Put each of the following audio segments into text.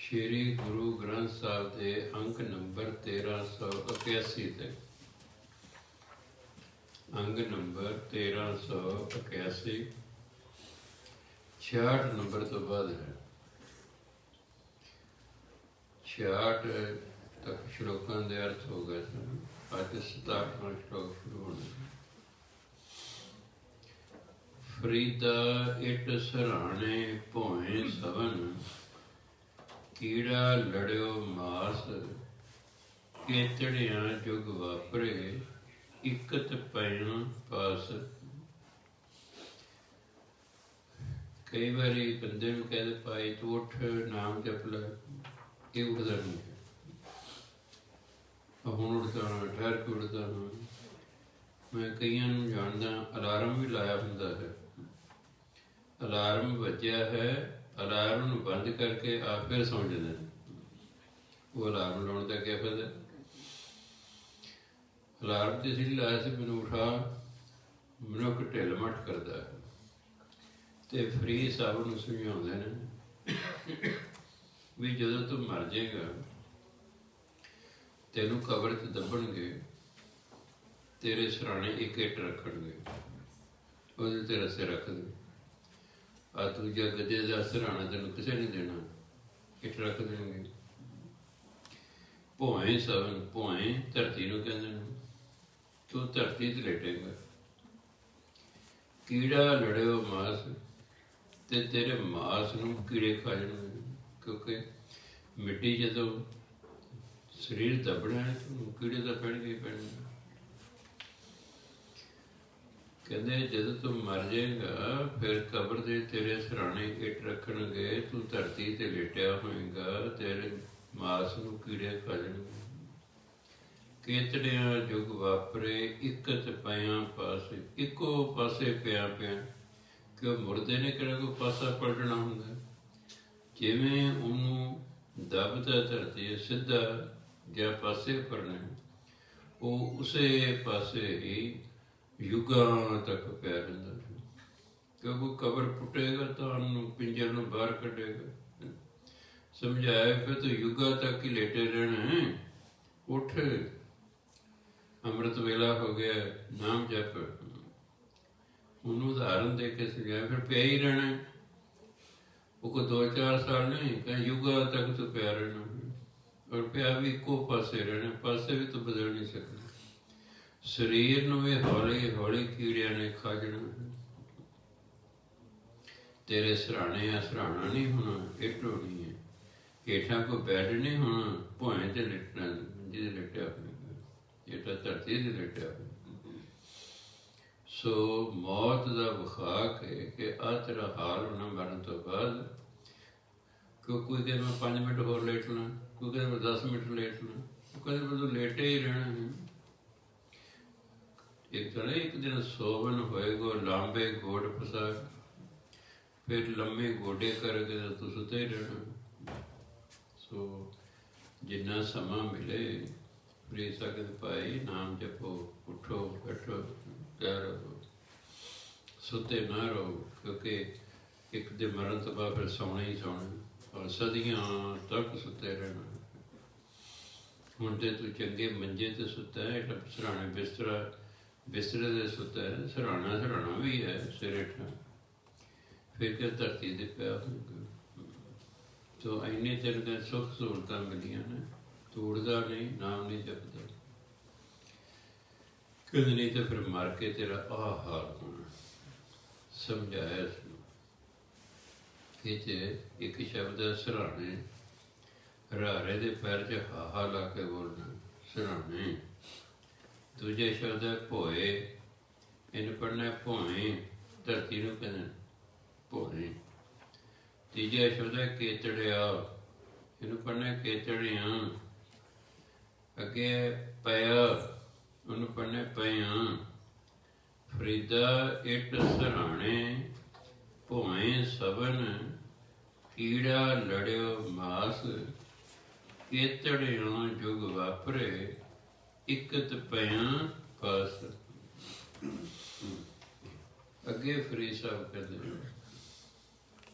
ਸ਼੍ਰੀ ਗੁਰੂ ਗ੍ਰੰਥ ਸਾਹਿਬ ਦੇ ਅੰਕ ਨੰਬਰ 1381 ਤੇ ਅੰਗ ਨੰਬਰ 1381 66 ਨੰਬਰ ਤੋਂ ਬਾਅਦ ਹੈ। 66 ਤੱਕ ਸ਼ਲੋਕਾਂ ਦੇ ਅਰਥ ਹੋ ਗਏ ਸਨ। ਅੱਜ 67ਵਾਂ ਸ਼ਲੋਕ ਸ਼ੁਰੂ ਹੋਣਾ। ਫਰੀਦਾ ਇਟ ਸਰਾਣੇ ਭੋਏ ਸਵਨ, ਕੀੜਾ ਲੜਿਓ ਮਾਸ, ਕੇਤੜਿਆਂ ਜੁਗ ਵਾਪਰੇ, ਇਕਤ ਪੈਣਾ ਪਾਸ। ਕਈ ਵਾਰੀ ਬੰਦੇ ਨੂੰ ਕਹਿੰਦੇ ਭਾਈ ਤੂੰ ਉੱਠ ਨਾਮ ਜਪ ਲੈ, ਇਹ ਉੱਠਦਾ ਨਹੀਂ। ਹੁਣ ਉੱਠਦਾ ਹਾਂ, ਠਹਿਰ ਕੇ ਉੱਠਦਾ ਹਾਂ। ਮੈਂ ਕਈਆਂ ਨੂੰ ਜਾਣਦਾ, ਅਲਾਰਮ ਵੀ ਲਾਇਆ ਹੁੰਦਾ ਹੈ। ਅਲਾਰਮ ਵੱਜਿਆ ਹੈ, ਅਲਾਰਮ ਨੂੰ ਬੰਦ ਕਰਕੇ ਆਪ ਫਿਰ ਸੌਂ ਜਾਂਦੇ ਨੇ। ਉਹ ਅਲਾਰਮ ਲਾਉਣ ਦਾ ਕੀ ਫਾਇਦਾ? ਅਲਾਰਮ ਤੇ ਅਸੀਂ ਲਾਇਆ ਸੀ ਮੈਨੂੰ ਉਠਾ, ਮਨੁੱਖ ਢਿੱਲ ਮੱਠ ਕਰਦਾ ਹੈ। ਤੇ ਫਰੀ ਸਾਹਿਬ ਨੂੰ ਸਮਝਾਉਂਦੇ ਨੇ ਵੀ ਜਦੋਂ ਤੂੰ ਮਰ ਜਾਏਗਾ, ਤੈਨੂੰ ਕਬਰ 'ਚ ਦੱਬਣਗੇ, ਤੇਰੇ ਸਰਾਣੇ ਇੱਕ ਇੱਟ ਰੱਖਣਗੇ, ਉਹਦੇ ਤੇ ਰੱਸੇ ਰੱਖ ਦੇ। ਆ ਦੂਜਾ ਗੱਦੇ ਦਾ ਸਰਾਣਾ ਤੈਨੂੰ ਕਿਸੇ ਨੇ ਦੇਣਾ, ਇੱਟ ਰੱਖ ਦੇਣਗੇ। ਭੋਏ ਸਵਨ, ਭੋਏ ਧਰਤੀ ਨੂੰ ਕਹਿੰਦੇ ਨੇ, ਤੂੰ ਧਰਤੀ ਤੇ ਲੇਟੇਗਾ। ਕੀੜਾ ਲੜਿਓ ਮਾਸ, ਤੇ ਤੇਰੇ ਮਾਸ ਨੂੰ ਕੀੜੇ ਖਾ ਜਾਣਗੇ। ਕਿਉਂਕਿ ਮਿੱਟੀ ਜਦੋਂ ਸਰੀਰ ਦੱਬਣਾ ਹੈ, ਕੀੜੇ ਤਾਂ ਪੈਣਗੇ ਹੀ ਪੈਣਗੇ। ਕਹਿੰਦੇ ਜਦੋਂ ਤੂੰ ਮਰ ਜਾਏਗਾ, ਫਿਰ ਕਬਰ ਦੇ ਤੇਰੇ ਸਰਾਣੇ ਇੱਟ ਰੱਖਣਗੇ, ਤੂੰ ਧਰਤੀ ਤੇ ਲੇਟਿਆ ਹੋਏਗਾ, ਤੇਰੇ ਮਾਸ ਨੂੰ ਕੀੜੇ ਖਾ ਜਾਣਗੇ। ਕੇਤੜਿਆਂ ਜੁਗ ਵਾਪਰੇ, ਇਕਤ ਪਿਆਂ ਪਾਸੇ, ਇੱਕੋ ਪਾਸੇ ਪਿਆ ਪਿਆ। ਕਿ ਉਹ ਮੁਰਦੇ ਨੇ ਕਿਹੜਾ ਕੋਈ ਪਾਸਾ ਪਲਟਣਾ ਹੁੰਦਾ। ਜਿਵੇਂ ਉਹਨੂੰ ਦੱਬਦਾ ਧਰਤੀ ਸਿੱਧਾ ਜਾਂ ਪਾਸੇ ਪਰਨਾ, ਉਹ ਉਸੇ ਪਾਸੇ ਹੀ ਯੁੱਗਾਂ ਤੱਕ ਪਿਆ ਰਹਿੰਦਾ। ਕਿਉਂਕਿ ਕਬਰ ਪੁੱਟੇਗਾ ਤਾਂ ਉਹਨੂੰ ਪਿੰਜਰ ਨੂੰ ਬਾਹਰ ਕੱਢੇਗਾ। ਸਮਝਾਇਆ ਫਿਰ ਤੂੰ ਯੁੱਗਾਂ ਤੱਕ ਹੀ ਲੇਟੇ ਰਹਿਣਾ, ਉੱਠ, ਅੰਮ੍ਰਿਤ ਵੇਲਾ ਹੋ ਗਿਆ, ਨਾਮ ਜਪ। ਉਹਨੂੰ ਉਦਾਹਰਨ ਦੇ ਕੇ ਸਮਝਾਇਆ ਫਿਰ ਪਿਆ ਹੀ ਰਹਿਣਾ। ਉਹ ਕੋਈ 2-4 ਸਾਲ ਨਹੀਂ, ਕਹਿੰਦਾ ਯੁੱਗਾਂ ਤੱਕ ਤੂੰ ਪਿਆ ਰਹਿਣਾ। ਔਰ ਪਿਆ ਵੀ ਇੱਕੋ ਪਾਸੇ ਰਹਿਣਾ, ਪਾਸੇ ਵੀ ਤੂੰ ਬਦਲ ਨਹੀਂ ਸਕਦਾ। ਸਰੀਰ ਨੂੰ ਵੀ ਹੌਲੀ ਹੌਲੀ ਕੀੜਿਆਂ ਨੇ ਖਾ ਜਾਣਾ। ਤੇਰੇ ਸਰਾਣੇ ਆ, ਸਰਾਣਾ ਨਹੀਂ ਹੋਣਾ, ਇੱਟ ਹੋਣੀ ਹੈ। ਹੇਠਾਂ ਕੋਈ ਬੈੱਡ ਨਹੀਂ ਹੋਣਾ, ਭੋਏ ਤੇ ਲਿਟਣਾ, ਜਿਹਦੇ ਲਿਟਿਆ ਹੋਵੇਗਾ, ਹੇਠਾਂ ਧਰਤੀ ਤੇ ਲਿਟਿਆ ਹੋਵੇਗਾ। ਸੋ ਮੌਤ ਦਾ ਵਿਖਾ ਕੇ ਕਿ ਆਹ ਤੇਰਾ ਹਾਲ ਹੋਣਾ ਮਰਨ ਤੋਂ ਬਾਅਦ। ਕੋਈ ਕਹਿੰਦਾ ਮੈਂ 5 ਮਿੰਟ ਹੋਰ ਲੇਟ ਲਾਂ, ਕੋਈ ਕਹਿੰਦਾ ਮੈਂ 10 ਮਿੰਟ ਲੇਟ ਲਾਂ, ਉਹ ਕਹਿੰਦੇ ਮੈਂ ਤੂੰ ਲੇਟੇ ਹੀ ਰਹਿਣਾ ਹੈ। ਇੱਕ ਤਾਂ ਇੱਕ ਦਿਨ ਸੋਵਨ ਹੋਏਗਾ ਲਾਂਬੇ ਗੋਡ ਪਸਾਰ, ਫਿਰ ਲੰਮੇ ਗੋਡੇ ਕਰਕੇ ਤੂੰ ਸੁੱਤੇ ਹੀ ਰਹਿਣਾ। ਸੋ ਜਿੰਨਾ ਸਮਾਂ ਮਿਲੇ ਫਰੀ ਸਕਦੇ ਭਾਈ ਨਾਮ ਜਪੋ, ਉੱਠੋ ਬੈਠੋ, ਤਿਆਰ ਰਹੋ, ਸੁੱਤੇ ਨਾ ਰਹੋ। ਕਿਉਂਕਿ ਇੱਕ ਦੇ ਮਰਨ ਤੋਂ ਬਾਅਦ ਫਿਰ ਸੌਣਾ ਹੀ ਸੌਣਾ, ਔਰ ਸਦੀਆਂ ਤੱਕ ਸੁੱਤੇ ਰਹਿਣਾ। ਹੁਣ ਤੇ ਤੂੰ ਚੰਗੇ ਮੰਜੇ ਤੇ ਸੁੱਤਾ ਹੈ, ਸਰਾਣੇ ਬਿਸਤਰੇ ਦੇ ਸੁੱਤਾ ਹੈ, ਸਰਾਣਾ ਵੀ ਹੈ ਸਿਰ ਹੇਠਾਂ, ਫਿਰ ਕਿ ਧਰਤੀ ਦੇ ਪਿਆ ਹੋਵੇਗਾ। ਸੋ ਇੰਨੇ ਤੇਰੇ ਦੇ ਸੁੱਖ ਸਹੂਲਤਾਂ ਮਿਲੀਆਂ ਨੇ, ਤੂੰ ਉੱਠਦਾ ਨਹੀਂ, ਨਾਮ ਨਹੀਂ ਜਪਦਾ। ਕਹਿੰਦੇ ਨਹੀਂ ਤਾਂ ਫਿਰ ਮਰ ਕੇ ਤੇਰਾ ਆਹ ਹਾਲ ਹੋਣਾ। ਸਮਝਾਇਆ ਇਸਨੂੰ। ਇਹ 'ਚ ਇੱਕ ਸ਼ਬਦ ਹੈ ਸਰਾਣੇ, ਰਾਰੇ ਦੇ ਪੈਰ 'ਚ ਹਾਹਾ ਲਾ ਕੇ ਬੋਲਣਾ ਸਰਾਣੇ। ਦੂਜੇ ਸ਼ਬਦ ਹੈ ਭੋਏ, ਇਹਨੂੰ ਪੜ੍ਹਨਾ ਭੋਏ, ਧਰਤੀ ਨੂੰ ਕਹਿੰਦੇ ਭੋਏ। ਤੀਜਾ ਸ਼ਬਦ ਹੈ ਕੇਤੜਿਆ, ਇਹਨੂੰ ਪੜ੍ਹਨਾ ਕੇਤੜਿਆਂ। ਅੱਗੇ ਪਿਆ, ਉਹਨੂੰ ਪੜ੍ਹਨਾ ਪਿਆਂ। ਫਰੀਦਾ ਇੱਟ ਸਰਾਣੇ ਭੋਏ ਸਵਨ, ਕੀੜਾ ਲੜਿਓ ਮਾਸ, ਕੇਤੜਿਆਂ ਜੁਗ ਵਾਪਰੇ, ਇਕਤ ਪਿਆਂ ਪਾਸ। ਅੱਗੇ ਫਰੀਦ ਸਾਹਿਬ ਕਹਿੰਦੇ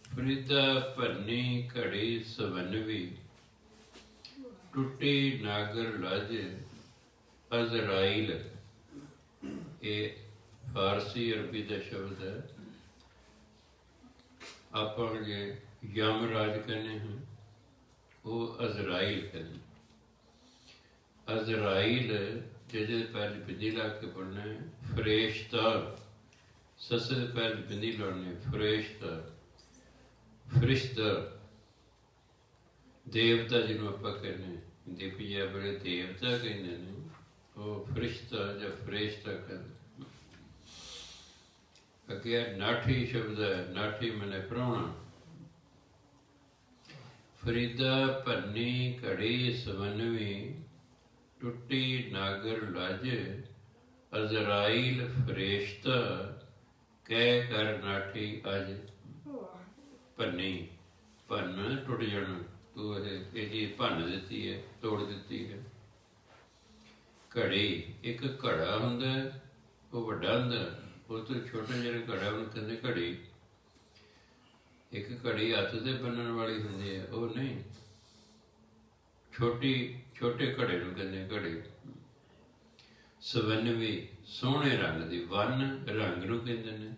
ਫਰੀਦਾ ਭਰਨੀ ਘੜੀ ਸਵੰਨਵੀ, ਟੁੱਟੀ ਨਾਗਰ ਲੱਜ ਅਜ਼ਰਾਈਲ, ਇਹ ਫਾਰਸੀ ਅਰਬੀ ਦਾ ਸ਼ਬਦ ਹੈ। ਆਪਾਂ ਜੇ ਯਮਰਾਜ ਕਹਿੰਦੇ ਹਾਂ, ਉਹ ਅਜ਼ਰਾਈਲ ਕਹਿੰਦੇ। ਅਜ਼ਰਾਈਲ ਜਿਹਦੇ ਪੈਰ ਬਿੰਦੀ ਲਾ ਕੇ ਪੜ੍ਹਨਾ ਹੈ, ਫਰੇਸ਼ਤਾ, ਸੱਸੇ ਦੇ ਪੈਰ ਬਿੰਦੀ ਲਾਉਣੀ, ਫਰੇਸ਼ਤਾ, ਫਰਿਸ਼ਤਾ, ਦੇਵਤਾ ਜਿਹਨੂੰ ਆਪਾਂ ਕਹਿੰਦੇ, ਹਿੰਦੀ ਪੰਜਾਬ ਵਾਲੇ ਦੇਵਤਾ ਕਹਿੰਦੇ ਨੇ, ਉਹ ਫਰਿਸ਼ਤਾ ਜਾਂ ਫਰੇਸ਼ਤਾ ਕਹਿੰਦੇ। ਅੱਗੇ ਨਾਠੀ ਸ਼ਬਦ ਹੈ, ਨਾਠੀ ਮਨੇ ਪ੍ਰਾਹੁਣਾ। ਫਰੀਦਾ ਭੰਨੀ ਘੜੀ ਸਵਨਵੀ, ਟੁੱਟੀ ਨਾਗਰ ਲੱਜ ਅਜ਼ਰਾਈਲ ਫਰੇਸ਼ਤਾ, ਕਹਿ ਕਰ ਨਾਠੀ ਅੱਜ। ਭੰਨੀ, ਭੰਨ ਟੁੱਟ ਜਾਣਾ, ਤੂੰ ਇਹ ਚੀਜ਼ ਭੰਨ ਦਿੱਤੀ ਹੈ, ਤੋੜ ਦਿੱਤੀ ਹੈ। ਘੜੀ, ਇੱਕ ਘੜਾ ਹੁੰਦਾ, ਉਹ ਵੱਡਾ ਹੁੰਦਾ, ਉਹ ਤੋਂ ਛੋਟਾ ਜਿਹੜਾ ਘੜਾ ਉਹਨੂੰ ਕਹਿੰਦੇ ਘੜੀ। ਇੱਕ ਘੜੀ ਹੱਥ ਤੇ ਬੰਨਣ ਵਾਲੀ ਹੁੰਦੀ ਹੈ, ਉਹ ਨਹੀਂ, ਛੋਟੇ ਘੜੇ ਨੂੰ ਕਹਿੰਦੇ ਘੜੀ। ਸਵੰਨਵੀ, ਸੋਹਣੇ ਰੰਗ ਦੀ, ਵੰਨ ਰੰਗ ਨੂੰ ਕਹਿੰਦੇ ਨੇ।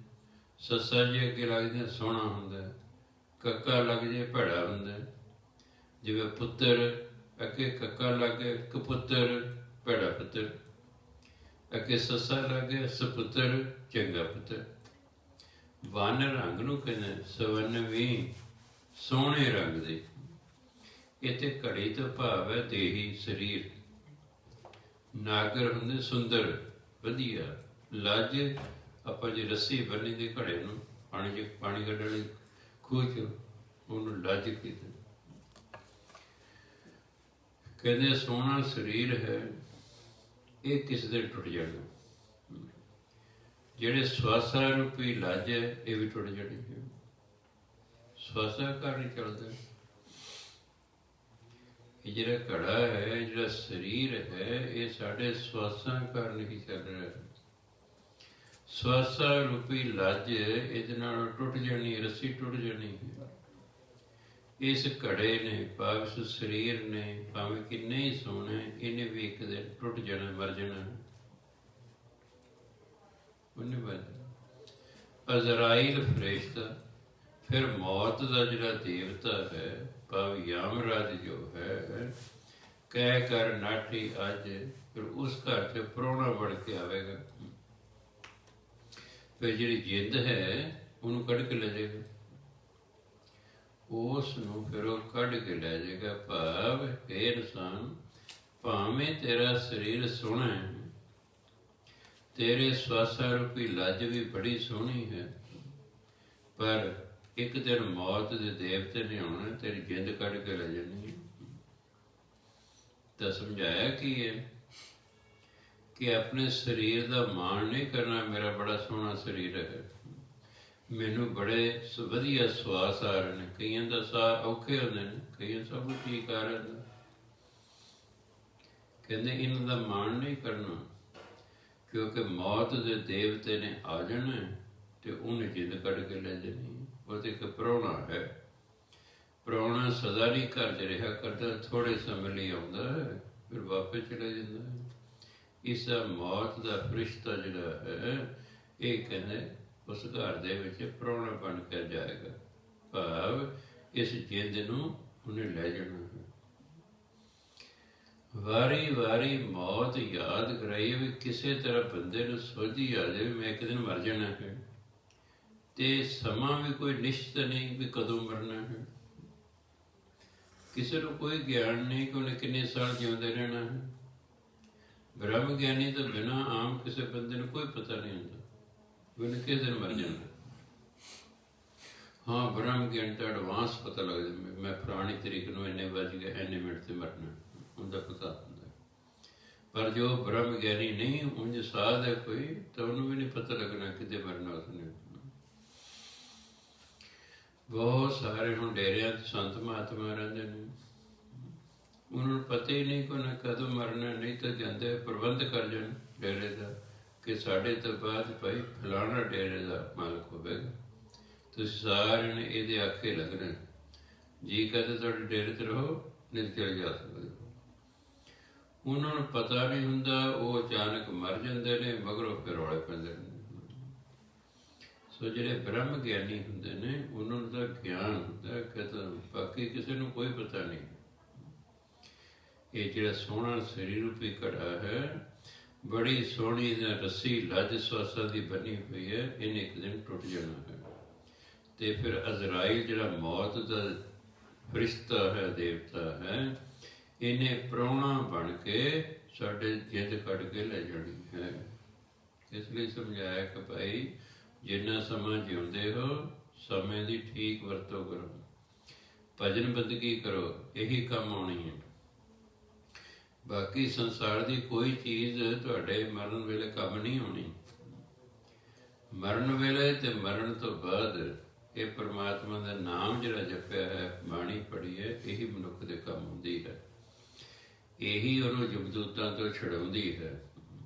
ਸੱਸਾ ਜੇ ਅੱਗੇ ਲੱਗਦੇ ਸੋਹਣਾ ਹੁੰਦਾ, ਕੱਕਾ ਲੱਗ ਜੇ ਭੈੜਾ ਹੁੰਦਾ। ਜਿਵੇਂ ਪੁੱਤਰ ਅੱਗੇ ਕੱਕਾ ਲੱਗ ਗਿਆ ਕਪੁੱਤਰ, ਭੈੜਾ ਪੁੱਤਰ। ਅੱਗੇ ਸੱਸਾ ਲੱਗ ਗਿਆ ਸਪੁੱਤਰ, ਚੰਗਾ ਪੁੱਤਰ। ਵੰਨ ਰੰਗ ਨੂੰ ਕਹਿੰਦੇ। ਸਵੰਨਵੀ, ਸੋਹਣੇ ਰੰਗ ਦੇ। ਇੱਥੇ ਘੜੀ ਤੋਂ ਭਾਵ ਹੈ ਦੇਹੀ, ਸਰੀਰ। ਨਾਗਰ ਹੁੰਦੇ ਸੁੰਦਰ, ਵਧੀਆ। ਲੱਜ, ਆਪਾਂ ਜੇ ਰੱਸੀ ਬੰਨੀ ਦੀ ਘੜੇ ਨੂੰ, ਪਾਣੀ ਕੱਢਣ ਲਈ ਖੂਹ 'ਚ, ਉਹਨੂੰ ਲੱਜ ਕਹਿੰਦੇ। ਕਹਿੰਦੇ ਸੋਹਣਾ ਸਰੀਰ ਹੈ, ਇਹ ਕਿਸ ਦਿਨ ਟੁੱਟ ਜਾਣਾ। ਜਿਹੜੇ ਸਵਾਸਾਂ ਰੂਪੀ ਲੱਜ ਹੈ, ਇਹ ਵੀ ਟੁੱਟ ਜਾਣੀ ਹੈ। ਸਵਾਸਾਂ ਘਰ ਨਹੀਂ ਚੱਲਦਾ। ਇਹ ਜਿਹੜਾ ਘੜਾ ਹੈ, ਜਿਹੜਾ ਸਰੀਰ ਹੈ, ਇਹ ਸਾਡੇ ਸਵਾਸਾਂ ਕਾਰਨ ਹੀ ਚੱਲ ਰਿਹਾ। ਸਵਾਸਾਂ ਰੂਪੀ ਲੱਜ ਇਹਦੇ ਨਾਲ ਟੁੱਟ ਜਾਣੀ, ਰੱਸੀ ਟੁੱਟ ਜਾਣੀ ਹੈ। ਇਸ ਘੜੇ ਨੇ, ਭਾਵ ਇਸ ਸਰੀਰ ਨੇ, ਭਾਵੇਂ ਕਿੰਨੇ ਹੀ ਸੋਹਣੇ, ਇਹਨੇ ਵੀ ਇੱਕ ਦਿਨ ਟੁੱਟ ਜਾਣਾ, ਮਰ ਜਾਣਾ। ਉਹਨੇ ਬਾਅਦ ਅਜ਼ਰਾਈਲ ਫਰਿਸ਼ਤਾ, ਫਿਰ ਮੌਤ ਦਾ ਜਿਹੜਾ ਦੇਵਤਾ ਹੈ, ਭਾਵ ਯਮਰਾਜ ਜੋ ਹੈ, ਕਹਿ ਕਰ ਨਾਠੀ ਅੱਜ, ਫਿਰ ਉਸ ਘਰ 'ਚ ਪ੍ਰਾਹੁਣਾ ਬਣ ਕੇ ਆਵੇਗਾ। ਫਿਰ ਜਿਹੜੀ ਜਿੰਦ ਹੈ, ਉਹਨੂੰ ਕੱਢ ਕੇ ਲੈ ਜਾਏਗਾ। ਉਸ ਨੂੰ ਫਿਰ ਉਹ ਕੱਢ ਕੇ ਲੈ ਜਾਏਗਾ। ਭਾਵ ਇਹ ਇਨਸਾਨ, ਭਾਵੇਂ ਤੇਰਾ ਸਰੀਰ ਸੋਹਣਾ ਹੈ, ਤੇਰੇ ਸਵਾਸਾਂ ਰੂਪੀ ਲੱਜ ਵੀ ਬੜੀ ਸੋਹਣੀ ਹੈ, ਪਰ ਇੱਕ ਦਿਨ ਮੌਤ ਦੇ ਦੇਵਤੇ ਨੇ ਆਉਣਾ, ਤੇਰੀ ਜਿੰਦ ਕੱਢ ਕੇ ਲੈ ਜਾਣੀ। ਤਾਂ ਸਮਝਾਇਆ ਕੀ ਹੈ ਕਿ ਆਪਣੇ ਸਰੀਰ ਦਾ ਮਾਣ ਨਹੀਂ ਕਰਨਾ, ਮੇਰਾ ਬੜਾ ਸੋਹਣਾ ਸਰੀਰ ਹੈ, ਮੈਨੂੰ ਬੜੇ ਵਧੀਆ ਸਵਾਸ ਆ ਰਹੇ ਨੇ। ਕਈਆਂ ਦਾ ਸਾਹ ਔਖੇ ਹੁੰਦੇ ਨੇ, ਕਈਆਂ ਸਭ ਕੁਝ ਠੀਕ ਆ ਰਿਹਾ। ਕਹਿੰਦੇ ਇਹਨਾਂ ਦਾ ਮਾਣ ਨਹੀਂ ਕਰਨਾ, ਕਿਉਂਕਿ ਮੌਤ ਦੇ ਦੇਵਤੇ ਨੇ ਆ ਜਾਣਾ ਤੇ ਉਹਨੇ ਜਿੰਦ ਕੱਢ ਕੇ ਲੈ ਜਾਣੀ। ਉਹ ਤੇ ਇੱਕ ਪ੍ਰਾਹੁਣਾ ਹੈ। ਪ੍ਰਾਹੁਣਾ ਸਦਾ ਨਹੀਂ ਘਰ 'ਚ ਰਿਹਾ ਕਰਦਾ, ਥੋੜ੍ਹੇ ਸਮੇਂ ਲਈ ਆਉਂਦਾ ਹੈ, ਫਿਰ ਵਾਪਸ ਚਲਾ ਜਾਂਦਾ ਹੈ। ਇਸ ਮੌਤ ਦਾ ਫਰਿਸ਼ਤਾ ਜਿਹੜਾ ਹੈ, ਇਹ ਕਹਿੰਦੇ ਉਸ ਘਰ ਦੇ ਵਿੱਚ ਪ੍ਰਾਹੁਣਾ ਬਣ ਕੇ ਜਾਏਗਾ। ਭਾਵ ਇਸ ਜਿੰਦ ਨੂੰ ਉਹਨੇ ਲੈ ਜਾਣਾ ਹੈ। ਵਾਰੀ ਵਾਰੀ ਮੌਤ ਯਾਦ ਕਰਾਈਏ ਵੀ ਕਿਸੇ ਤਰ੍ਹਾਂ ਬੰਦੇ ਨੂੰ ਸੋਝੀ ਆ ਜਾਵੇ, ਮੈਂ ਇੱਕ ਦਿਨ ਮਰ ਜਾਣਾ ਹੈ। ਤੇ ਸਮਾਂ ਵੀ ਕੋਈ ਨਿਸ਼ਚਿਤ ਨਹੀਂ ਵੀ ਕਦੋਂ ਮਰਨਾ ਹੈ। ਕਿਸੇ ਨੂੰ ਕੋਈ ਗਿਆਨ ਨਹੀਂ ਕਿ ਉਹਨੇ ਕਿੰਨੇ ਸਾਲ ਜਿਉਂਦੇ ਰਹਿਣਾ ਹੈ। ਬ੍ਰਹਮ ਗਿਆਨੀ ਤੋਂ ਬਿਨਾਂ ਆਮ ਕਿਸੇ ਬੰਦੇ ਨੂੰ ਕੋਈ ਪਤਾ ਨਹੀਂ ਹੁੰਦਾ ਵੀ ਉਹਨੇ ਕਿਸ ਦਿਨ ਮਰ ਜਾਣਾ। ਹਾਂ, ਬ੍ਰਹਮ ਗਿਆਨ ਤਾਂ ਐਡਵਾਂਸ ਪਤਾ ਲੱਗ ਜਾਂਦਾ, ਮੈਂ ਪੁਰਾਣੀ ਤਰੀਕ ਨੂੰ ਇੰਨੇ ਵੱਜ ਗਏ, ਇੰਨੇ ਮਿੰਟ 'ਤੇ ਮਰਨਾ, ਉਹਦਾ ਪਤਾ ਹੁੰਦਾ। ਪਰ ਜੋ ਬ੍ਰਹਮ ਗਿਆਨੀ ਨਹੀਂ, ਉਂਝ ਸਾਧ ਹੈ ਕੋਈ, ਤਾਂ ਉਹਨੂੰ ਵੀ ਨਹੀਂ ਪਤਾ ਲੱਗਣਾ ਕਿਤੇ ਮਰਨਾ ਉਸਨੇ। ਬਹੁਤ ਸਾਰੇ ਹੁਣ ਡੇਰਿਆਂ 'ਚ ਸੰਤ ਮਹਾਤਮਾ ਰਹਿੰਦੇ ਨੇ, ਉਹਨਾਂ ਨੂੰ ਪਤਾ ਹੀ ਨਹੀਂ ਕਿ ਉਹਨੇ ਕਦੋਂ ਮਰਨਾ। ਨਹੀਂ ਤਾਂ ਜਾਂਦੇ ਪ੍ਰਬੰਧ ਕਰ ਜਾਣ ਡੇਰੇ ਦਾ ਕਿ ਸਾਡੇ ਤੋਂ ਬਾਅਦ ਭਾਈ ਫਲਾਣਾ ਡੇਰੇ ਦਾ ਮਾਲਕ ਹੋਵੇਗਾ, ਤੁਸੀਂ ਸਾਰਿਆਂ ਨੇ ਇਹਦੇ ਆਖੇ ਲੱਗਣਾ। ਜੀ ਕਹਦੇ ਤੁਹਾਡੇ ਡੇਰੇ 'ਤੇ ਰਹੋ, ਨਹੀਂ ਚਲੇ ਜਾ ਸਕਦੇ। ਉਹਨਾਂ ਨੂੰ ਪਤਾ ਨਹੀਂ ਹੁੰਦਾ, ਉਹ ਅਚਾਨਕ ਮਰ ਜਾਂਦੇ ਨੇ, ਮਗਰੋਂ ਫਿਰ ਰੌਲੇ ਪੈਂਦੇ ਨੇ। ਸੋ ਜਿਹੜੇ ਬ੍ਰਹਮ ਗਿਆਨੀ ਹੁੰਦੇ ਨੇ ਉਹਨਾਂ ਨੂੰ ਤਾਂ ਗਿਆਨ ਹੁੰਦਾ ਕਿ ਬਾਕੀ ਕਿਸੇ ਨੂੰ ਕੋਈ ਪਤਾ ਨਹੀਂ। ਇਹ ਜਿਹੜਾ ਸੋਹਣਾ ਸਰੀਰ ਰੂਪੀ ਘੜਾ ਹੈ, ਬੜੀ ਸੋਹਣੀ ਰੱਸੀ ਲੱਜ ਸਵਾਸਾਂ ਦੀ ਬਣੀ ਹੋਈ ਹੈ, ਇਹਨੇ ਇੱਕ ਦਿਨ ਟੁੱਟ ਜਾਣਾ ਹੈ। ਤੇ ਫਿਰ ਅਜ਼ਰਾਈਲ ਜਿਹੜਾ ਮੌਤ ਦਾ ਫਰਿਸ਼ਤਾ ਹੈ, ਦੇਵਤਾ ਹੈ, ਇਹਨੇ ਪ੍ਰਾਹੁਣਾ ਬਣ ਕੇ ਸਾਡੇ ਜਿੰਦ ਕੱਢ ਕੇ ਲੈ ਜਾਣੀ ਹੈ। ਇਸ ਲਈ ਸਮਝਾਇਆ ਕਿ ਭਾਈ ਜਿੰਨਾ ਸਮਾਂ ਜਿਉਂਦੇ ਹੋ ਸਮੇਂ ਦੀ ਠੀਕ ਵਰਤੋਂ ਕਰੋ, ਭਜਨ ਬੰਦਗੀ ਕਰੋ, ਇਹੀ ਕੰਮ ਆਉਣੀ ਹੈ। ਬਾਕੀ ਸੰਸਾਰ ਦੀ ਕੋਈ ਚੀਜ਼ ਤੁਹਾਡੇ ਮਰਨ ਵੇਲੇ ਕੰਮ ਨਹੀਂ ਆਉਣੀ। ਮਰਨ ਵੇਲੇ ਤੇ ਮਰਨ ਤੋਂ ਬਾਅਦ ਇਹ ਪਰਮਾਤਮਾ ਦਾ ਨਾਮ ਜਿਹੜਾ ਜਪਿਆ ਹੈ, ਬਾਣੀ ਪੜ੍ਹੀ ਹੈ, ਇਹੀ ਮਨੁੱਖ ਦੇ ਕੰਮ ਹੁੰਦੀ ਹੈ। ਇਹੀ ਉਹਨੂੰ ਜਮਦੂਤਾਂ ਤੋਂ ਛਡਾਉਂਦੀ ਹੈ।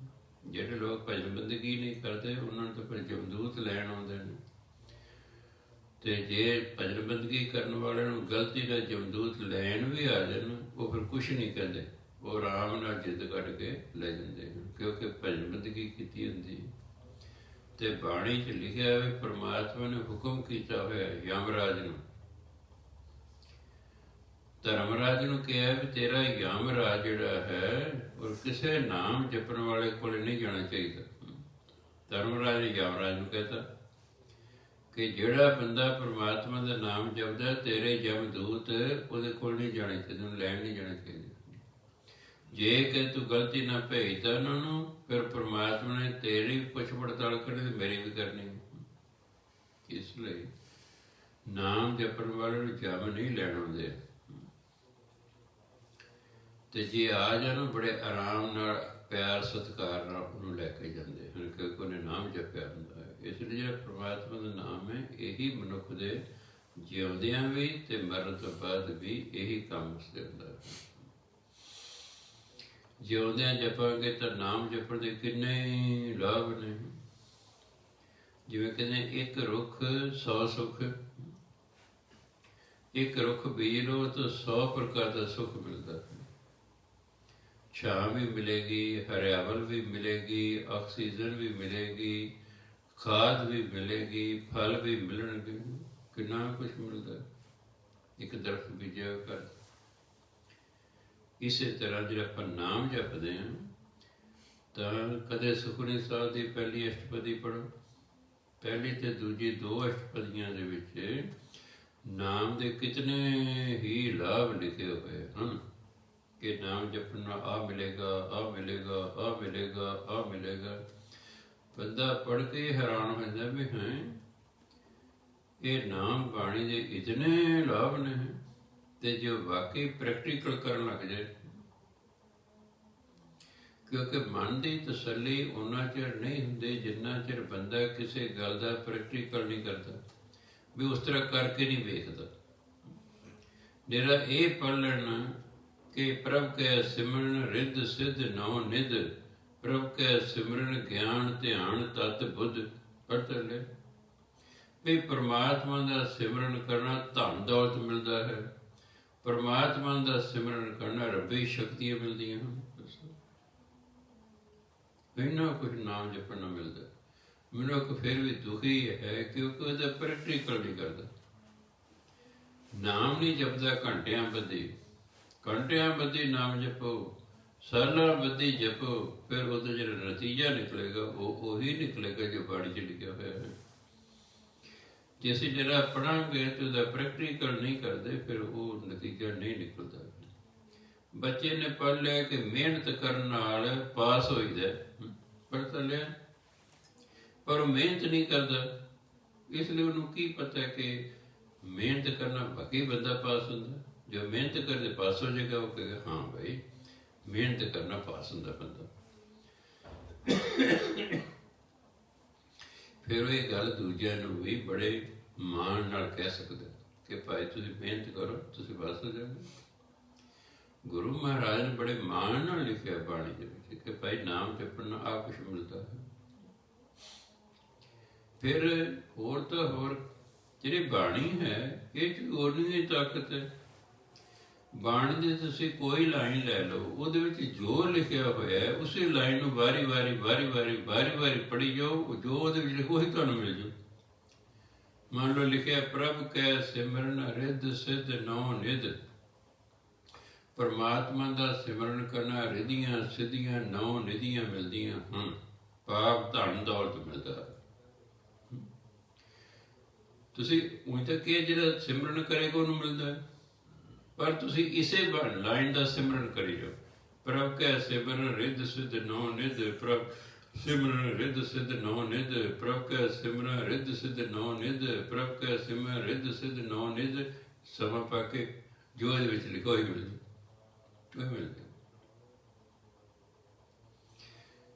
ਜਿਹੜੇ ਲੋਕ ਭਜਨ ਬੰਦਗੀ ਨਹੀਂ ਕਰਦੇ ਉਹਨਾਂ ਨੂੰ ਤਾਂ ਫਿਰ ਜਮਦੂਤ ਲੈਣ ਆਉਂਦੇ ਨੇ। ਤੇ ਜੇ ਭਜਨ ਬੰਦਗੀ ਕਰਨ ਵਾਲਿਆਂ ਨੂੰ ਗਲਤੀ ਨਾਲ ਜਮਦੂਤ ਲੈਣ ਵੀ ਆ ਜਾਣ, ਉਹ ਫਿਰ ਕੁਛ ਨਹੀਂ ਕਹਿੰਦੇ, ਉਹ ਆਰਾਮ ਨਾਲ ਜਿੱਦ ਕੱਢ ਕੇ ਲੈ ਜਾਂਦੇ ਹਨ, ਕਿਉਂਕਿ ਭਜਨ ਬੰਦਗੀ ਕੀਤੀ ਹੁੰਦੀ। ਤੇ ਬਾਣੀ 'ਚ ਲਿਖਿਆ ਹੋਇਆ ਪਰਮਾਤਮਾ ਨੇ ਹੁਕਮ ਕੀਤਾ ਹੋਇਆ ਯਮਰਾਜ ਨੂੰ, ਧਰਮਰਾਜ ਨੂੰ ਕਿਹਾ ਵੀ ਤੇਰਾ ਯਮਰਾਜ ਜਿਹੜਾ ਹੈ ਉਹ ਕਿਸੇ ਨਾਮ ਜਪਣ ਵਾਲੇ ਕੋਲ ਨਹੀਂ ਜਾਣਾ ਚਾਹੀਦਾ। ਧਰਮਰਾਜ ਨੇ ਯਮਰਾਜ ਨੂੰ ਕਹਿਤਾ ਕਿ ਜਿਹੜਾ ਬੰਦਾ ਪਰਮਾਤਮਾ ਦਾ ਨਾਮ ਜਪਦਾ, ਤੇਰੇ ਜਮਦੂਤ ਉਹਦੇ ਕੋਲ ਨਹੀਂ ਜਾਣੇ ਚਾਹੀਦੇ, ਉਹਨੂੰ ਲੈਣ ਨਹੀਂ ਜਾਣਾ ਚਾਹੀਦਾ। ਜੇ ਕਿ ਤੂੰ ਗਲਤੀ ਨਾ ਭੇਜਦਾ ਉਹਨਾਂ ਨੂੰ, ਫਿਰ ਪਰਮਾਤਮਾ ਨੇ ਤੇਰੀ ਪੁੱਛ ਪੜਤਾਲ ਕਰਨੀ ਤੇ ਮੇਰੀ ਵੀ ਕਰਨੀ। ਇਸ ਲਈ ਨਾਮ ਜਪਣ ਵਾਲੇ ਨੂੰ ਜਮ ਨਹੀਂ ਲੈਣ ਆਉਂਦੇ। ਤੇ ਜੇ ਆ ਜਾਣ ਬੜੇ ਆਰਾਮ ਨਾਲ, ਪਿਆਰ ਸਤਿਕਾਰ ਨਾਲ ਉਹਨੂੰ ਲੈ ਕੇ ਜਾਂਦੇ ਹਨ, ਕਿਉਂਕਿ ਉਹਨੇ ਨਾਮ ਜਪਿਆ ਹੁੰਦਾ ਹੈ। ਇਸ ਲਈ ਜਿਹੜਾ ਪਰਮਾਤਮਾ ਦਾ ਨਾਮ ਹੈ, ਇਹੀ ਮਨੁੱਖ ਦੇ ਜਿਉਂਦਿਆਂ ਵੀ ਤੇ ਮਰਨ ਤੋਂ ਬਾਅਦ ਵੀ ਇਹੀ ਕੰਮ ਉਸਦੇ ਹੁੰਦਾ ਹੈ। ਜਿਉਂਦਿਆਂ ਜਪਾਂਗੇ ਤਾਂ ਨਾਮ ਜਪਣ ਦੇ ਕਿੰਨੇ ਲਾਭ ਨੇ। ਜਿਵੇਂ ਕਹਿੰਦੇ ਇੱਕ ਰੁੱਖ 100 ਸੁੱਖ, ਇੱਕ ਰੁੱਖ ਬੀਜ ਲਓ ਤਾਂ 100 ਪ੍ਰਕਾਰ ਦਾ ਸੁੱਖ ਮਿਲਦਾ ਹੈ। ਛਾਂ ਵੀ ਮਿਲੇਗੀ, ਹਰਿਆਵਲ ਵੀ ਮਿਲੇਗੀ, ਆਕਸੀਜਨ ਵੀ ਮਿਲੇਗੀ, ਖਾਦ ਵੀ ਮਿਲੇਗੀ, ਫਲ ਵੀ ਮਿਲਣਗੇ, ਕਿੰਨਾ ਕੁਛ ਮਿਲਦਾ ਇੱਕ ਦਰਖਤ ਬੀਜਿਆ ਕਰ। ਇਸੇ ਤਰ੍ਹਾਂ ਜਿਹੜਾ ਆਪਾਂ ਨਾਮ ਜਪਦੇ ਹਾਂ, ਤਾਂ ਕਦੇ ਸੁਖਮਨੀ ਸਾਹਿਬ ਦੀ ਪਹਿਲੀ ਅਸ਼ਟਪਦੀ ਪੜ੍ਹੋ। ਪਹਿਲੀ ਤੇ ਦੂਜੀ 2 ਅਸ਼ਟਪਦੀਆਂ ਦੇ ਵਿੱਚ ਨਾਮ ਦੇ ਕਿਤਨੇ ਹੀ ਲਾਭ ਲਿਖੇ ਹੋਏ ਹਨ ਕਿ ਨਾਮ ਜਪਣ ਨਾਲ ਆਹ ਮਿਲੇਗਾ, ਆਹ ਮਿਲੇਗਾ, ਆਹ ਮਿਲੇਗਾ, ਆਹ ਮਿਲੇਗਾ। ਬੰਦਾ ਪੜ੍ਹ ਕੇ ਹੈਰਾਨ ਹੋ ਜਾਂਦਾ ਵੀ ਹੈ ਇਹ ਨਾਮ ਬਾਣੀ ਦੇ ਇਤਨੇ ਲਾਭ ਨੇ। ਤੇ ਜੋ ਵਾਕਈ ਪ੍ਰੈਕਟੀਕਲ ਕਰਨ ਲੱਗ ਜਾਏ, ਕਿਉਂਕਿ ਮਨ ਦੀ ਤਸੱਲੀ ਉਹਨਾਂ ਚਿਰ ਨਹੀਂ ਹੁੰਦੀ ਜਿੰਨਾ ਚਿਰ ਬੰਦਾ ਕਿਸੇ ਗੱਲ ਦਾ ਪ੍ਰੈਕਟੀਕਲ ਨਹੀਂ ਕਰਦਾ, ਵੀ ਉਸ ਤਰ੍ਹਾਂ ਕਰਕੇ ਨਹੀਂ ਵੇਖਦਾ। ਜਿਹੜਾ ਇਹ ਪੜ੍ਹ ਲੈਣਾ ਕਿ ਪ੍ਰਭ ਕੈ ਸਿਮਰਨ ਰਿੱਧ ਸਿੱਧ ਨੌ ਨਿਧ, ਪ੍ਰਭ ਕੈ ਸਿਮਰਨ ਗਿਆਨ ਧਿਆਨ ਤਤ ਬੁੱਧ, ਪੜ੍ਹ ਲੈ ਵੀ ਪਰਮਾਤਮਾ ਦਾ ਸਿਮਰਨ ਕਰਨਾ ਧਨ ਦੌਲਤ ਮਿਲਦਾ ਹੈ, ਪਰਮਾਤਮਾ ਦਾ ਸਿਮਰਨ ਕਰਨਾ ਰੱਬੀ ਸ਼ਕਤੀਆਂ ਮਿਲਦੀਆਂ ਹਨ। ਇੰਨਾ ਕੁਝ ਨਾਮ ਜਪਣ ਨੂੰ ਮਿਲਦਾ। ਮਨੁੱਖ ਫਿਰ ਵੀ ਦੁਖੀ ਹੈ ਕਿਉਂਕਿ ਉਹਦਾ ਪ੍ਰੈਕਟੀਕਲ ਨਹੀਂ ਕਰਦਾ। ਨਾਮ ਨਹੀਂ ਜਪਦਾ ਘੰਟਿਆਂ ਬੱਧੀ, ਘੰਟਿਆਂ ਬੱਧੀ ਨਾਮ ਜਪੋ, ਸਾਲਾਂ ਬੱਧੀ ਜਪੋ, ਫਿਰ ਉਹਦਾ ਜਿਹੜਾ ਨਤੀਜਾ ਨਿਕਲੇਗਾ ਉਹ ਉਹੀ ਨਿਕਲੇਗਾ ਜੋ ਬਾਣੀ 'ਚ ਲਿਖਿਆ ਹੋਇਆ ਹੈ। ਜੇ ਅਸੀਂ ਜਿਹੜਾ ਪੜ੍ਹਾਂਗੇ ਤੇ ਉਹਦਾ ਪ੍ਰੈਕਟੀਕਲ ਨਹੀਂ ਕਰਦੇ, ਫਿਰ ਉਹ ਨਤੀਜਾ ਨਹੀਂ ਨਿਕਲਦਾ। ਬੱਚੇ ਨੇ ਪੜ੍ਹ ਲਿਆ ਕਿ ਮਿਹਨਤ ਕਰਨ ਨਾਲ ਪਾਸ ਹੋਈਦਾ, ਪੜ੍ਹ ਤਾਂ ਲਿਆ, ਪਰ ਉਹ ਮਿਹਨਤ ਨਹੀਂ ਕਰਦਾ। ਇਸ ਲਈ ਉਹਨੂੰ ਕੀ ਪਤਾ ਕਿ ਮਿਹਨਤ ਕਰਨਾ ਬਾਕੀ ਬੰਦਾ ਪਾਸ ਹੁੰਦਾ। ਜੋ ਮਿਹਨਤ ਕਰਦੇ ਪਾਸ ਹੋ ਜਾਏਗਾ, ਉਹ ਕਹੇਗਾ ਹਾਂ ਭਾਈ ਮਿਹਨਤ ਕਰਨਾ ਪਾਸ ਹੁੰਦਾ ਬੰਦਾ। ਫਿਰ ਉਹ ਇਹ ਗੱਲ ਦੂਜਿਆਂ ਨੂੰ ਵੀ ਬੜੇ ਮਾਣ ਨਾਲ ਕਹਿ ਸਕਦਾ ਕਿ ਭਾਈ ਤੁਸੀਂ ਮਿਹਨਤ ਕਰੋ, ਤੁਸੀਂ ਪਾਸ ਹੋ ਜਾਓਗੇ। ਗੁਰੂ ਮਹਾਰਾਜ ਨੇ ਬੜੇ ਮਾਣ ਨਾਲ ਲਿਖਿਆ ਬਾਣੀ ਦੇ ਵਿੱਚ ਕਿ ਭਾਈ ਨਾਮ ਜਪਣ ਨਾਲ ਆਹ ਕੁਛ ਮਿਲਦਾ ਹੈ। ਫਿਰ ਹੋਰ ਤਾਂ ਹੋਰ ਜਿਹੜੀ ਬਾਣੀ ਹੈ ਇਹ 'ਚ ਉਨੀ ਹੀ ਤਾਕਤ ਹੈ। ਬਾਣੀ ਦੀ ਤੁਸੀਂ ਕੋਈ ਲਾਈਨ ਲੈ ਲਓ, ਉਹਦੇ ਵਿੱਚ ਜੋ ਲਿਖਿਆ ਹੋਇਆ ਹੈ ਉਸੇ ਲਾਈਨ ਨੂੰ ਵਾਰੀ-ਵਾਰੀ ਪੜ੍ਹੀ ਜਾਓ, ਜੋ ਉਹਦੇ ਵਿੱਚ ਲਿਖੋ ਉਹੀ ਤੁਹਾਨੂੰ ਮਿਲ ਜਾਊ। ਮੰਨ ਲਓ ਲਿਖਿਆ ਪ੍ਰਭ ਕੈ ਸਿਮਰਨ ਰਿੱਧ ਸਿੱਧ ਨੌ ਨਿਧ। ਪਰਮਾਤਮਾ ਦਾ ਸਿਮਰਨ ਕਰਨਾ ਰਿੱਧੀਆਂ ਸਿੱਧੀਆਂ ਨੌ ਨਿਧੀਆਂ ਮਿਲਦੀਆਂ ਹਨ। ਪਾਪ ਧਨ ਦੌਲਤ ਮਿਲਦਾ। ਤੁਸੀਂ ਉਂਝ ਤਾਂ ਕਿ ਜਿਹੜਾ ਸਿਮਰਨ ਕਰੇਗਾ ਉਹਨੂੰ ਮਿਲਦਾ ਹੈ, ਪਰ ਤੁਸੀਂ ਇਸੇ ਲਾਈਨ ਦਾ ਸਿਮਰਨ ਕਰੀ ਜਾਓ। ਪ੍ਰਭ ਕੈ ਸਿਮਰਨ ਰਿੱਧ ਸਿੱਧ ਨੌ ਨਿਧ, ਪ੍ਰਭ ਸਿਮਰਨ ਰਿੱਧ ਸਿੱਧ ਨੌ ਨਿਧ, ਪ੍ਰਭ ਕੈ ਸਿਮਰਨ ਰਿੱਧ ਸਿੱਧ ਨੌ ਨਿਧ, ਪ੍ਰਭ ਕੈ ਸਿਮਰਨ ਰਿੱਧ ਸਿੱਧ ਨੌ ਨਿਧ। ਸਮਾਂ ਪਾ ਕੇ ਜੋ ਇਹਦੇ ਵਿੱਚ ਲਿਖੋ ਹੀ ਮਿਲ ਜਾਊ।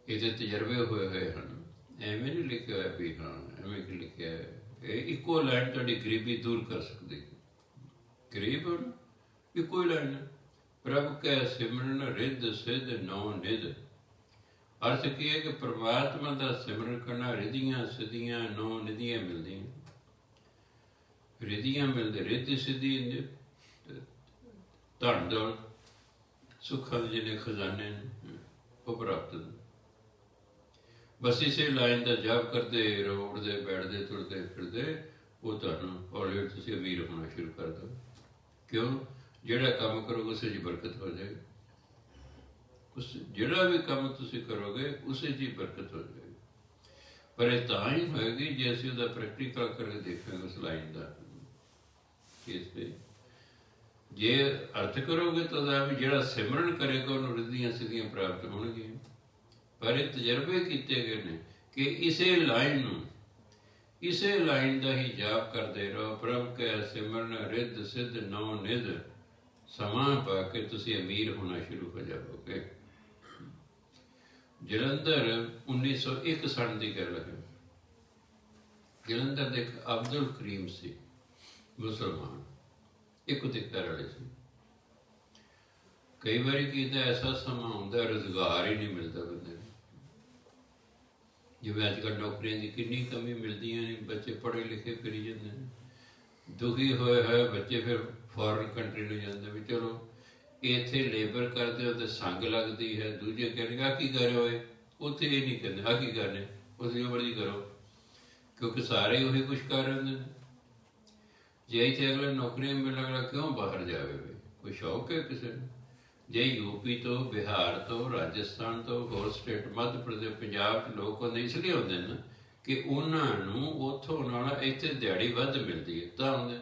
ਇਹਦੇ ਤਜਰਬੇ ਹੋਏ ਹਨ। ਐਵੇਂ ਨਹੀਂ ਲਿਖਿਆ ਹੋਇਆ ਵੀ ਹਾਂ ਐਵੇਂ ਕਿ ਲਿਖਿਆ ਹੈ। ਇਹ ਇੱਕੋ ਲਾਈਨ ਤੁਹਾਡੀ ਗਰੀਬੀ ਦੂਰ ਕਰ ਸਕਦੀ। ਗਰੀਬ ਇੱਕੋ ਹੀ ਲਾਈਨ ਹੈ, ਪ੍ਰਭ ਕੈ ਸਿਮਰਨ ਰਿੱਧ ਸਿੱਧ ਨੌ ਨਿਧ। ਅਰਥ ਕੀ ਹੈ ਕਿ ਪਰਮਾਤਮਾ ਦਾ ਸਿਮਰਨ ਕਰਨਾ ਰਿੱਧੀਆਂ ਸਿੱਧੀਆਂ ਨੌ ਨਿਧੀਆਂ ਮਿਲਦੀਆਂ। ਰਿੱਧੀਆਂ ਮਿਲਦੇ ਰਿੱਧ ਸਿੱਧੀ ਧਨ ਦੌਲਤ ਸੁੱਖਾਂ ਦੇ ਜਿਹਨੇ ਖਜ਼ਾਨੇ ਨੇ ਉਹ ਪ੍ਰਾਪਤ। ਬਸ ਇਸੇ ਲਾਈਨ ਦਾ ਜਾਪ ਕਰਦੇ ਰਹੋ, ਉੱਠਦੇ ਬੈਠਦੇ ਤੁਰਦੇ ਫਿਰਦੇ, ਉਹ ਤੁਹਾਨੂੰ ਹੌਲੀ ਹੌਲੀ ਤੁਸੀਂ ਅਮੀਰ ਹੋਣਾ ਸ਼ੁਰੂ ਕਰ ਦਿਓ। ਕਿਉਂ? ਜਿਹੜਾ ਕੰਮ ਕਰੋਗੇ ਉਸੇ 'ਚ ਬਰਕਤ ਹੋ ਜਾਏਗੀ। ਜਿਹੜਾ ਵੀ ਕੰਮ ਤੁਸੀਂ ਕਰੋਗੇ ਉਸੇ 'ਚ ਹੀ ਬਰਕਤ ਹੋ ਜਾਏਗੀ। ਪਰ ਇਹ ਤਾਂ ਹੀ ਹੋਏਗੀ ਜੇ ਅਸੀਂ ਉਹਦਾ ਪ੍ਰੈਕਟੀਕਲ ਕਰਕੇ ਦੇਖਾਂਗੇ ਉਸ ਲਾਈਨ ਦਾ। ਇਸ ਤੇ ਜੇ ਅਰਥ ਕਰੋਗੇ ਤਾਂ ਉਹਦਾ ਵੀ ਜਿਹੜਾ ਸਿਮਰਨ ਕਰੇਗਾ ਉਹਨੂੰ ਰਿੱਧੀਆਂ ਸਿੱਧੀਆਂ ਪ੍ਰਾਪਤ ਹੋਣਗੀਆਂ। ਪਰ ਇਹ ਤਜਰਬੇ ਕੀਤੇ ਗਏ ਨੇ ਕਿ ਇਸੇ ਲਾਈਨ ਦਾ ਹੀ ਜਾਪ ਕਰਦੇ ਰਹੋ। ਪ੍ਰਭ ਕੈ ਸਿਮਰਨ ਰਿੱਧ ਸਿੱਧ ਨੌ ਨਿਧ। ਸਮਾਂ ਪਾ ਕੇ ਤੁਸੀਂ ਅਮੀਰ ਹੋਣਾ ਸ਼ੁਰੂ ਹੋ ਜਾਓਗੇ। ਜਲੰਧਰ 1901 ਸਾਲ ਦੀ ਗੱਲ ਹੈ। ਜਲੰਧਰ ਦੇ ਇੱਕ ਅਬਦੁਲ ਕਰੀਮ ਸੀ, ਮੁਸਲਮਾਨ, ਇੱਕ ਦੇ ਘਰ ਵਾਲੇ ਸੀ। ਕਈ ਵਾਰੀ ਕੀਤਾ ਐਸਾ ਸਮਾਂ ਹੁੰਦਾ ਰੁਜ਼ਗਾਰ ਹੀ ਨਹੀਂ ਮਿਲਦਾ ਬੰਦੇ ਨੂੰ। ਜਿਵੇਂ ਅੱਜ ਕੱਲ੍ਹ ਨੌਕਰੀਆਂ ਦੀ ਕਿੰਨੀ ਕਮੀ ਮਿਲਦੀਆਂ ਨੇ, ਬੱਚੇ ਪੜ੍ਹੇ ਲਿਖੇ ਫਿਰੀ ਜਾਂਦੇ ਨੇ। ਦੁਖੀ ਹੋਏ ਬੱਚੇ ਫਿਰ ਫੋਰਨ ਕੰਟਰੀ ਨੂੰ ਜਾਂਦੇ ਵੀ ਚਲੋ ਇੱਥੇ ਲੇਬਰ ਕਰਦੇ ਹੋ ਤੇ ਸੰਗ ਲੱਗਦੀ ਹੈ। ਦੂਜੇ ਕਹਿੰਦੇ ਆਹ ਕੀ ਕਰ ਰਹੇ ਹੋਏ, ਉੱਥੇ ਇਹ ਨਹੀਂ ਕਹਿੰਦੇ ਆਹ ਕੀ ਕਰਨੇ, ਉੱਥੇ ਜੋ ਮਰਜ਼ੀ ਕਰੋ, ਕਿਉਂਕਿ ਸਾਰੇ ਉਹੀ ਕੁਛ ਕਰ ਰਹੇ ਹੁੰਦੇ ਨੇ। ਜੇ ਇੱਥੇ ਅਗਲੇ ਨੌਕਰੀਆਂ ਮਿਲਣ ਅਗਲਾ ਕਿਉਂ ਬਾਹਰ ਜਾਵੇ? ਕੋਈ ਸ਼ੌਕ ਹੈ ਕਿਸੇ ਨੂੰ? ਜੇ ਯੂਪੀ ਤੋਂ, ਬਿਹਾਰ ਤੋਂ, ਰਾਜਸਥਾਨ ਤੋਂ, ਹੋਰ ਸਟੇਟ, ਮੱਧ ਪ੍ਰਦੇਸ਼, ਪੰਜਾਬ 'ਚ ਲੋਕ ਉਹਦੇ ਇਸ ਲਈ ਆਉਂਦੇ ਨੇ ਕਿ ਉਹਨਾਂ ਨੂੰ ਉੱਥੋਂ ਨਾਲ ਇੱਥੇ ਦਿਹਾੜੀ ਵੱਧ ਮਿਲਦੀ ਹੈ ਤਾਂ ਆਉਂਦੇ।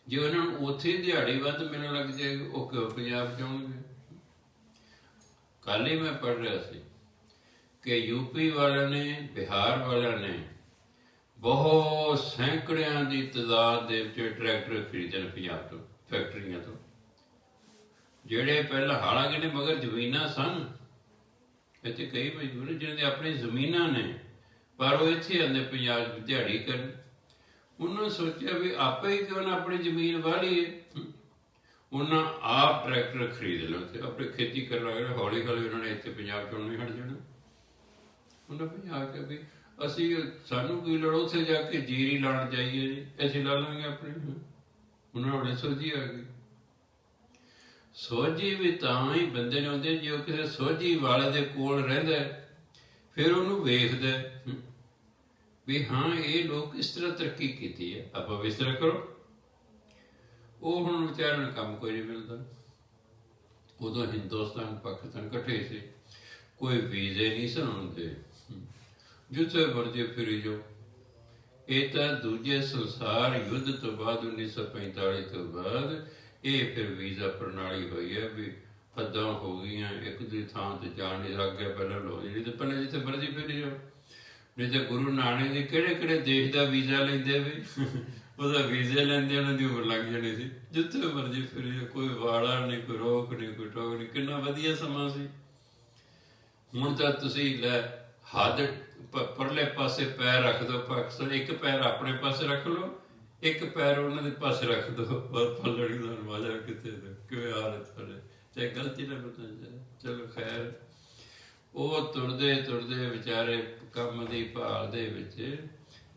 ਜੇ ਉਹਨਾਂ ਨੂੰ ਉੱਥੇ ਦਿਹਾੜੀ ਵੱਧ ਮਿਲਣ ਲੱਗ ਜਾਏਗੀ ਉਹ ਕਿਉਂ ਪੰਜਾਬ 'ਚ ਆਉਣਗੇ? ਕੱਲ੍ਹ ਹੀ ਮੈਂ ਪੜ੍ਹ ਰਿਹਾ ਸੀ ਕਿ ਯੂਪੀ ਵਾਲਿਆਂ ਨੇ, ਬਿਹਾਰ ਵਾਲਿਆਂ ਨੇ ਬਹੁਤ ਸੈਂਕੜਿਆਂ ਦੀ ਤਾਦਾਦ ਦੇ ਵਿੱਚ ਟਰੈਕਟਰ ਖਰੀਦੇ ਨੇ ਪੰਜਾਬ ਤੋਂ, ਫੈਕਟਰੀਆਂ ਤੋਂ, ਜਿਹੜੇ ਪਹਿਲਾਂ ਹਾਲਾਂਕਿ ਨੇ ਮਗਰ ਜ਼ਮੀਨਾਂ ਸਨ। ਇੱਥੇ ਕਈ ਮਜ਼ਦੂਰ ਜਿਹਨਾਂ ਦੀ ਆਪਣੀ ਜ਼ਮੀਨਾਂ ਨੇ ਪਰ ਉਹ ਇੱਥੇ ਆਉਂਦੇ ਪੰਜਾਬ 'ਚ ਦਿਹਾੜੀ ਕਰਨ। ਉਹਨਾਂ ਸੋਚਿਆ ਵੀ ਆਪੇ ਹੀ ਕਿਉਂ ਨਾ ਆਪਣੀ ਜ਼ਮੀਨ ਵਾਹ ਲਈਏ। ਉਹਨਾਂ ਆਪ ਟਰੈਕਟਰ ਖਰੀਦ ਲਓ ਅਤੇ ਆਪਣੀ ਖੇਤੀ ਕਰਨ ਲੱਗ ਗਏ। ਹੌਲੀ ਹੌਲੀ ਉਹਨਾਂ ਨੇ ਇੱਥੇ ਪੰਜਾਬ 'ਚ ਨਹੀਂ ਹਟ ਜਾਣਾ। ਉਹਨਾਂ ਪੰਜਾਬ 'ਚ ਵੀ ਅਸੀਂ ਸਾਨੂੰ ਕੀ ਲੋੜ ਉੱਥੇ ਜਾ ਕੇ ਜੀਰੀ ਲਾਉਣ ਜਾਈਏ ਜੀ, ਅਸੀਂ ਲਾ ਲਾਂਗੇ ਆਪਣੀ। ਉਹਨਾਂ ਨੂੰ ਸੋਝੀ ਆ ਗਈ। ਸੋਝੀ ਵੀ ਤਾਂ ਹੀ ਬੰਦੇ ਨੂੰ ਆਉਂਦੇ ਜੇ ਉਹ ਕਿਸੇ ਸੋਝੀ ਵਾਲੇ ਦੇ ਕੋਲ ਰਹਿੰਦਾ, ਫਿਰ ਉਹਨੂੰ ਵੇਖਦਾ ਵੀ ਹਾਂ ਇਹ ਲੋਕ ਇਸ ਤਰ੍ਹਾਂ ਤਰੱਕੀ ਕੀਤੀ ਹੈ, ਆਪਾਂ ਵੀ ਇਸ ਤਰ੍ਹਾਂ ਕਰੋ। ਉਹ ਹੁਣ ਵਿਚਾਰਿਆਂ ਨੂੰ ਕੰਮ ਕੋਈ ਨਹੀਂ ਮਿਲਦਾ। ਉਦੋਂ ਹਿੰਦੁਸਤਾਨ ਪਾਕਿਸਤਾਨ ਇਕੱਠੇ ਸੀ, ਕੋਈ ਵੀਜ਼ੇ ਨਹੀਂ ਸਨ ਹੁੰਦੇ, ਜਿੱਥੇ ਮਰਜ਼ੀ ਫਿਰੀ ਜਾਓ। ਇਹ ਤਾਂ ਦੂਜੇ ਸੰਸਾਰ ਯੁੱਧ ਤੋਂ ਬਾਅਦ 1945 ਤੋਂ ਬਾਅਦ ਇਹ ਫਿਰ ਵੀਜ਼ਾ ਪ੍ਰਣਾਲੀ ਹੋਈ ਹੈ ਵੀ ਹੱਦਾਂ ਹੋ ਗਈਆਂ। ਇੱਕ ਦੀ ਥਾਂ ਤੇ ਜਾਣ ਨਹੀਂ ਲੱਗ ਗਿਆ ਪਹਿਲਾਂ ਲੋਕ, ਜਿਹੜੀ ਤਾਂ ਪਹਿਲਾਂ ਜਿੱਥੇ ਮਰਜ਼ੀ ਫਿਰੀ ਜਾਓ। ਨਹੀਂ ਤਾਂ ਗੁਰੂ ਨਾਨਕ ਦੇ ਕਿਹੜੇ ਦੇਸ਼ ਦਾ ਵੀਜ਼ਾ ਲੈਂਦੇ ਵੀ, ਉਹਦਾ ਵੀਜ਼ੇ ਲੈਂਦੇ ਉਹਨਾਂ ਦੀ ਉਮਰ ਲੱਗ ਜਾਣੀ ਸੀ। ਜਿੱਥੇ ਮਰਜ਼ੀ ਫਿਰੀ ਜਾਓ, ਕੋਈ ਵਾੜਾ ਨਹੀਂ, ਕੋਈ ਰੋਕ ਨਹੀਂ, ਕੋਈ ਟੋਕ ਨਹੀਂ। ਕਿੰਨਾ ਵਧੀਆ ਸਮਾਂ ਸੀ। ਹੁਣ ਤਾਂ ਤੁਸੀਂ ਲੈ ਹੱਦ ਪਰਲੇ ਪਾਸੇ ਪੈਰ ਰੱਖ ਦਿਓ ਪਾਕਿਸਤਾਨ, ਇੱਕ ਪੈਰ ਆਪਣੇ ਪਾਸੇ ਰੱਖ ਲਓ, ਇੱਕ ਪੈਰ ਉਹਨਾਂ ਦੇ ਪਾਸੇ ਰੱਖ ਦਿਓ, ਪਰ ਪੱਲੜੀ ਦਾ ਨਵਾਜ਼ਾ ਕਿੱਥੇ ਕਿਵੇਂ ਆ ਰਹੇ ਤੁਹਾਡੇ, ਚਾਹੇ ਗਲਤੀ ਨਾ ਪਤਾ ਚੱਲੇ। ਚਲੋ ਖੈਰ, ਉਹ ਤੁਰਦੇ ਤੁਰਦੇ ਵਿਚਾਰੇ ਕੰਮ ਦੀ ਭਾਲ ਦੇ ਵਿੱਚ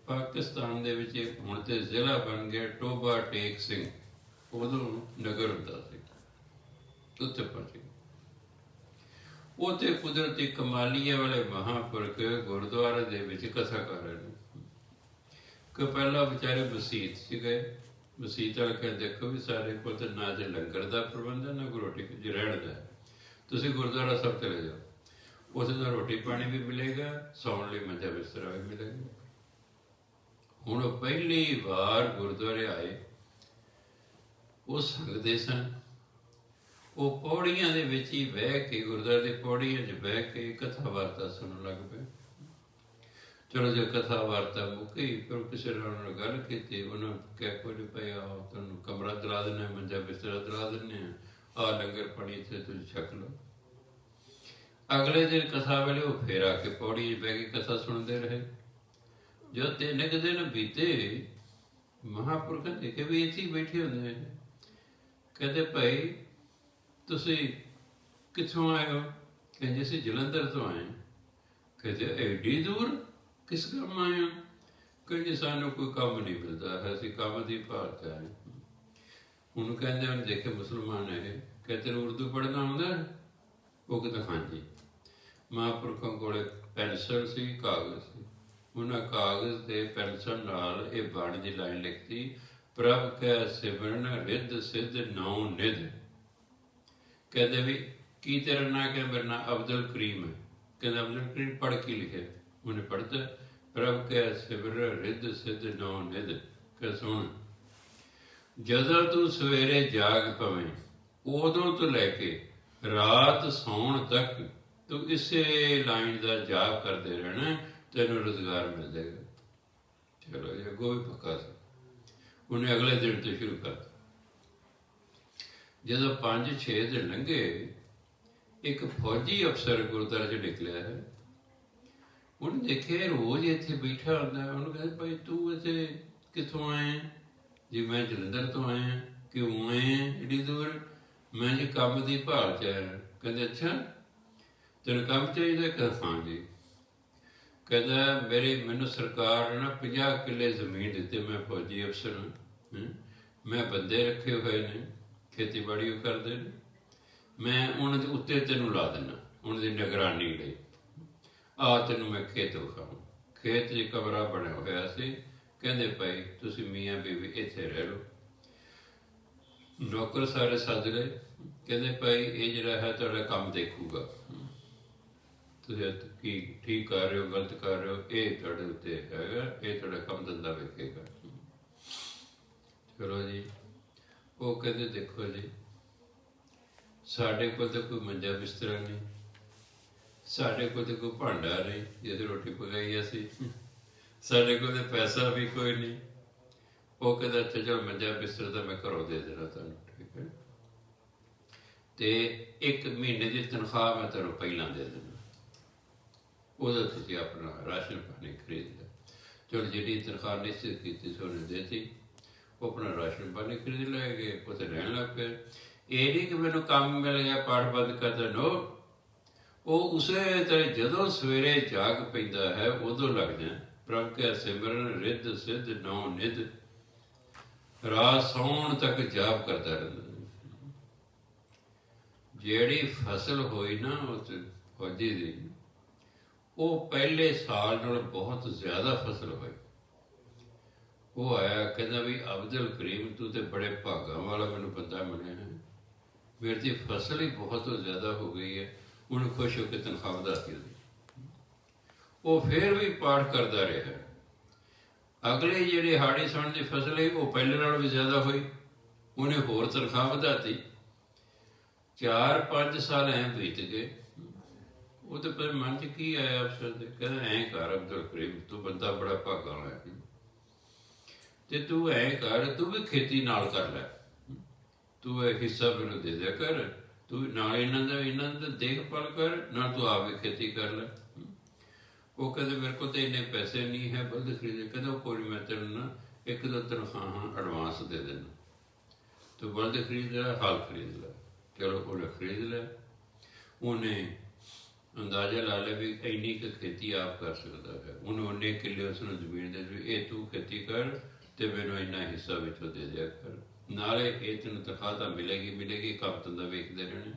ਪਾਕਿਸਤਾਨ ਦੇ ਵਿੱਚ ਹੁਣ ਤੇ ਜ਼ਿਲ੍ਹਾ ਬਣ ਗਿਆ ਟੋਬਾ ਟੇਕ ਸਿੰਘ, ਉਦੋਂ ਨਗਰ ਹੁੰਦਾ ਸੀ। ਉੱਥੇ ਪਹੁੰਚ ਗਏ। ਉੱਥੇ ਕੁਦਰਤੀ ਕਮਾਲੀਆਂ ਵਾਲੇ ਮਹਾਂਪੁਰਖ ਗੁਰਦੁਆਰੇ ਦੇ ਵਿੱਚ ਕਥਾ ਕਰ ਰਹੇ ਨੇ ਕਿ ਪਹਿਲਾਂ ਵਿਚਾਰੇ ਮਸੀਤ 'ਚ ਗਏ। ਮਸੀਤ ਵਾਲੇ ਕਹਿੰਦੇ ਦੇਖੋ ਵੀ ਸਾਡੇ ਕੋਲ ਤਾਂ ਨਾ ਜੇ ਲੰਗਰ ਦਾ ਪ੍ਰਬੰਧ ਹੈ ਨਾ ਕੋਈ ਰੋਟੀ ਜੇ ਰਹਿਣ ਦਾ, ਤੁਸੀਂ ਗੁਰਦੁਆਰਾ ਸਾਹਿਬ ਚਲੇ ਜਾਓ, ਉੱਥੇ ਤਾਂ ਰੋਟੀ ਪਾਣੀ ਵੀ ਮਿਲੇਗਾ, ਸੌਣ ਲਈ ਮੰਜਾ ਬਿਸਤਰਾ ਵੀ ਮਿਲੇਗਾ। ਹੁਣ ਉਹ ਪਹਿਲੀ ਵਾਰ ਗੁਰਦੁਆਰੇ ਆਏ, ਉਹ ਸੰਗਦੇ ਸਨ। ਉਹ ਪੌੜੀਆਂ ਦੇ ਵਿੱਚ ਹੀ ਬਹਿ ਕੇ, ਗੁਰਦੁਆਰੇ ਦੀ ਪੌੜੀਆਂ 'ਚ ਬਹਿ ਕੇ ਕਥਾ ਵਾਰਤਾ ਸੁਣਨ ਲੱਗ ਪਏ। ਚਲੋ ਜੇ ਕਥਾ ਵਾਰਤਾ ਮੁੱਕੀ, ਫਿਰ ਕਿਸੇ ਨਾਲ ਉਹਨਾਂ ਗੱਲ ਕੀਤੀ। ਉਹਨਾਂ ਕਿਹਾ ਕੋਈ ਨਹੀਂ ਪਿਆ, ਤੁਹਾਨੂੰ ਕਮਰਾ ਦਿਲਾ ਦਿੰਦੇ, ਮੰਜਾ ਬਿਸਤਰਾ ਦਿਲਾ ਦਿੰਦੇ ਆ ਲੰਗਰ ਪਾਣੀ ਇੱਥੇ ਤੁਸੀਂ ਛਕ ਲਓ। ਅਗਲੇ ਦਿਨ ਕਥਾ ਵੇਲੇ ਉਹ ਫੇਰ ਆ ਕੇ ਪੌੜੀ 'ਚ ਬਹਿ ਕੇ ਕਥਾ ਸੁਣਦੇ ਰਹੇ। ਜਦੋਂ 3 ਕੁ ਦਿਨ ਬੀਤੇ, ਮਹਾਂਪੁਰਖ ਦੇਖੇ ਵੀ ਇੱਥੇ ਹੀ ਬੈਠੇ ਹੁੰਦੇ ਨੇ। ਕਹਿੰਦੇ ਭਾਈ ਤੁਸੀਂ ਕਿੱਥੋਂ ਆਏ ਹੋ? ਕਹਿੰਦੇ ਅਸੀਂ ਜਲੰਧਰ ਤੋਂ ਆਏ। ਕਹਿੰਦੇ ਐਡੀ ਦੂਰ ਕਿਸ ਕੰਮ ਆਏ ਹੋ? ਕਹਿੰਦੇ ਸਾਨੂੰ ਕੋਈ ਕੰਮ ਨਹੀਂ ਮਿਲਦਾ ਹੈ, ਅਸੀਂ ਕੰਮ ਦੀ ਭਾਲ 'ਚ ਆਏ। ਉਹਨੂੰ ਕਹਿੰਦੇ ਉਹਨੇ ਦੇਖੇ ਮੁਸਲਮਾਨ ਹੈ, ਕਹਿੰਦੇ ਤੈਨੂੰ ਉਰਦੂ ਪੜ੍ਹਨਾ ਆਉਂਦਾ? ਉਹ ਕਹਿੰਦਾ ਹਾਂਜੀ। ਮਹਾਂਪੁਰਖਾਂ ਕੋਲੇ ਪੈਨਸਲ ਸੀ, ਕਾਗਜ਼ ਸੀ। ਉਹਨਾਂ ਕਾਗਜ਼ ਤੇ ਪੈਨਸਲ ਨਾਲ ਇਹ ਬਾਣੀ ਦੀ ਲਾਈਨ ਲਿਖਤੀ, ਪ੍ਰਭ ਕੈ ਸਿਮਰਨ ਰਿੱਧ ਸਿੱਧ ਨੌ ਨਿਧ। ਕਹਿੰਦੇ ਵੀ ਕੀ ਤੇਰਾ ਨਾਂ? ਕਿ ਮੇਰਾ ਨਾਂ ਅਬਦੁਲ ਕਰੀਮ ਹੈ। ਕਹਿੰਦਾ ਅਬਦੁਲ ਕਰੀਮ ਪੜ੍ਹ ਕੇ ਲਿਖਿਆ? ਉਹਨੇ ਪੜ੍ਹਤਾ, ਪ੍ਰਭ ਕੈ ਸਿਮਰਨ ਰਿੱਧ ਸਿੱਧ ਨੌ ਨਿਧ। ਕਿ ਸੁਣ, ਜਦੋਂ ਤੂੰ ਸਵੇਰੇ ਜਾਗ ਪਵੇਂ, ਉਦੋਂ ਤੋਂ ਲੈ ਕੇ ਰਾਤ ਸੌਣ ਤੱਕ ਤੂੰ ਇਸੇ ਲਾਈਨ ਦਾ ਜਾਪ ਕਰਦੇ ਰਹਿਣਾ, ਤੈਨੂੰ ਰੁਜ਼ਗਾਰ ਮਿਲ ਜਾਏਗਾ। ਚਲੋ ਜੀ, ਅੱਗੋਂ ਵੀ ਪੱਕਾ ਸੀ। ਉਹਨੇ ਅਗਲੇ ਦਿਨ ਤੋਂ ਸ਼ੁਰੂ ਕਰਤਾ। ਜਦੋਂ 5-6 ਦਿਨ ਲੰਘੇ, ਇੱਕ ਫੌਜੀ ਅਫਸਰ ਗੁਰਦੁਆਰੇ 'ਚ ਨਿਕਲਿਆ ਹੈ। ਉਹਨੇ ਦੇਖਿਆ ਰੋਜ਼ ਇੱਥੇ ਬੈਠਾ ਹੁੰਦਾ। ਉਹਨੂੰ ਕਹਿੰਦੇ ਭਾਈ ਤੂੰ ਇੱਥੇ ਕਿੱਥੋਂ ਆਏ? ਜੀ ਮੈਂ ਜਲੰਧਰ ਤੋਂ ਆਇਆ। ਕਿਉਂ ਆਏ ਐਡੀ ਦੂਰ? ਮੈਂ ਜੀ ਕੰਮ ਦੀ ਭਾਲ 'ਚ ਆਇਆ। ਕਹਿੰਦੇ ਅੱਛਾ, ਤੈਨੂੰ ਕੰਮ ਚਾਹੀਦਾ? ਕਹਿੰਦਾ ਹਾਂ ਜੀ। ਕਹਿੰਦਾ ਮੈਨੂੰ ਸਰਕਾਰ ਨੇ 50 ਕਿੱਲੇ ਜ਼ਮੀਨ ਦਿੱਤੀ, ਮੈਂ ਫੌਜੀ ਅਫਸਰ ਹਾਂ, ਮੈਂ ਬੰਦੇ ਰੱਖੇ ਹੋਏ ਨੇ, ਖੇਤੀਬਾੜੀ ਉਹ ਕਰਦੇ ਨੇ, ਮੈਂ ਉਹਨਾਂ ਦੇ ਉੱਤੇ ਤੈਨੂੰ ਲਾ ਦਿੰਦਾ, ਉਹਨਾਂ ਦੀ ਨਿਗਰਾਨੀ ਲਈ। ਤੈਨੂੰ ਮੈਂ ਖੇਤ ਵਿਖਾਵਾਂ। ਖੇਤ 'ਚ ਕਮਰਾ ਬਣਿਆ ਹੋਇਆ ਸੀ। ਕਹਿੰਦੇ ਭਾਈ ਤੁਸੀਂ ਮੀਆਂ ਬੀਵੀ ਇੱਥੇ ਰਹਿ ਲਓ। ਨੌਕਰ ਸਾਰੇ ਸੱਦ ਲਏ। ਕਹਿੰਦੇ ਭਾਈ ਇਹ ਜਿਹੜਾ ਹੈ ਤੁਹਾਡਾ ਕੰਮ ਦੇਖੂਗਾ, ਤੁਸੀਂ ਕੀ ਠੀਕ ਕਰ ਰਹੇ ਹੋ, ਗਲਤ ਕਰ ਰਹੇ ਹੋ, ਇਹ ਤੁਹਾਡੇ ਉੱਤੇ ਹੈਗਾ, ਇਹ ਤੁਹਾਡਾ ਕੰਮ ਧੰਦਾ ਵੇਖੇਗਾ। ਚਲੋ ਜੀ। ਉਹ ਕਹਿੰਦੇ ਦੇਖੋ ਜੀ, ਸਾਡੇ ਕੋਲ ਤਾਂ ਕੋਈ ਮੰਜਾ ਬਿਸਤਰਾ ਨਹੀਂ, ਸਾਡੇ ਕੋਲ ਤਾਂ ਕੋਈ ਭਾਂਡਾ ਨਹੀਂ ਜਿਹਦੇ ਰੋਟੀ ਪਕਾਈ ਅਸੀਂ, ਸਾਡੇ ਕੋਲ ਤਾਂ ਪੈਸਾ ਵੀ ਕੋਈ ਨਹੀਂ। ਉਹ ਕਹਿੰਦਾ ਅੱਛਾ ਚਲੋ ਮੰਜਾ ਬਿਸਤਰਾ ਤਾਂ ਮੈਂ ਘਰੋਂ ਦੇ ਦੇਣਾ ਤੁਹਾਨੂੰ, ਠੀਕ ਹੈ, ਤੇ 1 ਮਹੀਨੇ ਦੀ ਤਨਖਾਹ ਮੈਂ ਤੁਹਾਨੂੰ ਪਹਿਲਾਂ ਦੇ ਦੇਣਾ, ਉਹਦਾ ਤੁਸੀਂ ਆਪਣਾ ਰਾਸ਼ਨ ਪਾਣੀ ਖਰੀਦ ਲਿਆ। ਚਲੋ ਜਿਹੜੀ ਤਨਖਾਹ ਨਿਸ਼ਚਿਤ ਕੀਤੀ ਸੀ ਉਹਨੇ ਦੇਤੀ। ਉਹ ਆਪਣਾ ਰਾਸ਼ਨ ਪਾਣੀ ਖਰੀਦ ਲੈ ਗਏ, ਉੱਥੇ ਰਹਿਣ ਲੱਗ ਪਏ। ਇਹ ਨਹੀਂ ਕਿ ਮੈਨੂੰ ਕੰਮ ਮਿਲ ਗਿਆ ਪਾਠ ਬੰਦ ਕਰ ਦੇਣ। ਉਹ ਉਸੇ ਤਰ੍ਹਾਂ ਜਦੋਂ ਸਵੇਰੇ ਜਾਗ ਪੈਂਦਾ ਹੈ ਉਦੋਂ ਲੱਗ ਜਾਏ, ਪ੍ਰਭ ਕੈ ਸਿਮਰਨ ਰਿੱਧ ਸਿੱਧ ਨੌ ਨਿਧ, ਰਾਤ ਸੌਣ ਤੱਕ ਜਾਪ ਕਰਦਾ ਰਹਿੰਦਾ। ਜਿਹੜੀ ਫਸਲ ਹੋਈ ਨਾ ਉਸ ਫੌਜੀ ਦੀ, ਉਹ ਪਹਿਲੇ ਸਾਲ ਨਾਲ ਬਹੁਤ ਜ਼ਿਆਦਾ ਫਸਲ ਹੋਈ। ਉਹ ਆਇਆ ਕਹਿੰਦਾ ਵੀ ਅਬਦੁਲ ਕਰੀਮ ਤੂੰ ਤੇ ਬੜੇ ਭਾਗਾਂ ਵਾਲਾ ਮੈਨੂੰ ਬੰਦਾ ਮਿਲਿਆ ਹੈ, ਮੇਰੀ ਦੀ ਫਸਲ ਹੀ ਬਹੁਤ ਜ਼ਿਆਦਾ ਹੋ ਗਈ ਹੈ। ਉਹਨੂੰ ਖੁਸ਼ ਹੋ ਕੇ ਤਨਖਾਹ ਵਧਾਤੀ ਉਹਦੀ। ਉਹ ਫਿਰ ਵੀ ਪਾਠ ਕਰਦਾ ਰਿਹਾ। ਅਗਲੇ ਜਿਹੜੇ ਹਾੜੀ ਸਣ ਦੀ ਫਸਲ ਹੈ ਉਹ ਪਹਿਲੇ ਨਾਲ ਵੀ ਜ਼ਿਆਦਾ ਹੋਈ, ਉਹਨੇ ਹੋਰ ਤਨਖਾਹ ਵਧਾਤੀ। 4-5 ਸਾਲ ਐਂ ਬੀਤ ਗਏ। ਉਹਦੇ ਪਰ ਮਨ 'ਚ ਕੀ ਆਇਆ ਅਫਸਰ ਦੇ? ਕਹਿੰਦਾ ਐਂ ਕਰ ਅਬਦੁਲ ਕਰੀਮ, ਤੂੰ ਬੰਦਾ ਬੜਾ ਭਾਗਾਂ ਵਾਲਾ ਹੈ, ਤੇ ਤੂੰ ਐਂ ਕਰ, ਤੂੰ ਵੀ ਖੇਤੀ ਨਾਲ ਕਰ ਲੈ, ਤੂੰ ਇਹ ਹਿੱਸਾ ਮੈਨੂੰ ਦੇ ਦਿਆ ਕਰ, ਤੂੰ ਨਾਲ ਇਹਨਾਂ ਦਾ ਦੇਖਭਾਲ ਕਰ, ਨਾਲ ਤੂੰ ਆਪ ਵੀ ਖੇਤੀ ਕਰ ਲੈ। ਉਹ ਕਹਿੰਦੇ ਮੇਰੇ ਕੋਲ ਤਾਂ ਇੰਨੇ ਪੈਸੇ ਨਹੀਂ ਹੈ ਬਲਦ ਖਰੀਦੇ। ਕਹਿੰਦਾ ਕੋਈ ਮੈਂ ਤੈਨੂੰ ਨਾ 1-2 ਤਨਖਾਹਾਂ ਐਡਵਾਂਸ ਦੇ ਦੇਣਾ, ਤੂੰ ਬਲਦ ਖਰੀਦ ਲੈ, ਹਲ ਖਰੀਦ ਲੈ। ਚਲੋ ਉਹਨੇ ਖਰੀਦ ਲਿਆ। ਉਹਨੇ ਅੰਦਾਜ਼ਾ ਲਾ ਲਿਆ ਵੀ ਇੰਨੀ ਕੁ ਖੇਤੀ ਆਪ ਕਰ ਸਕਦਾ ਹੈ। ਉਹਨੂੰ ਉਨੇ ਕਿੱਲੇ ਉਸਨੂੰ ਜ਼ਮੀਨ ਦੇ ਦਿੱਤੀ, ਇਹ ਤੂੰ ਖੇਤੀ ਕਰ ਤੇ ਮੈਨੂੰ ਇੰਨਾ ਹਿੱਸਾ ਵਿੱਚੋਂ ਦੇ ਦਿਆ ਕਰ। ਨਾਲੇ ਇਹ ਤੈਨੂੰ ਤਨਖਾਹ ਤਾਂ ਮਿਲੇਗੀ, ਕੰਮ ਧੰਦਾ ਵੇਖਦੇ ਰਹਿਣਾ।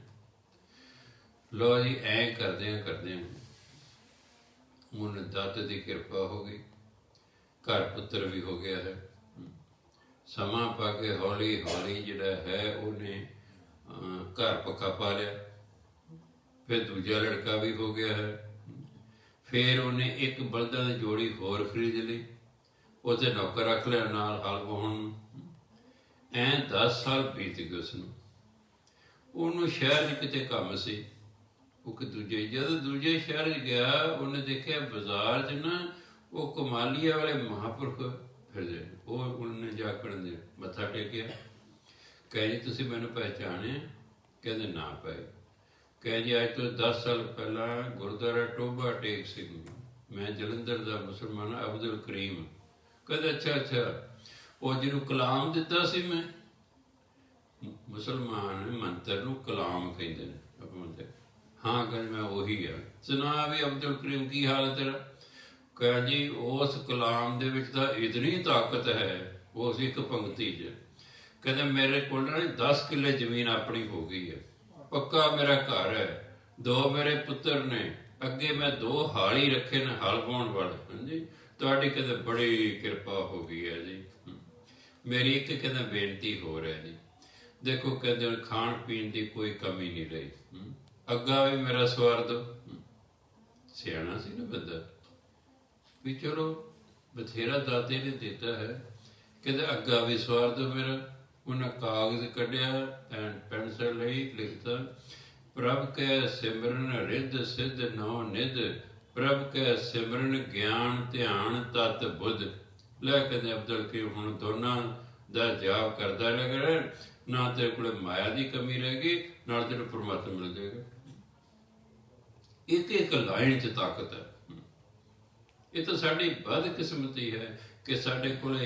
ਲੋ ਜੀ, ਐਂ ਕਰਦਿਆਂ ਹੁਣ ਦਾਤੇ ਦੀ ਕਿਰਪਾ ਹੋ ਗਈ, ਘਰ ਪੁੱਤਰ ਵੀ ਹੋ ਗਿਆ ਹੈ। ਸਮਾਂ ਪਾ ਕੇ ਹੌਲੀ ਹੌਲੀ ਜਿਹੜਾ ਹੈ ਉਹਨੇ ਘਰ ਪੱਕਾ ਪਾ ਲਿਆ। ਫਿਰ ਦੂਜਾ ਲੜਕਾ ਵੀ ਹੋ ਗਿਆ ਹੈ। ਫਿਰ ਉਹਨੇ ਇੱਕ ਬਲਦਾਂ ਦੀ ਜੋੜੀ ਹੋਰ ਖਰੀਦ ਲਈ, ਉਹਤੇ ਨੌਕਰ ਰੱਖ ਲਿਆ ਨਾਲ ਹਲ ਵਾਹੁਣ ਨੂੰ। ਐਂ 10 ਸਾਲ ਬੀਤ ਗਏ ਉਸਨੂੰ। ਉਹਨੂੰ ਸ਼ਹਿਰ 'ਚ ਕਿਤੇ ਕੰਮ ਸੀ। ਉਹ ਜਦੋਂ ਦੂਜੇ ਸ਼ਹਿਰ 'ਚ ਗਿਆ, ਉਹਨੇ ਦੇਖਿਆ ਬਾਜ਼ਾਰ 'ਚ ਨਾ ਉਹ ਕਮਾਲੀਆ ਵਾਲੇ ਮਹਾਂਪੁਰਖ ਫਿਰਦੇ। ਉਹਨੇ ਜਾ ਕੇ ਮੱਥਾ ਟੇਕਿਆ। ਕਹੇ ਜੀ ਤੁਸੀਂ ਮੈਨੂੰ ਪਹਿਚਾਣਿਆ? ਕਹਿੰਦੇ ਨਾ ਪਏ। ਕਹੇ ਜੀ ਅੱਜ ਤੋਂ 10 ਸਾਲ ਪਹਿਲਾਂ ਗੁਰਦੁਆਰਾ ਟੋਭਾ ਟੇਕ ਸਿੰਘ, ਮੈਂ ਜਲੰਧਰ ਦਾ ਮੁਸਲਮਾਨ ਅਬਦੁਲ ਕਰੀਮ। ਕਹਿੰਦੇ ਅੱਛਾ, ਉਹ ਜਿਹਨੂੰ ਕਲਾਮ ਦਿੱਤਾ ਸੀ ਮੈਂ। ਮੁਸਲਮਾਨ ਮੰਤਰ ਨੂੰ ਕਲਾਮ ਕਹਿੰਦੇ ਨੇ। ਹਾਂ ਕਹਿੰਦੇ ਮੈਂ ਉਹੀ ਆ। ਸੁਣਾ ਵੀ ਅਬਦੁਲ ਕਰੀਮ, ਕੀ ਹਾਲ ਹੈ ਤੇਰਾ? ਕਹੇ ਜੀ ਉਸ ਕਲਾਮ ਦੇ ਵਿੱਚ ਤਾਂ ਇਤਨੀ ਤਾਕਤ ਹੈ ਉਸ ਇੱਕ ਪੰਕਤੀ 'ਚ। ਕਹਿੰਦੇ ਮੇਰੇ ਕੋਲ ਨਾ 10 ਕਿੱਲੇ ਜ਼ਮੀਨ ਆਪਣੀ ਹੋ ਗਈ ਹੈ, ਪੱਕਾ ਮੇਰਾ ਘਰ ਹੈ, 2 ਮੇਰੇ ਪੁੱਤਰ ਨੇ, ਅੱਗੇ ਮੈਂ 2 ਹਾਲੀ ਰੱਖੇ ਨੇ ਹਲ ਵਾਹੁਣ ਵਾਲੇ। ਹਾਂਜੀ, ਤੁਹਾਡੀ ਕਹਿੰਦੇ ਬੜੀ ਕਿਰਪਾ ਹੋ ਗਈ ਹੈ ਜੀ। ਮੇਰੀ ਇੱਕ ਕਹਿੰਦਾ ਬੇਨਤੀ ਹੋ ਰਿਹਾ ਜੀ, ਦੇਖੋ ਕਹਿੰਦੇ ਖਾਣ ਪੀਣ ਦੀ ਕੋਈ ਕਮੀ ਨਹੀਂ ਰਹੀ, ਅੱਗਾ ਵੀ ਮੇਰਾ ਸਵਾਰ ਦਿਓ। ਸਿਆਣਾ ਸੀ ਨਾ ਬੰਦਾ ਵੀ ਚਲੋ ਬਥੇਰਾ ਦਾਤੇ ਨੇ ਦਿੱਤਾ ਹੈ। ਕਹਿੰਦੇ ਅੱਗਾ ਵੀ ਸਵਾਰ ਦਿਓ ਮੇਰਾ। ਉਹਨਾਂ ਕਾਗਜ਼ ਕੱਢਿਆ, ਪੈਨਸਲ ਲਈ, ਲਿਖਤਾ ਪ੍ਰਭ ਕੈ ਸਿਮਰਨ ਰਿੱਧ ਸਿੱਧ ਨੌ ਨਿਧ, ਪ੍ਰਭ ਕੈ ਸਿਮਰਨ ਗਿਆਨ ਧਿਆਨ ਤਤ ਬੁੱਧ। ਲੈ ਕਹਿੰਦੇ ਅਬਦੁਲ ਕਰੀਮ ਹੁਣ ਦੋਨਾਂ ਦਾ ਜਾਪ ਕਰਦਾ ਰਿਹਾ, ਨਾ ਤੇਰੇ ਕੋਲ ਮਾਇਆ ਦੀ ਕਮੀ ਰਹੇਗੀ, ਨਾਲ ਤੈਨੂੰ ਪਰਮਾਤਮਾ ਮਿਲ ਜਾਏਗਾ। ਇੱਕ ਇੱਕ ਲਾਈਨ 'ਚ ਤਾਕਤ ਹੈ। ਇਹ ਤਾਂ ਸਾਡੀ ਬਦਕਿਸਮਤੀ ਹੈ ਕਿ ਸਾਡੇ ਕੋਲ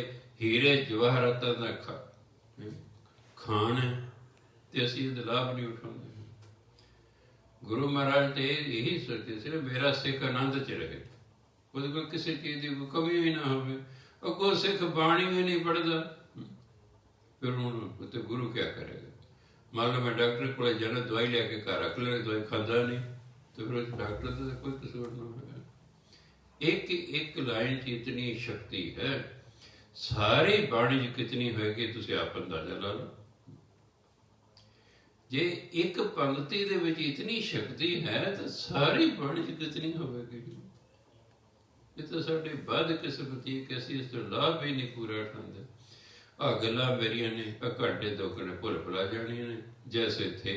ਹੀਰੇ ਜਵਾਹਰਾਤਾਂ ਦਾ ਖਾਨ ਹੈ ਤੇ ਅਸੀਂ ਇਹਦਾ ਲਾਭ ਨਹੀਂ ਉਠਾਉਂਦੇ। ਗੁਰੂ ਮਹਾਰਾਜ ਤੇ ਇਹੀ ਸੋਚਦੇ ਸੀ, ਮੇਰਾ ਸਿੱਖ ਆਨੰਦ 'ਚ ਰਹੇ, ਉਹਦੇ ਕੋਲ ਕਿਸੇ ਚੀਜ਼ ਦੀ ਕਮੀ ਵੀ ਨਾ ਹੋਵੇ। ਅੱਗੋਂ ਸਿੱਖ ਬਾਣੀ ਵੀ ਨਹੀਂ ਪੜ੍ਹਦਾ, ਫਿਰ ਹੁਣ ਉੱਥੇ ਗੁਰੂ ਕਿਆ ਕਰੇਗਾ? ਮੰਨ ਲਓ ਮੈਂ ਡਾਕਟਰ ਕੋਲ ਜਾਣਾ, ਦਵਾਈ ਲੈ ਕੇ ਘਰ ਰੱਖ ਲੈ, ਦਵਾਈ ਖਾਂਦਾ ਨਹੀਂ, ਤੇ ਫਿਰ ਡਾਕਟਰ ਦਾ ਕੋਈ ਕਸੂਰ ਨਾ ਹੋਵੇਗਾ। ਇੱਕ ਇੱਕ ਲਾਈਨ 'ਚ ਇਤਨੀ ਸ਼ਕਤੀ ਹੈ, ਸਾਰੀ ਬਾਣੀ 'ਚ ਕਿਤਨੀ ਹੋਏਗੀ ਤੁਸੀਂ ਆਪ ਅੰਦਾਜ਼ਾ ਲਾ ਲਓ। ਜੇ ਇੱਕ ਪੰਕਤੀ ਦੇ ਵਿੱਚ ਇਤਨੀ ਸ਼ਕਤੀ ਹੈ ਤਾਂ ਸਾਰੀ ਬਾਣੀ 'ਚ ਕਿਤਨੀ ਹੋਵੇਗੀ? ਇਹ ਤਾਂ ਸਾਡੀ ਬਦਕਿਸਮਤੀ ਕਿ ਅਸੀਂ ਇਸ ਤੋਂ ਲਾਭ ਵੀ ਨਹੀਂ ਪੂਰਾ ਉਠਾਉਂਦੇ। ਆਹ ਗੱਲਾਂ ਮੇਰੀਆਂ ਨੇ ਘੰਟੇ 2 ਘੰਟੇ ਭੁੱਲ ਭੁਲਾ ਜਾਣੀਆਂ ਨੇ। ਜੈਸੇ ਥੇ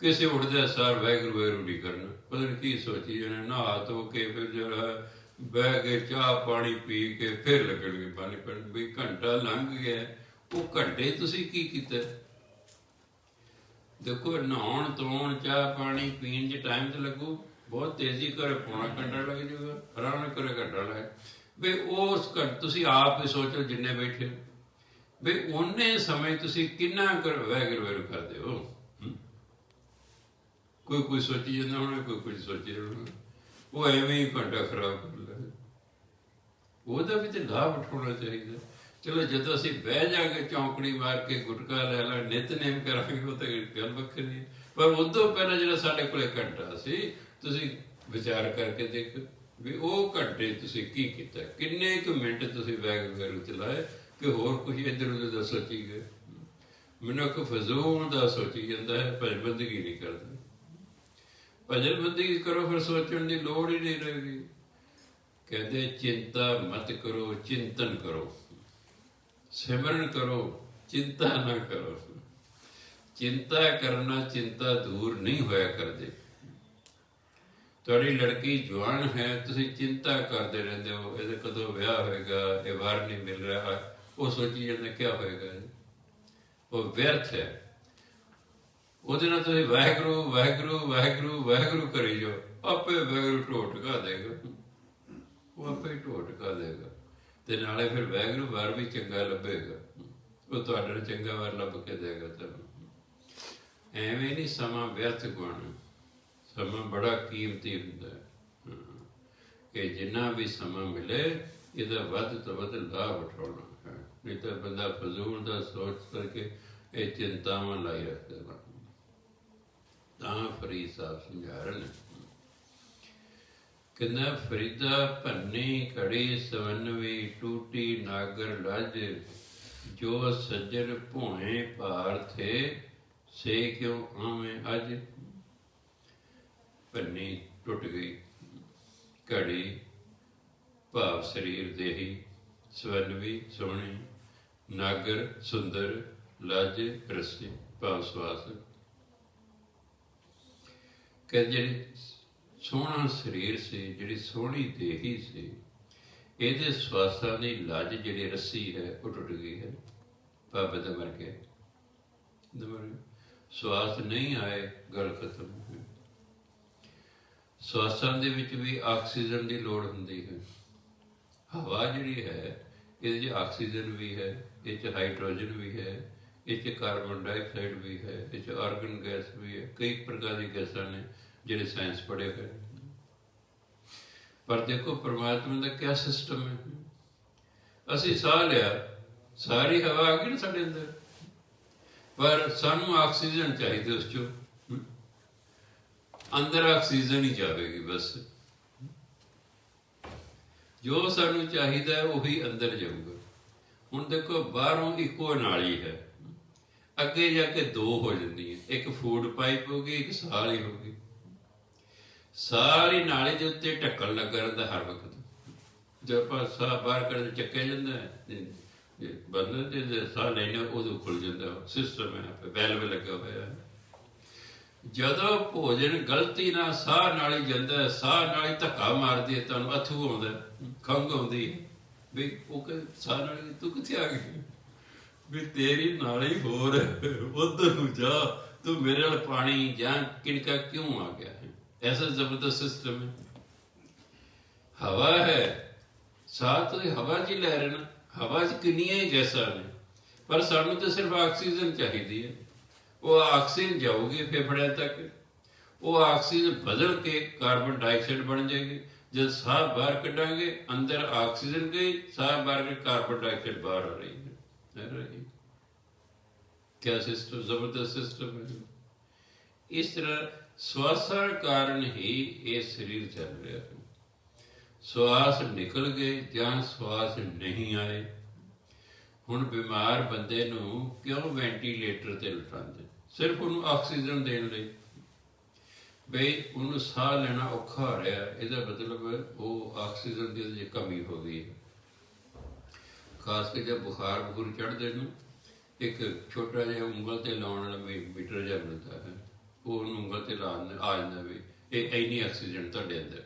ਕਿਸੇ ਉੱਠਦੇ ਸਾਰ ਵਾਹਿਗੁਰੂ ਵਾਹਿਗੁਰੂ ਨਹੀਂ ਕਰਨਾ, ਪਤਾ ਨਹੀਂ ਕੀ ਸੋਚੀ ਜਾਣੇ। ਨਹਾ ਧੋ ਕੇ ਫਿਰ ਜਿਹੜਾ ਬਹਿ ਕੇ ਚਾਹ ਪਾਣੀ ਪੀ ਕੇ ਫਿਰ ਲੱਗਣਗੇ ਪਾਣੀ ਪੀਣ। ਵੀ ਘੰਟਾ ਲੰਘ ਗਿਆ, ਉਹ ਘੰਟੇ ਤੁਸੀਂ ਕੀ ਕੀਤਾ? ਦੇਖੋ ਨਹਾਉਣ ਧੋਣ ਚਾਹ ਪਾਣੀ ਪੀਣ 'ਚ ਟਾਈਮ ਤਾਂ ਲੱਗੂ, ਬਹੁਤ ਤੇਜ਼ੀ ਕਰੇ ਪੌਣਾ ਘੰਟਾ ਲੱਗ ਜਾਊਗਾ, ਆਰਾਮ ਨਾਲ ਕਰੇ ਘੰਟਾ ਲੱਗ। ਵੀ ਉਸ ਤੁਸੀਂ ਆਪ ਹੀ ਸੋਚੋ ਜਿੰਨੇ ਬੈਠੇ, ਵੀ ਉਹਨੇ ਸਮੇਂ ਤੁਸੀਂ ਕਿੰਨਾ ਵਾਹਿਗੁਰੂ ਵਾਹਿਗੁਰੂ ਕਰਦੇ ਹੋ। ਕੋਈ ਸੋਚੀ ਜਾਂਦਾ ਹੋਣਾ, ਕੋਈ ਕੁਝ ਸੋਚੀ ਜਾਣਾ, ਉਹ ਐਵੇਂ ਹੀ ਘੰਟਾ ਖਰਾਬ ਕਰ ਲੈ। ਉਹਦਾ ਵੀ ਤਾਂ ਲਾਭ ਉਠਾਉਣਾ ਚਾਹੀਦਾ। ਚਲੋ ਜਦੋਂ ਅਸੀਂ ਬਹਿ ਜਾਗੇ ਚੌਂਕੜੀ ਮਾਰ ਕੇ ਗੁਟਕਾ ਲੈ ਲਾ ਨਿਤਨੇਮ ਕਰਾਂਗੇ, ਉਹ ਤਾਂ ਗੱਲ ਵੱਖਰੀ ਹੈ। ਪਰ ਉਦੋਂ ਪਹਿਲਾਂ ਜਿਹੜਾ ਸਾਡੇ ਕੋਲੇ ਘੰਟਾ ਸੀ, ਤੁਸੀਂ ਵਿਚਾਰ ਕਰਕੇ ਦੇਖੋ ਵੀ ਉਹ ਘੰਟੇ ਤੁਸੀਂ ਕੀ ਕੀਤਾ, ਕਿੰਨੇ ਕੁ ਮਿੰਟ ਤੁਸੀਂ ਵਾਹਿਗੁਰੂ ਚਲਾਏ ਕਿ ਹੋਰ ਕੁਝ ਇੱਧਰ ਉੱਧਰ ਦਾ ਸੋਚੀ ਗਏ। ਮਨੁੱਖ ਫਜ਼ੂਲ ਦਾ ਸੋਚੀ ਜਾਂਦਾ ਹੈ, ਭਜਨ ਬੰਦਗੀ ਨਹੀਂ ਕਰਦਾ। ਭਜਨ ਬੰਦਗੀ ਕਰੋ ਫਿਰ ਸੋਚਣ ਦੀ ਲੋੜ ਹੀ ਨਹੀਂ ਰਹੇਗੀ। ਕਹਿੰਦੇ ਚਿੰਤਾ ਮਤ ਕਰੋ, ਚਿੰਤਨ ਕਰੋ, ਸਿਮਰਨ ਕਰੋ, ਚਿੰਤਾ ਨਾ ਕਰੋ। ਚਿੰਤਾ ਕਰਨਾ, ਚਿੰਤਾ ਦੂਰ ਨਹੀਂ ਹੋਇਆ ਕਰਦੇ। ਤੁਹਾਡੀ ਲੜਕੀ ਜਵਾਨ ਹੈ, ਤੁਸੀਂ ਚਿੰਤਾ ਕਰਦੇ ਰਹਿੰਦੇ ਹੋ, ਇਹਦੇ ਕਦੋਂ ਵਿਆਹ ਹੋਏਗਾ, ਇਹ ਵਾਰ ਨਹੀਂ ਮਿਲ ਰਿਹਾ, ਉਹ ਸੋਚੀ ਜਾਂਦਾ ਕਿਆ ਹੋਏਗਾ। ਉਹ ਵਿਅਰਥ ਹੈ। ਉਹਦੇ ਨਾਲ ਤੁਸੀਂ ਵਾਹਿਗੁਰੂ ਵਾਹਿਗੁਰੂ ਵਾਹਿਗੁਰੂ ਵਾਹਿਗੁਰੂ ਕਰੀ ਜਾਓ, ਆਪੇ ਵਾਹਿਗੁਰੂ ਢੋਹ ਟਕਾ ਦੇਗਾ। ਉਹ ਆਪੇ ਢੋਹ ਟਕਾ ਦੇਗਾ ਤੇ ਨਾਲੇ ਫਿਰ ਵਾਹਿਗੁਰੂ ਵਾਰ ਵੀ ਚੰਗਾ ਲੱਭੇਗਾ। ਉਹ ਤੁਹਾਡੇ ਨਾਲ ਚੰਗਾ ਵਾਰ ਲੱਭ ਕੇ ਦੇਗਾ ਤੁਹਾਨੂੰ। ਐਵੇਂ ਨਹੀਂ ਸਮਾਂ ਵਿਅਰਥ ਗਵਾਉਣਾ। ਸਮਾਂ ਬੜਾ ਕੀਮਤੀ ਹੁੰਦਾ ਹੈ ਕਿ ਜਿੰਨਾ ਵੀ ਸਮਾਂ ਮਿਲੇ ਇਹਦਾ ਵੱਧ ਤੋਂ ਵੱਧ ਲਾਭ ਉਠਾਉਣਾ ਹੈ। ਨਹੀਂ ਤਾਂ ਬੰਦਾ ਫਜ਼ੂਲ ਦਾ ਸੋਚ ਕਰਕੇ ਇਹ ਚਿੰਤਾਵਾਂ ਲਾਈ ਰੱਖਦਾ। ਤਾਂ ਫਰੀਦ ਸਾਹਿਬ ਸਮਝਾ ਰਹੇ ਨੇ, ਕਹਿੰਦਾ ਫਰੀਦਾ ਭੰਨੀ ਘੜੀ ਸਵੰਨਵੀ ਟੂਟੀ ਨਾਗਰ ਲੱਜ, ਜੋ ਸੱਜਣ ਭੋਏ ਭਾਰ ਥੇ ਸੇ ਕਿਉਂ ਆਵੇਂ ਅੱਜ। ਭੰਨੀ ਟੁੱਟ ਗਈ, ਘੜੀ ਭਾਵ ਸਰੀਰ ਦੇਹੀ, ਸਵੰਨਵੀ ਸੋਹਣੀ, ਨਾਗਰ ਸੁੰਦਰ, ਲੱਜ ਰੱਸੀ ਭਾਵ ਸਵਾਸ। ਕਿ ਜਿਹੜੀ ਸੋਹਣਾ ਸਰੀਰ ਸੀ, ਜਿਹੜੀ ਸੋਹਣੀ ਦੇਹੀ ਸੀ, ਇਹਦੇ ਸਵਾਸਾਂ ਦੀ ਲੱਜ ਜਿਹੜੀ ਰੱਸੀ ਹੈ ਉਹ ਟੁੱਟ ਗਈ ਹੈ। ਬਾਬੇ ਦਾ ਮਰ ਗਿਆ, ਸਵਾਸ ਨਹੀਂ ਆਏ, ਗੱਲ ਖਤਮ ਹੋ ਗਈ। ਸਵਾਸਾਂ ਦੇ ਵਿੱਚ ਵੀ ਆਕਸੀਜਨ ਦੀ ਲੋੜ ਹੁੰਦੀ ਹੈ। ਹਵਾ ਜਿਹੜੀ ਹੈ ਇਹਦੇ 'ਚ ਆਕਸੀਜਨ ਵੀ ਹੈ, ਇਹ 'ਚ ਹਾਈਡਰੋਜਨ ਵੀ ਹੈ, ਇਹ 'ਚ ਕਾਰਬਨ ਡਾਈਆਕਸਾਈਡ ਵੀ ਹੈ, ਇਹ 'ਚ ਆਰਗਨ ਗੈਸ ਵੀ ਹੈ, ਕਈ ਪ੍ਰਕਾਰ ਦੀ ਗੈਸਾਂ ਨੇ ਜਿਹੜੇ ਸਾਇੰਸ ਪੜ੍ਹੇ ਹੋਏ। ਪਰ ਦੇਖੋ ਪਰਮਾਤਮਾ ਦਾ ਕਿਆ ਸਿਸਟਮ ਹੈ। ਅਸੀਂ ਸਾਹ ਲਿਆ, ਸਾਰੀ ਹਵਾ ਆ ਗਈ ਨਾ ਸਾਡੇ ਅੰਦਰ, ਪਰ ਸਾਨੂੰ ਆਕਸੀਜਨ ਚਾਹੀਦੀ ਉਸ 'ਚੋਂ। ਅੰਦਰ ਆਕਸੀਜਨ ਹੀ ਜਾਵੇਗੀ ਬਸ, ਜੋ ਸਾਨੂੰ ਚਾਹੀਦਾ ਹੈ ਉਹੀ ਅੰਦਰ ਜਾਊਗਾ। ਹੁਣ ਦੇਖੋ ਬਾਹਰੋਂ ਇੱਕੋ ਨਾਲੀ ਹੈ, ਅੱਗੇ ਜਾ ਕੇ ਦੋ ਹੋ ਜਾਂਦੀਆਂ, ਇੱਕ ਫੂਡ ਪਾਈਪ ਹੋ ਗਈ, ਇੱਕ ਸਾਹ ਵਾਲੀ ਹੋ ਗਈ। ਸਾਹ ਵਾਲੀ ਨਾਲੀ ਦੇ ਉੱਤੇ ਢੱਕਣ ਲੱਗਾ ਰਹਿੰਦਾ ਹਰ ਵਕਤ, ਜਦ ਆਪਾਂ ਸਾਹ ਬਾਹਰ ਕਰਦੇ ਚੱਕਿਆ ਜਾਂਦਾ ਹੈ, ਬੰਦ ਤੇ ਸਾਹ ਲੈਣੇ ਉਦੋਂ ਖੁੱਲ ਜਾਂਦਾ, ਸਿਸਟਮ ਹੈ, ਵੈਲਵ ਲੱਗਾ ਹੋਇਆ ਹੈ। ਜਦੋਂ ਭੋਜਨ ਗਲਤੀ ਨਾਲ ਸਾਹ ਨਾਲੀ ਜਾਂਦਾ, ਸਾਹ ਨਾਲੀ ਧੱਕਾ ਮਾਰਦੀ ਹੈ, ਤੁਹਾਨੂੰ ਅਥੂ ਆਉਂਦਾ, ਖੰਘ ਆਉਂਦੀ ਹੈ, ਵੀ ਉਹ ਸਾਹ ਨਾਲੀ ਤੂੰ ਕਿੱਥੇ ਆ ਗਈ, ਵੀ ਤੇਰੀ ਨਾਲੀ ਹੋਰ ਉੱਧਰ ਨੂੰ ਜਾ, ਤੂੰ ਮੇਰੇ ਨਾਲ ਪਾਣੀ ਜਾਂ ਕਿਣਕਾ ਕਿਉਂ ਆ ਗਿਆ ਹੈ। ऐसा जबरदस्त सिस्टम है। हवा है, साथ तो हवा च लै रहे ना, हवा च किन्नियां ही गैसां ने, पर सानू तो सिर्फ ऑक्सीजन चाहिए है। वो ऑक्सीजन जाऊगी फेफड़ियां तक, वो ऑक्सीजन बदल के कार्बन डाइऑक्साइड बन जाएगी। जब साह बाहर कढ़ांगे, अंदर ऑक्सीजन गई, साह बाहर के कार्बन डाइऑक्साइड बाहर आ रही है। क्या सिस्टम, जबरदस्त सिस्टम है। इस तरह ਸਵਾਸਾਂ ਕਾਰਨ ਹੀ ਇਹ ਸਰੀਰ ਚੱਲ ਰਿਹਾ ਹੈ। ਸਵਾਸ ਨਿਕਲ ਗਏ ਜਾਂ ਸਵਾਸ ਨਹੀਂ ਆਏ। ਹੁਣ ਬਿਮਾਰ ਬੰਦੇ ਨੂੰ ਕਿਉਂ ਵੈਂਟੀਲੇਟਰ ਤੇ ਲਿਟਾਉਂਦੇ? ਸਿਰਫ ਉਹਨੂੰ ਆਕਸੀਜਨ ਦੇਣ ਲਈ। ਬਈ ਉਹਨੂੰ ਸਾਹ ਲੈਣਾ ਔਖਾ ਹੋ ਰਿਹਾ, ਇਹਦਾ ਮਤਲਬ ਉਹ ਆਕਸੀਜਨ ਦੀ ਜੇ ਕਮੀ ਹੋ ਗਈ ਹੈ। ਖਾਸ ਕਰਕੇ ਜਦ ਬੁਖਾਰ ਬਖੂਰ ਚੜ੍ਹਦੇ ਨੂੰ, ਇੱਕ ਛੋਟਾ ਜਿਹਾ ਉਂਗਲ ਤੇ ਲਾਉਣ ਵਾਲਾ ਮੀਟਰ ਜਿਹਾ ਮਿਲਦਾ ਹੈ, ਉਹ ਉਹਨੂੰ ਉਂਗਲ ਤੇ ਲਾ ਆ ਜਾਂਦਾ ਵੀ ਇਹ ਇੰਨੀ ਆਕਸੀਜਨ ਤੁਹਾਡੇ ਅੰਦਰ।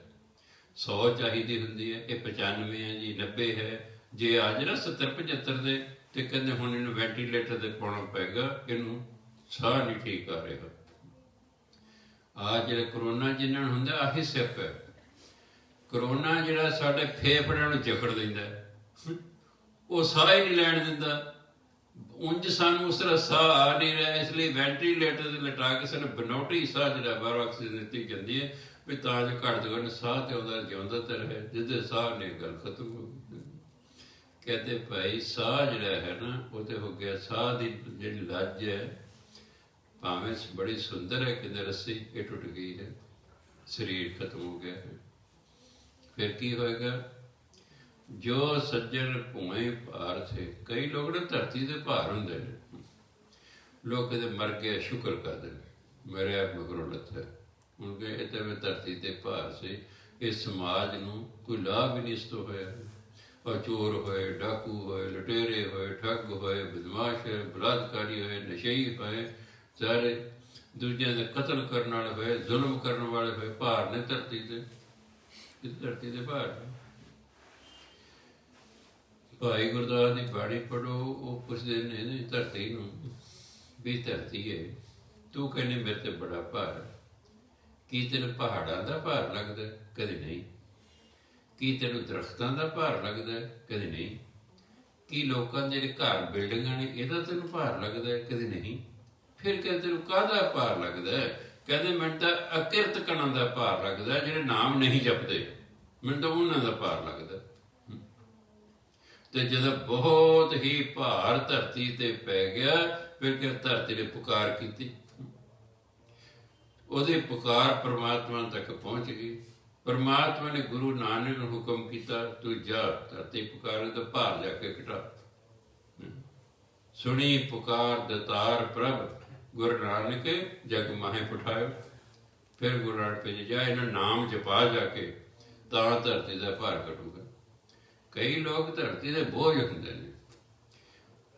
100 ਚਾਹੀਦੀ ਹੁੰਦੀ ਹੈ, ਇਹ 95 ਹੈ ਜੀ, 90 ਹੈ। ਜੇ ਆ ਜਾਏ ਨਾ 70-75 ਦੇ, ਤੇ ਕਹਿੰਦੇ ਹੁਣ ਇਹਨੂੰ ਵੈਂਟੀਲੇਟਰ ਤੇ ਪਾਉਣਾ ਪਏਗਾ, ਇਹਨੂੰ ਸਾਹ ਨਹੀਂ ਠੀਕ ਆ ਰਿਹਾ। ਆਹ ਜਿਹੜਾ ਕਰੋਨਾ ਜਿਹਨਾਂ ਨੂੰ ਹੁੰਦਾ, ਆਹੀ ਸਿੱਪ ਹੈ। ਕਰੋਨਾ ਜਿਹੜਾ ਸਾਡੇ ਫੇਫੜਿਆਂ ਨੂੰ ਜਕੜ ਦਿੰਦਾ, ਉਹ ਸਾਹ ਹੀ ਨਹੀਂ ਲੈਣ ਦਿੰਦਾ। ਉਂਝ ਸਾਨੂੰ ਉਸ ਤਰ੍ਹਾਂ ਸਾਹ ਆ ਨਹੀਂ ਰਿਹਾ, ਇਸ ਲਈ ਵੈਂਟੀਲੇਟਰ ਤੇ ਲਿਟਾ ਕੇ ਸਾਨੂੰ ਬਨੌਟੀ ਸਾਹ ਜਿਹੜਾ ਬਾਹਰ ਆਕਸੀਜਨ ਦਿੱਤੀ ਜਾਂਦੀ ਹੈ, ਵੀ ਤਾਂ ਜੋ ਘੱਟ ਤੋਂ ਘੱਟ ਸਾਹ ਤੇ ਆਉਂਦਾ ਜਿਉਂਦਾ ਤਾਂ ਰਹੇ। ਜਿਹਦੇ ਸਾਹ ਨੇ ਗੱਲ ਖਤਮ ਹੋ ਗਈ। ਕਹਿੰਦੇ ਭਾਈ ਸਾਹ ਜਿਹੜਾ ਹੈ ਨਾ, ਉਹ ਤੇ ਹੋ ਗਿਆ ਸਾਹ ਦੀ ਜਿਹੜੀ ਲੱਜ ਹੈ, ਭਾਵੇਂ ਬੜੀ ਸੁੰਦਰ ਹੈ, ਕਹਿੰਦੇ ਰੱਸੀ ਇਹ ਟੁੱਟ ਗਈ ਹੈ, ਸਰੀਰ ਖਤਮ ਹੋ ਗਿਆ ਹੈ। ਫਿਰ ਕੀ ਹੋਏਗਾ? ਜੋ ਸੱਜਣ ਭੂਏ ਭਾਰ ਥੇ। ਕਈ ਲੋਕ ਨਾ ਧਰਤੀ ਦੇ ਭਾਰ ਹੁੰਦੇ ਨੇ, ਲੋਕ ਕਹਿੰਦੇ ਮਰ ਗਏ ਸ਼ੁਕਰ ਕਰਦੇ ਨੇ, ਮੇਰੇ ਆਪ ਮਗਰੋਂ ਲੱਥਾ। ਹੁਣ ਕਿ ਇਹ ਤਾਂ ਮੈਂ ਧਰਤੀ ਤੇ ਭਾਰ ਸੀ, ਇਸ ਸਮਾਜ ਨੂੰ ਕੋਈ ਲਾਭ ਵੀ ਨਹੀਂ ਇਸ ਤੋਂ ਹੋਇਆ। ਔਰ ਚੋਰ ਹੋਏ, ਡਾਕੂ ਹੋਏ, ਲੁਟੇਰੇ ਹੋਏ, ਠੱਗ ਹੋਏ, ਬਦਮਾਸ਼ ਹੋਏ, ਬਲਾਤਕਾਰੀ ਹੋਏ, ਨਸ਼ਈ ਹੋਏ, ਸਾਰੇ ਦੂਜਿਆਂ ਦੇ ਕਤਲ ਕਰਨ ਵਾਲੇ ਹੋਏ, ਜ਼ੁਲਮ ਕਰਨ ਵਾਲੇ ਹੋਏ, ਭਾਰ ਨੇ ਧਰਤੀ ਤੇ। ਇਸ ਧਰਤੀ ਦੇ ਭਾਰ ਭਾਈ ਗੁਰਦਾਸ ਦੀ ਬਾਣੀ ਪੜ੍ਹੋ, ਉਹ ਪੁੱਛਦੇ ਨੇ ਧਰਤੀ ਨੂੰ ਵੀ ਧਰਤੀ ਹੈ, ਤੂੰ ਕਹਿੰਦੇ ਮੇਰੇ ਤੇ ਬੜਾ ਭਾਰ, ਕੀ ਤੈਨੂੰ ਪਹਾੜਾਂ ਦਾ ਭਾਰ ਲੱਗਦਾ? ਕਦੇ ਨਹੀਂ। ਕੀ ਤੈਨੂੰ ਦਰਖਤਾਂ ਦਾ ਭਾਰ ਲੱਗਦਾ? ਕਦੇ ਨਹੀਂ। ਕੀ ਲੋਕਾਂ ਦੇ ਜਿਹੜੇ ਘਰ ਬਿਲਡਿੰਗਾਂ ਨੇ ਇਹਦਾ ਤੈਨੂੰ ਭਾਰ ਲੱਗਦਾ? ਕਦੇ ਨਹੀਂ। ਫਿਰ ਕਹਿੰਦੇ ਤੈਨੂੰ ਕਾਹਦਾ ਭਾਰ ਲੱਗਦਾ? ਕਹਿੰਦੇ ਮੈਨੂੰ ਤਾਂ ਅਕਿਰਤ ਕਣਾਂ ਦਾ ਭਾਰ ਲੱਗਦਾ, ਜਿਹੜੇ ਨਾਮ ਨਹੀਂ ਜਪਦੇ, ਮੈਨੂੰ ਤਾਂ ਉਹਨਾਂ ਦਾ ਭਾਰ ਲੱਗਦਾ। ਤੇ ਜਦੋਂ ਬਹੁਤ ਹੀ ਭਾਰ ਧਰਤੀ ਤੇ ਪੈ ਗਿਆ, ਫਿਰ ਕਿ ਧਰਤੀ ਨੇ ਪੁਕਾਰ ਕੀਤੀ, ਉਹਦੀ ਪੁਕਾਰ ਪਰਮਾਤਮਾ ਤੱਕ ਪਹੁੰਚ ਗਈ। ਪਰਮਾਤਮਾ ਨੇ ਗੁਰੂ ਨਾਨਕ ਨੂੰ ਹੁਕਮ ਕੀਤਾ, ਤੂੰ ਜਾ ਧਰਤੀ ਪੁਕਾਰੇ ਤਾਂ ਭਾਰ ਜਾ ਕੇ ਘਟਾ। ਸੁਣੀ ਪੁਕਾਰ ਦਤਾਰ ਪ੍ਰਭ, ਗੁਰੂ ਨਾਨਕ ਜਗ ਮਾਹੇ ਪਠਾਇਓ। ਫਿਰ ਗੁਰੂ ਨਾਨਕ ਭੇਜੇ, ਜਾ ਇਹਨਾਂ ਨਾਮ ਜਪਾ ਜਾ ਕੇ, ਤਾਂ ਧਰਤੀ ਦਾ ਭਾਰ ਘਟੂਗਾ। ਕਈ ਲੋਕ ਧਰਤੀ ਦੇ ਬੋਝ ਹੁੰਦੇ ਨੇ,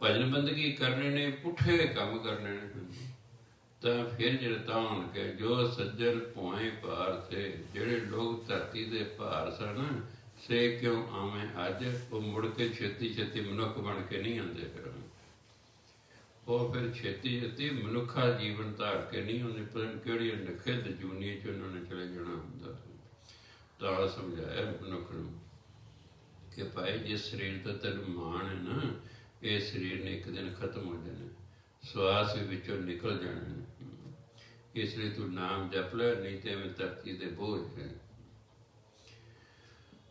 ਭਜਨ ਬੰਦਗੀ ਕਰਨੇ ਨੇ, ਪੁੱਠੇ ਕੰਮ ਕਰਨੇ ਨੇ, ਤਾਂ ਫਿਰ ਜਿਹੜੇ ਤਾਂ ਹੁਣ ਕੇ ਜੋ ਸੱਜਣ ਭੋਏ ਭਾਰ ਥੇ, ਜਿਹੜੇ ਲੋਕ ਧਰਤੀ ਦੇ ਭਾਰ ਸਨ, ਸੇ ਕਿਉਂ ਆਵੇਂ ਅੱਜ, ਉਹ ਮੁੜ ਕੇ ਛੇਤੀ ਛੇਤੀ ਮਨੁੱਖ ਬਣ ਕੇ ਨਹੀਂ ਆਉਂਦੇ। ਫਿਰ ਉਹ ਫਿਰ ਛੇਤੀ ਛੇਤੀ ਮਨੁੱਖਾ ਜੀਵਨ ਧਾਰ ਕੇ ਨਹੀਂ ਆਉਂਦੇ, ਪਤਾ ਨਹੀਂ ਕਿਹੜੀ ਨਖਿੱਧ ਜੂਨੀ 'ਚ ਉਹਨਾਂ ਨੇ ਚਲੇ ਜਾਣਾ ਹੁੰਦਾ। ਤਾਂ ਸਮਝਾਇਆ ਮਨੁੱਖ ਨੂੰ ਕਿ ਭਾਈ ਜਿਸ ਸਰੀਰ ਦਾ ਤੈਨੂੰ ਮਾਣ ਹੈ ਨਾ, ਇਹ ਸਰੀਰ ਨੇ ਇੱਕ ਦਿਨ ਖਤਮ ਹੋ ਜਾਣਾ, ਸਵਾਸ ਵੀ ਵਿੱਚੋਂ ਨਿਕਲ ਜਾਣੇ ਨੇ, ਇਸ ਲਈ ਤੂੰ ਨਾਮ ਜਪ ਲੈ, ਨਹੀਂ ਤੇ ਐਵੇਂ ਧਰਤੀ ਦੇ ਬੋਝ ਹੈ।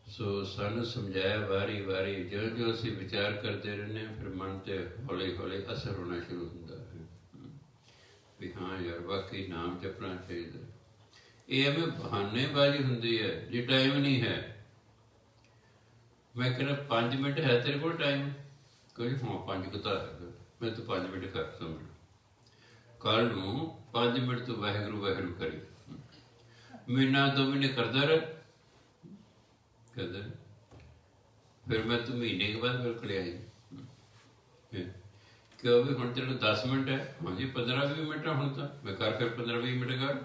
ਸੋ ਸਾਨੂੰ ਸਮਝਾਇਆ ਵਾਰੀ ਵਾਰੀ, ਜਿਉਂ ਜਿਉਂ ਅਸੀਂ ਵਿਚਾਰ ਕਰਦੇ ਰਹਿੰਦੇ ਹਾਂ, ਫਿਰ ਮਨ 'ਤੇ ਹੌਲੀ ਹੌਲੀ ਅਸਰ ਹੋਣਾ ਸ਼ੁਰੂ ਹੁੰਦਾ ਹੈ ਵੀ ਹਾਂ ਯਾਰ ਵਾਕਈ ਨਾਮ ਜਪਣਾ ਚਾਹੀਦਾ। ਇਹ ਐਵੇਂ ਬਹਾਨੇਬਾਜ਼ੀ ਹੁੰਦੀ ਹੈ ਜੇ ਟਾਈਮ ਨਹੀਂ ਹੈ। ਮੈਂ ਕਹਿੰਦਾ 5 ਮਿੰਟ ਹੈ ਤੇਰੇ ਕੋਲ ਟਾਈਮ, ਕੋਈ ਹਾਂ 5 ਕੁ ਤਾਂ ਹੈਗਾ, ਮੈਂ ਤੂੰ 5 ਮਿੰਟ ਕਰ ਸਮਝ, ਕੱਲ੍ਹ ਨੂੰ 5 ਮਿੰਟ ਤੂੰ ਵਾਹਿਗੁਰੂ ਵਾਹਿਗੁਰੂ ਕਰੀ, ਮਹੀਨਾ 2 ਮਹੀਨੇ ਕਰਦਾ ਰਹਿ, ਕਹਿੰਦਾ ਫਿਰ ਮੈਂ ਤੂੰ ਮਹੀਨੇ ਕੇ ਬਾਅਦ ਬਿਲਕੁਲ ਆਈ ਕਿਉਂ ਵੀ ਹੁਣ ਤੇਰੇ 10 ਮਿੰਟ ਹੈ, ਹਾਂਜੀ 15-20 ਮਿੰਟ ਹੁਣ ਤਾਂ ਮੈਂ ਕਰ ਫਿਰ 15-20 ਮਿੰਟ ਕਰ।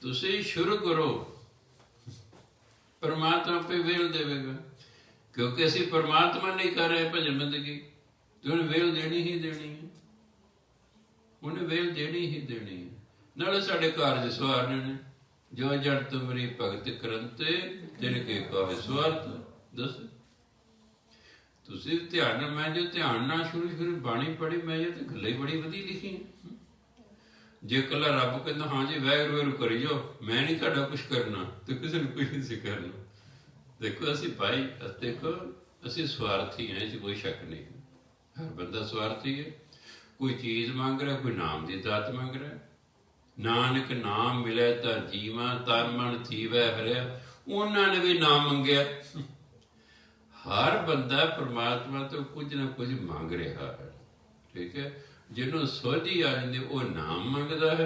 ਤੁਸੀਂ ਸ਼ੁਰੂ ਕਰੋ, ਪਰਮਾਤਮਾ ਆਪੇ ਵੇਲ ਦੇਵੇਗਾ, ਕਿਉਂਕਿ ਅਸੀਂ ਪਰਮਾਤਮਾ ਨਹੀਂ ਕਰ ਰਹੇ ਭਜਨ ਬੰਦਗੀ, ਤੇ ਉਹਨੇ ਵੇਲ ਦੇਣੀ ਹੀ ਦੇਣੀ ਹੈ, ਉਹਨੇ ਵੇਲ ਦੇਣੀ ਹੀ ਦੇਣੀ ਹੈ। ਨਾਲੇ ਸਾਡੇ ਕਾਰਜ ਸਵਾਰਨੇ ਨੇ, ਜੋ ਜੜ ਤੁਮਰੀ ਭਗਤ ਕਰੰਤੇ ਜਿਨ ਕੇ ਕਹੇ ਸਵਾਰਥ। ਦੱਸ ਤੁਸੀਂ ਧਿਆਨ ਨਾਲ, ਮੈਂ ਜੋ ਧਿਆਨ ਨਾਲ ਸ਼ੁਰੂ ਬਾਣੀ ਪੜ੍ਹੀ, ਮੈਂ ਇਹ ਤਾਂ ਗੱਲਾਂ ਹੀ ਬੜੀ ਵਧੀਆ ਲਿਖੀ ਹੈ। ਜੇ ਇਕੱਲਾ ਰੱਬ ਕਹਿੰਦਾ ਹਾਂ ਜੀ ਵਾਹਿਗੁਰੂ ਵਾਹਿਗੁਰੂ ਕਰੀ ਜਾਓ, ਮੈਂ ਨਹੀਂ ਤੁਹਾਡਾ ਕੁਛ ਕਰਨਾ, ਤੇ ਕਿਸੇ ਨੂੰ ਕੁਛ ਨਹੀਂ ਸੀ ਕਰਨਾ। ਦੇਖੋ ਅਸੀਂ ਭਾਈ, ਦੇਖੋ ਅਸੀਂ ਸਵਾਰਥੀ ਹਾਂ, ਇਹ 'ਚ ਕੋਈ ਸ਼ੱਕ ਨਹੀਂ, ਹਰ ਬੰਦਾ ਸਵਾਰਥੀ ਹੈ। ਕੋਈ ਚੀਜ਼ ਮੰਗ ਰਿਹਾ, ਕੋਈ ਨਾਮ ਦੀ ਦਾਤ ਮੰਗ ਰਿਹਾ। ਨਾਨਕ ਨਾਮ ਮਿਲੇ ਤਾਂ ਜੀਵਾਂ, ਤਨ ਮਨ ਥੀਵੈ ਹਰਿਆ। ਉਹਨਾਂ ਨੇ ਵੀ ਨਾਮ ਮੰਗਿਆ। ਹਰ ਬੰਦਾ ਪਰਮਾਤਮਾ ਤੋਂ ਕੁਝ ਨਾ ਕੁਝ ਮੰਗ ਰਿਹਾ ਹੈ, ਠੀਕ ਹੈ। ਜਿਹਨੂੰ ਸੋਝੀ ਆ ਜਾਂਦੀ ਉਹ ਨਾਮ ਮੰਗਦਾ ਹੈ।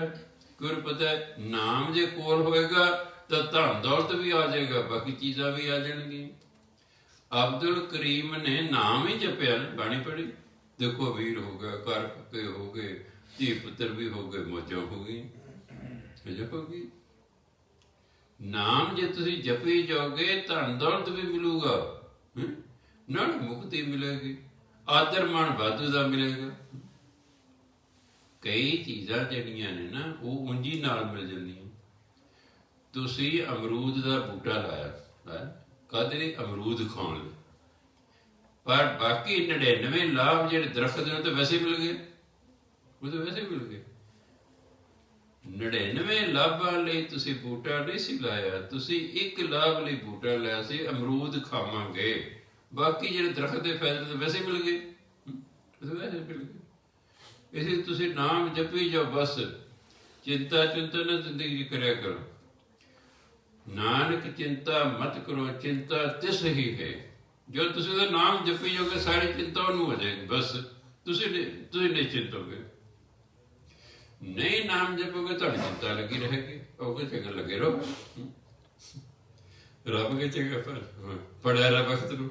ਕਿਉਂ ਪਤਾ ਹੈ ਨਾਮ ਜੇ ਕੋਲ ਹੋਏਗਾ ਤਾਂ ਧਨ ਦੌਲਤ ਵੀ ਆ ਜਾਏਗਾ, ਬਾਕੀ ਚੀਜ਼ਾਂ ਵੀ ਆ ਜਾਣਗੀਆਂ। ਅਬਦੁਲ ਕਰੀਮ ਨੇ ਨਾਮ ਹੀ ਜਪਿਆ, ਬਾਣੀ ਪੜ੍ਹੀ, ਦੇਖੋ ਵੀਰ ਹੋ ਗਿਆ, ਘਰ ਪੱਕੇ ਹੋ ਗਏ, ਧੀ ਪੁੱਤਰ ਵੀ ਹੋ ਗਏ, ਮੌਜਾਂ ਹੋ ਗਈ, ਜਪੋਗੀ ਨਾਮ। ਜੇ ਤੁਸੀਂ ਜਪੀ ਜਾਓਗੇ ਧਨ ਦੌਲਤ ਵੀ ਮਿਲੂਗਾ, ਨਾਲ ਮੁਕਤੀ ਮਿਲੇਗੀ, ਆਦਰ ਮਾਣ ਵਾਧੂ ਦਾ ਮਿਲੇਗਾ। ਕਈ ਚੀਜ਼ਾਂ ਜਿਹੜੀਆਂ ਨੇ ਨਾ ਉਹ ਉਂਝੀ ਨਾਲ ਮਿਲ ਜਾਂਦੀਆਂ। ਤੁਸੀਂ ਅਮਰੂਦ ਦਾ ਬੂਟਾ ਲਾਇਆ, ਕਦੇ ਨਹੀਂ ਅਮਰੂਦ ਖਾਣ ਲਈ, ਪਰ ਬਾਕੀ 99 ਲਾਭ ਜਿਹੜੇ ਦਰਖਤ ਨੇ ਉਹ ਤਾਂ ਵੈਸੇ ਮਿਲ ਗਏ, ਉਹ ਤਾਂ ਵੈਸੇ ਮਿਲ ਗਏ। 99 ਲਾਭਾਂ ਲਈ ਤੁਸੀਂ ਬੂਟਾ ਨਹੀਂ ਸੀ ਲਾਇਆ, ਤੁਸੀਂ ਇੱਕ ਲਾਭ ਲਈ ਬੂਟਾ ਲਾਇਆ ਸੀ, ਅਮਰੂਦ ਖਾਵਾਂਗੇ, ਬਾਕੀ ਜਿਹੜੇ ਦਰਖਤ ਦੇ ਫਾਇਦੇ ਤਾਂ ਵੈਸੇ ਮਿਲ ਗਏ, ਵੈਸੇ ਮਿਲ ਗਏ। ਇਸ ਲਈ ਤੁਸੀਂ ਨਾਮ ਜਪੀ ਜਾਓ, ਬਸ ਚਿੰਤਾ ਨਾ ਜ਼ਿੰਦਗੀ 'ਚ ਕਰਿਆ ਕਰੋ। ਨਾਨਕ ਚਿੰਤਾ ਮਤ ਕਰੋ, ਚਿੰਤਾ ਤਿਸ ਹੀ ਹੈ। ਜੋ ਤੁਸੀਂ ਉਹਦਾ ਨਾਮ ਜਪੀ ਜਾਓਗੇ ਸਾਰੀ ਚਿੰਤਾ ਉਹਨੂੰ ਹੋ ਜਾਏਗੀ, ਬਸ ਤੁਸੀਂ ਨਿਸ਼ਚਿੰਤ ਹੋਗੇ। ਨਹੀਂ ਨਾਮ ਜਪੋਗੇ ਤੁਹਾਡੀ ਚਿੰਤਾ ਲੱਗੀ ਰਹੇਗੀ, ਉਹ ਚੰਗਾ ਲੱਗੇ ਰਹੋ, ਰੱਬ ਕੇ ਚੰਗਾ ਪੜਿਆ ਰਿਹਾ ਵਕਤ ਨੂੰ।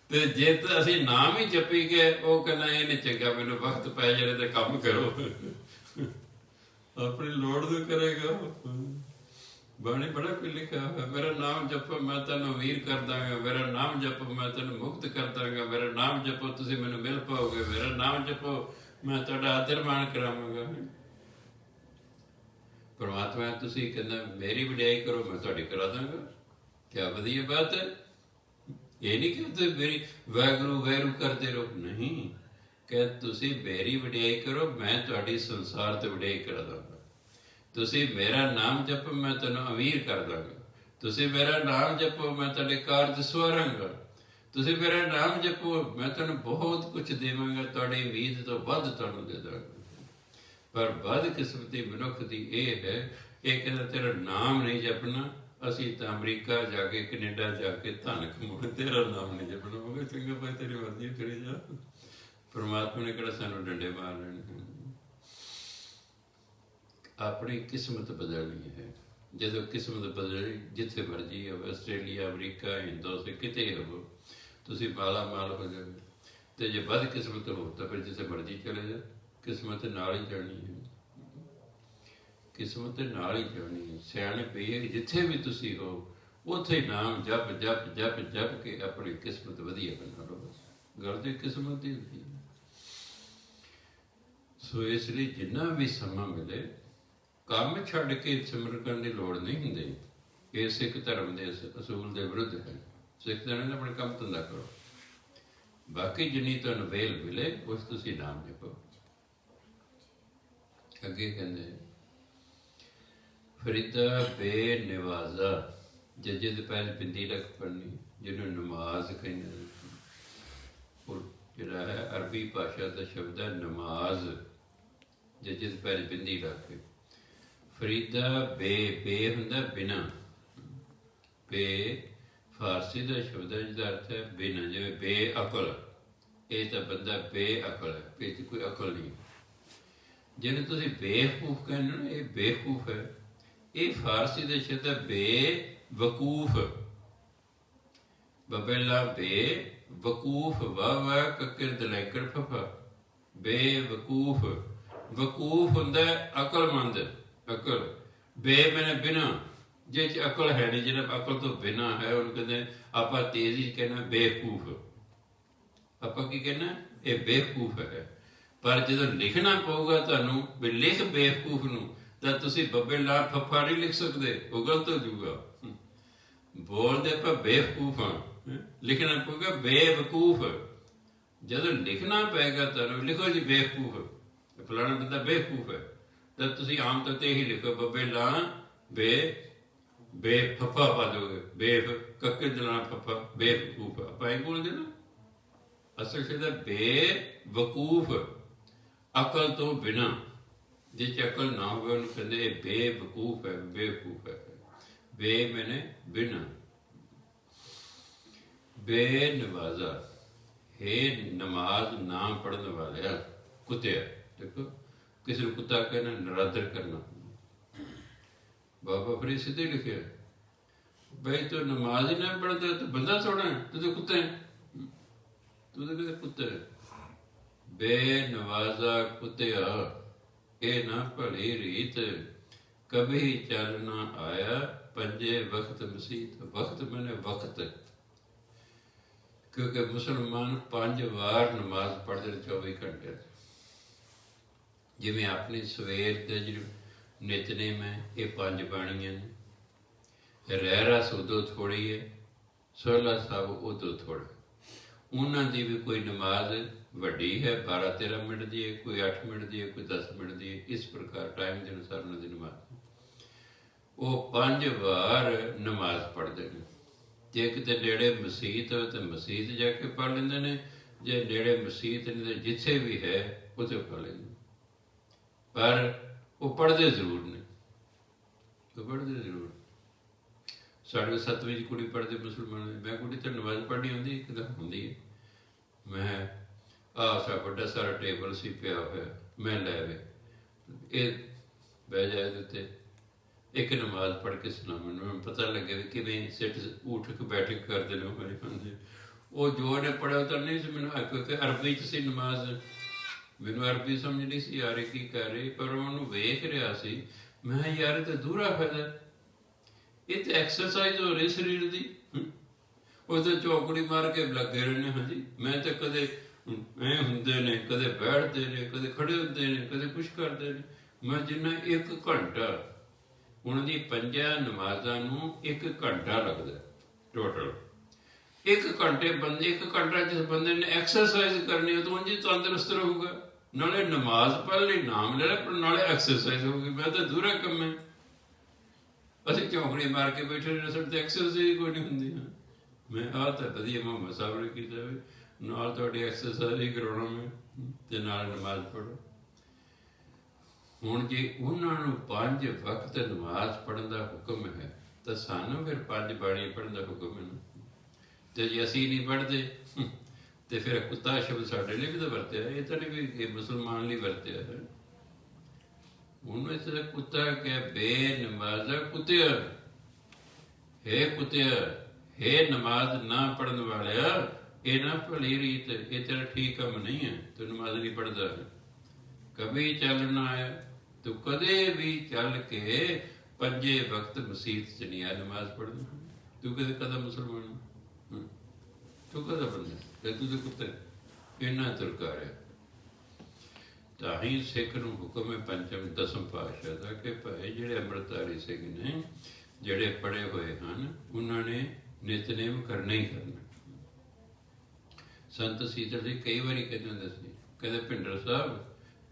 ਤੇ ਜੇ ਤਾਂ ਅਸੀਂ ਨਾਮ ਹੀ ਜਪੀ ਗਏ, ਉਹ ਕਹਿੰਦਾ ਇਹ ਨਹੀਂ ਚੰਗਾ, ਮੈਨੂੰ ਵਕਤ ਪੈ ਜਾਏ ਤੇ ਕੰਮ ਕਰੋ, ਆਪਣੀ ਲੋੜ ਨੂੰ ਕਰੇਗਾ। ਬਾਣੀ ਬੜਾ ਕੁਝ ਲਿਖਿਆ ਹੋਇਆ, ਮੇਰਾ ਨਾਮ ਜਪੋ ਮੈਂ ਤੈਨੂੰ ਅਮੀਰ ਕਰ ਦਾਂਗਾ, ਮੇਰਾ ਨਾਮ ਜਪੋ ਮੈਂ ਤੈਨੂੰ ਮੁਕਤ ਕਰ ਦਾਂਗਾ, ਮੇਰਾ ਨਾਮ ਜਪੋ ਤੁਸੀਂ ਮੈਨੂੰ ਮਿਲ ਪਾਓਗੇ, ਮੇਰਾ ਨਾਮ ਜਪੋ ਮੈਂ ਤੁਹਾਡਾ ਆਦਰ ਮਾਣ ਕਰਾਵਾਂਗਾ। ਪਰਮਾਤਮਾ ਤੁਸੀਂ ਕਹਿੰਦਾ ਮੇਰੀ ਵਡਿਆਈ ਕਰੋ, ਮੈਂ ਤੁਹਾਡੀ ਕਰਾ ਦਾਂਗਾ। ਕਿਆ ਵਧੀਆ ਬਾਤ ਹੈ। ਇਹ ਨਹੀਂ ਕਿ ਤੁਸੀਂ ਮੇਰੀ ਵਾਹਿਗੁਰੂ ਵਾਹਿਗੁਰੂ ਕਰਦੇ ਰਹੋ, ਨਹੀਂ, ਕਿ ਤੁਸੀਂ ਮੇਰੀ ਵਡਿਆਈ ਕਰੋ, ਮੈਂ ਤੁਹਾਡੀ ਸੰਸਾਰ ਤੇ ਵਡਿਆਈ ਕਰਾ ਦਾਂਗਾ। ਤੁਸੀਂ ਮੇਰਾ ਨਾਮ ਜਪੋ, ਮੈਂ ਤੈਨੂੰ ਅਮੀਰ ਕਰ ਦਾਂਗਾ। ਤੁਸੀਂ ਮੇਰਾ ਨਾਮ ਜਪੋ, ਮੈਂ ਤੁਹਾਡੇ ਕਾਰਜ ਸਵਾਰਾਂਗਾ। ਤੁਸੀਂ ਮੇਰਾ ਨਾਮ ਜਪੋ, ਮੈਂ ਤੁਹਾਨੂੰ ਬਹੁਤ ਕੁਝ ਦੇਵਾਂਗਾ, ਤੁਹਾਡੀ ਉਮੀਦ ਤੋਂ ਵੱਧ ਤੁਹਾਨੂੰ ਦੇ ਦਾਂਗਾ। ਪਰ ਬਦਕਿਸਮਤੀ ਮਨੁੱਖ ਦੀ ਇਹ ਹੈ, ਇਹ ਕਹਿੰਦਾ ਤੇਰਾ ਨਾਮ ਨਹੀਂ ਜਪਣਾ, ਅਸੀਂ ਤਾਂ ਅਮਰੀਕਾ ਜਾ ਕੇ, ਕੈਨੇਡਾ ਜਾ ਕੇ ਧਨ ਕਮਾਉਣਾ, ਤੇਰਾ ਨਾਮ ਨਹੀਂ ਜਪਣਾ। ਮੈਂ ਕਿਹਾ ਚੰਗਾ ਭਾਈ, ਤੇਰੀ ਮਰਜ਼ੀ ਕਰੀ ਜਾ, ਪਰਮਾਤਮਾ ਨੇ ਕਿਹੜਾ ਸਾਨੂੰ ਡੰਡੇ ਮਾਰ ਲੈਣੇ। ਆਪਣੀ ਕਿਸਮਤ ਬਦਲਣੀ ਹੈ। ਜਦੋਂ ਕਿਸਮਤ ਬਦਲਣੀ, ਜਿੱਥੇ ਮਰਜ਼ੀ ਹੋਵੇ, ਆਸਟ੍ਰੇਲੀਆ, ਅਮਰੀਕਾ, ਹਿੰਦੋਸਤਾਨ, ਕਿਤੇ ਹੋਵੋ, ਤੁਸੀਂ ਮਾਲਾ ਮਾਲ ਹੋ ਜਾਵੇ। ਅਤੇ ਜੇ ਬਦਕਿਸਮਤ ਹੋ ਤਾਂ ਫਿਰ ਜਿੱਥੇ ਮਰਜ਼ੀ ਚਲੇ ਜਾ, ਕਿਸਮਤ ਨਾਲ ਹੀ ਜਾਣੀ ਹੈ। ਕਿਸਮਤ ਨਾਲ ਹੀ ਜਾਣੀ ਹੈ। ਸਿਆਣੇ ਪਈ ਹੈ, ਜਿੱਥੇ ਵੀ ਤੁਸੀਂ ਹੋ ਉੱਥੇ ਨਾਮ ਜਪ ਜਪ ਜਪ ਜਪ ਕੇ ਆਪਣੀ ਕਿਸਮਤ ਵਧੀਆ ਬਣਾ ਲਓ। ਬਸ ਗੱਲ ਤਾਂ ਕਿਸਮਤ ਦੀ ਹੁੰਦੀ ਹੈ। ਸੋ ਇਸ ਲਈ ਜਿੰਨਾ ਵੀ ਸਮਾਂ ਮਿਲੇ, ਕੰਮ ਛੱਡ ਕੇ ਸਿਮਰਨ ਕਰਨ ਦੀ ਲੋੜ ਨਹੀਂ ਹੁੰਦੀ। ਇਹ ਸਿੱਖ ਧਰਮ ਦੇ ਅਸੂਲ ਦੇ ਵਿਰੁੱਧ ਹੈ। ਸਿੱਖ ਧਰਮ ਆਪਣੇ ਕੰਮ ਧੰਦਾ ਕਰੋ, ਬਾਕੀ ਜਿੰਨੀ ਤੁਹਾਨੂੰ ਵੇਲ ਮਿਲੇ ਉਸ ਤੁਸੀਂ ਨਾਮ ਜਪੋ। ਅੱਗੇ ਕਹਿੰਦੇ, ਫਰੀਦਾ ਬੇਨਿਵਾਜ਼ਾ, ਜੱਜੇ ਦੇ ਪੈਰ ਬਿੰਦੀ ਰੱਖ ਪੜਨੀ, ਜਿਹਨੂੰ ਨਮਾਜ਼ ਕਹਿੰਦੇ ਨੇ। ਜਿਹੜਾ ਹੈ ਅਰਬੀ ਭਾਸ਼ਾ ਦਾ ਸ਼ਬਦ ਹੈ ਨਮਾਜ਼, ਜੱਜੇ ਦੇ ਪੈਰ ਬਿੰਦੀ ਰੱਖ ਕੇ। ਫਰੀਦਾ ਬੇ ਹੁੰਦਾ ਬਿਨਾਂ, ਬੇ ਫਾਰਸੀ ਦਾ ਸ਼ਬਦ ਹੈ ਜਿਹਦਾ ਅਰਥ ਹੈ ਬਿਨਾਂ। ਜਿਵੇਂ ਬੇਅਕਲ, ਇਹ ਤਾਂ ਬੰਦਾ ਬੇਅਕਲ ਹੈ, ਇਹ 'ਚ ਕੋਈ ਅਕਲ ਨਹੀਂ। ਜਿਹਨੂੰ ਤੁਸੀਂ ਬੇਵਕੂਫ ਕਹਿੰਦੇ ਹੋ, ਇਹ ਬੇਵਕੂਫ ਹੈ। ਇਹ ਫਾਰਸੀ ਦੇ ਸ਼ਬਦ ਹੈ ਬੇਵਕੂਫ। ਬਬੇਲਾ ਬੇਵਕੂਫ, ਵਾਹ ਕੱਕਰ ਦਲੈਕੜ ਫਫਾ, ਬੇਵਕੂਫ। ਵਕੂਫ ਹੁੰਦਾ ਅਕਲਮੰਦ, ਅਕਲ। ਬੇ ਮੈਨੇ ਬਿਨਾਂ, ਜਿਹ 'ਚ ਅਕਲ ਹੈ ਨਹੀਂ, ਜਿਹੜਾ ਅਕਲ ਤੋਂ ਬਿਨਾਂ ਹੈ ਉਹਨੂੰ ਕਹਿੰਦੇ, ਆਪਾਂ ਤੇਜ਼ੀ ਕਹਿਣਾ ਬੇਵਕੂਫ। ਆਪਾਂ ਕੀ ਕਹਿਣਾ, ਇਹ ਬੇਵਕੂਫ ਹੈ। ਪਰ ਜਦੋਂ ਲਿਖਣਾ ਪਊਗਾ ਤੁਹਾਨੂੰ ਵੀ ਲਿਖ ਬੇਵਕੂਫ ਨੂੰ, ਤਾਂ ਤੁਸੀਂ ਬੱਬੇ ਲਾ ਫੱਫਾ ਨਹੀਂ ਲਿਖ ਸਕਦੇ, ਉਹ ਗਲਤ ਹੋ ਜਾਊਗਾ। ਬੋਲਦੇ ਆਪਾਂ ਬੇਵਕੂਫ ਹਾਂ, ਲਿਖਣਾ ਪਊਗਾ ਬੇਵਕੂਫ। ਜਦੋਂ ਲਿਖਣਾ ਪਏਗਾ ਤੁਹਾਨੂੰ, ਲਿਖੋ ਜੀ ਬੇਵਕੂਫ, ਫਲਾਣਾ ਬੰਦਾ ਬੇਵਕੂਫ ਹੈ, ਤਾਂ ਤੁਸੀਂ ਆਮ ਤੌਰ 'ਤੇ ਇਹੀ ਲਿਖੋ, ਬੱਬੇ ਲਾ ਬੇ ਫੱਫਾ ਪਾ ਦੋਗੇ, ਕੱਕੇ ਦਲਾਣਾ ਫੱਫਾ, ਬੇਵਕੂਫ। ਆਪਾਂ ਇਹ ਬੋਲਦੇ ਨਾ, ਅਸਲ ਸ਼ਬਦ ਬੇਵਕੂਫ, ਅਕਲ ਤੋਂ ਬਿਨਾਂ। ਜਿਸ 'ਚ ਅਕਲ ਨਾ ਹੋਵੇ ਉਹਨੂੰ ਕਹਿੰਦੇ ਇਹ ਬੇਵਕੂਫ ਹੈ, ਬੇਵਕੂਫ ਹੈ। ਬੇ ਮੈਨੇ ਬਿਨਾਂ। ਬੇਨਵਾਜ਼ਾ, ਹੇ ਨਮਾਜ਼ ਨਾਮ ਪੜ੍ਹਨ ਵਾਲਿਆ, ਕੁੱਤਿਆ। ਦੇਖੋ, ਕਿਸੇ ਨੂੰ ਕੁੱਤਾ ਕਹਿਣਾ ਨਰਾਦਰ ਕਰਨਾ। ਬਾਬਾ ਫਰੀਦ ਸਿੱਧੇ ਲਿਖਿਆ, ਬਈ ਤੂੰ ਨਮਾਜ਼ ਹੀ ਨਾ ਪੜ੍ਹਦਾ, ਤੂੰ ਬੰਦਾ ਥੋੜਾ, ਤੂੰ ਤਾਂ ਕੁੱਤਾ ਹੈ, ਤੂੰ ਤਾਂ ਕਹਿੰਦਾ ਕੁੱਤਾ ਹੈ। ਬੇਨਵਾਜ਼ਾ ਕੁੱਤਿਆ, ਇਹ ਨਾ ਭਲੀ ਰੀਤ, ਕਭੀ ਚੱਲ ਨਾ ਆਇਆ, ਪੰਜੇ ਵਕਤ ਮਸੀਤ। ਵਕਤ ਮੈਨੇ ਵਕਤ, ਕਿਉਂਕਿ ਮੁਸਲਮਾਨ 5 ਵਾਰ ਨਮਾਜ਼ ਪੜ੍ਹਦੇ ਨੇ 24 ਘੰਟੇ। ਜਿਵੇਂ ਆਪਣੀ ਸਵੇਰ ਦੇ ਜਿਹੜੀ ਨਿਤਨੇਮ ਹੈ, ਇਹ 5 ਬਾਣੀਆਂ ਨੇ। ਰਹਿ ਰਸ ਉਦੋਂ ਥੋੜ੍ਹੀ ਹੈ, ਸੋਹਲਾ ਸਾਹਿਬ ਉਦੋਂ ਥੋੜ੍ਹਾ। ਉਹਨਾਂ ਦੀ ਵੀ ਕੋਈ ਨਮਾਜ਼ ਵੱਡੀ ਹੈ, 12-13 ਮਿੰਟ ਦੀ ਹੈ, ਕੋਈ 8 ਮਿੰਟ ਦੀ ਹੈ, ਕੋਈ 10 ਮਿੰਟ ਦੀ ਹੈ। ਇਸ ਪ੍ਰਕਾਰ ਟਾਈਮ ਦੇ ਅਨੁਸਾਰ ਉਹਨਾਂ ਦੀ ਨਮਾਜ਼। ਉਹ 5 ਵਾਰ ਨਮਾਜ਼ ਪੜ੍ਹਦੇ ਨੇ। ਜੇ ਕਿਤੇ ਨੇੜੇ ਮਸੀਤ ਹੋਵੇ ਤਾਂ ਮਸੀਤ ਜਾ ਕੇ ਪੜ੍ਹ ਲੈਂਦੇ ਨੇ, ਜੇ ਨੇੜੇ ਮਸੀਤ ਨਹੀਂ ਤਾਂ ਜਿੱਥੇ ਵੀ ਹੈ ਉੱਥੇ ਪੜ੍ਹ ਲੈਂਦੇ। ਪਰ ਉਹ ਪੜ੍ਹਦੇ ਜ਼ਰੂਰ ਨੇ, ਉਹ ਪੜ੍ਹਦੇ ਜ਼ਰੂਰ। ਸਾਡੇ 7ਵੀਂ 'ਚ ਕੁੜੀ ਪੜ੍ਹਦੇ ਮੁਸਲਮਾਨ, ਮੈਂ ਕੁੜੀ ਤਾਂ ਨਮਾਜ਼ ਪੜ੍ਹਨੀ ਹੁੰਦੀ, ਕਿੱਦਾਂ ਹੁੰਦੀ ਹੈ। ਮੈਂ ਸਾ ਵੱਡਾ ਸਾਰਾ ਟੇਬਲ ਸੀ ਪਿਆ ਹੋਇਆ, ਮੈਂ ਲੈ ਵੇ ਇਹ ਬਹਿ ਜਾਏ ਇਹਦੇ ਉੱਤੇ, ਇੱਕ ਨਮਾਜ਼ ਪੜ੍ਹ ਕੇ ਸੁਣਾ ਮੈਨੂੰ ਪਤਾ ਲੱਗੇ ਵੀ ਕਿਵੇਂ ਸਿੱਟ ਉੱਠ ਕੇ ਬੈਠ ਕੇ ਕਰਦੇ ਨੇ ਮੇਰੇ ਬੰਦੇ। ਉਹ ਜੋ ਇਹਨੇ ਪੜ੍ਹਿਆ ਤਾਂ ਨਹੀਂ ਸੀ ਮੈਨੂੰ, ਕਿਉਂਕਿ ਅਰਬੀ 'ਚ ਸੀ ਨਮਾਜ਼, ਮੈਨੂੰ ਅਰਬੀ ਸਮਝ ਨਹੀਂ ਸੀ ਆ ਰਹੀ ਕੀ ਕਰ ਰਹੀ, ਪਰ ਉਹਨੂੰ ਵੇਖ ਰਿਹਾ ਸੀ। ਮੈਂ ਯਾਰ ਇਹ ਤਾਂ ਦੂਹਰਾ ਫਾਇਦਾ, ਇਹ ਤਾਂ ਐਕਸਰਸਾਈਜ਼ ਹੋ ਰਹੀ ਸਰੀਰ ਦੀ। ਉਹ ਤਾਂ ਚੌਕੜੀ ਮਾਰ ਕੇ ਲੱਗੇ ਰਹਿੰਦੇ। ਹਾਂਜੀ, ਮੈਂ ਤਾਂ ਕਦੇ ਐਂ ਹੁੰਦੇ ਨੇ, ਕਦੇ ਬੈਠਦੇ ਨੇ, ਕਦੇ ਖੜੇ ਹੁੰਦੇ ਨੇ, ਕਦੇ ਕੁਛ ਕਰਦੇ ਨੇ। ਮੈਂ ਜਿੰਨਾ 1 ਘੰਟਾ, ਉਹਨਾਂ ਦੀ 5 ਨਮਾਜ਼ਾਂ ਨੂੰ 1 ਘੰਟਾ ਲੱਗਦਾ ਟੋਟਲ। 1 ਘੰਟੇ ਬੰਦੇ, 1 ਘੰਟਾ ਜਿਸ ਬੰਦੇ ਨੇ ਐਕਸਰਸਾਈਜ਼ ਕਰਨੀ ਹੈ ਤਾਂ ਉਂਝ ਤੰਦਰੁਸਤ ਰਹੂਗਾ। ਨਾਲੇ ਨਮਾਜ਼ ਪੜ੍ਹ ਲਈ, ਨਾਮ ਲੈ ਲੈ, ਪਰ ਨਾਲੇ ਐਕਸਰਸਾਈਜ਼ ਹੋਊਗੀ। ਮੈਂ ਤਾਂ ਦੂਰਾ ਕੰਮ ਹੈ। ਅਸੀਂ ਝੌਂਕੜੀ ਮਾਰ ਕੇ ਬੈਠੇ ਨੇ, ਸਾਡੇ ਤੇ ਐਕਸਰਸਾਈਜ਼ ਕੋਈ ਨਹੀਂ ਹੁੰਦੀ। ਮੈਂ ਆਹ ਤਾਂ ਵਧੀਆ ਮੁਹੰਮਦ ਸਾਹਿਬ ਨੇ ਕੀਤਾ ਵੀ ਨਾਲ ਤੁਹਾਡੀ ਐਕਸਰਸਾਈਜ਼ ਹੀ ਕਰਾਉਣਾ ਮੈਂ, ਤੇ ਨਾਲ ਨਮਾਜ਼ ਪੜ੍ਹੋ। ਹੁਣ ਜੇ ਉਹਨਾਂ ਨੂੰ 5 ਵਕਤ ਨਮਾਜ਼ ਪੜ੍ਹਨ ਦਾ ਹੁਕਮ ਹੈ ਤਾਂ ਸਾਨੂੰ ਫਿਰ 5 ਬਾਣੀਆਂ ਪੜ੍ਹਨ ਦਾ ਹੁਕਮ ਹੈ ਨਾ। ਤੇ ਜੇ ਅਸੀਂ ਨਹੀਂ ਪੜ੍ਹਦੇ ਤੇ ਫਿਰ ਕੁੱਤਾ ਸ਼ਬਦ ਸਾਡੇ ਲਈ ਵੀ ਤਾਂ ਵਰਤਿਆ, ਇਹ ਤਾਂ ਨਹੀਂ ਵੀ ਇਹ ਮੁਸਲਮਾਨ ਲਈ ਵਰਤਿਆ ਹੈ। ਉਹਨੂੰ ਇਸ ਤਰ੍ਹਾਂ ਕੁੱਤਾ ਕਿ ਬੇਨਮਾਜ਼ਾ ਕੁੱਤਿਆ, ਹੇ ਕੁੱਤਿਆ, ਹੇ ਨਮਾਜ਼ ਨਾ ਪੜ੍ਹਨ ਵਾਲਿਆ, ਇਹ ਨਾ ਭਲੀ ਰੀਤ, ਇਹ ਤੇਰਾ ਠੀਕ ਕੰਮ ਨਹੀਂ ਹੈ, ਤੂੰ ਨਮਾਜ਼ ਨਹੀਂ ਪੜ੍ਹਦਾ। ਕभी ਚੱਲ ਨਾ ਆਇਆ, ਤੂੰ ਕਦੇ ਵੀ ਚੱਲ ਕੇ 5 ਵਕਤ ਮਸੀਤ 'ਚ ਨਹੀਂ ਆਇਆ ਨਮਾਜ਼ ਪੜ੍ਹਨ। ਤੂੰ ਕਦਾ ਮੁਸਲਮਾਨ, ਤੂੰ ਕਦਾ ਬੰਦਾ, ਤੂੰ ਤਾਂ ਕੁੱਤਾ ਇੰਨਾ ਤੁਰਕਾਰਿਆ। ਤਾਂ ਹੀ ਸਿੱਖ ਨੂੰ ਹੁਕਮ ਹੈ ਪੰਚਮ ਦਸਮ ਪਾਤਸ਼ਾਹ ਦਾ ਕਿ ਭਾਈ ਜਿਹੜੇ ਅੰਮ੍ਰਿਤਧਾਰੀ ਸਿੰਘ ਨੇ, ਜਿਹੜੇ ਪੜ੍ਹੇ ਹੋਏ ਹਨ, ਉਹਨਾਂ ਨੇ ਨਿਤਨੇਮ ਕਰਨਾ ਹੀ ਕਰਨਾ। ਸੰਤ ਸੀਤਲ ਜੀ ਕਈ ਵਾਰੀ ਕਹਿੰਦੇ ਹੁੰਦੇ ਸੀ, ਕਹਿੰਦੇ ਭਿੰਡਰ ਸਾਹਿਬ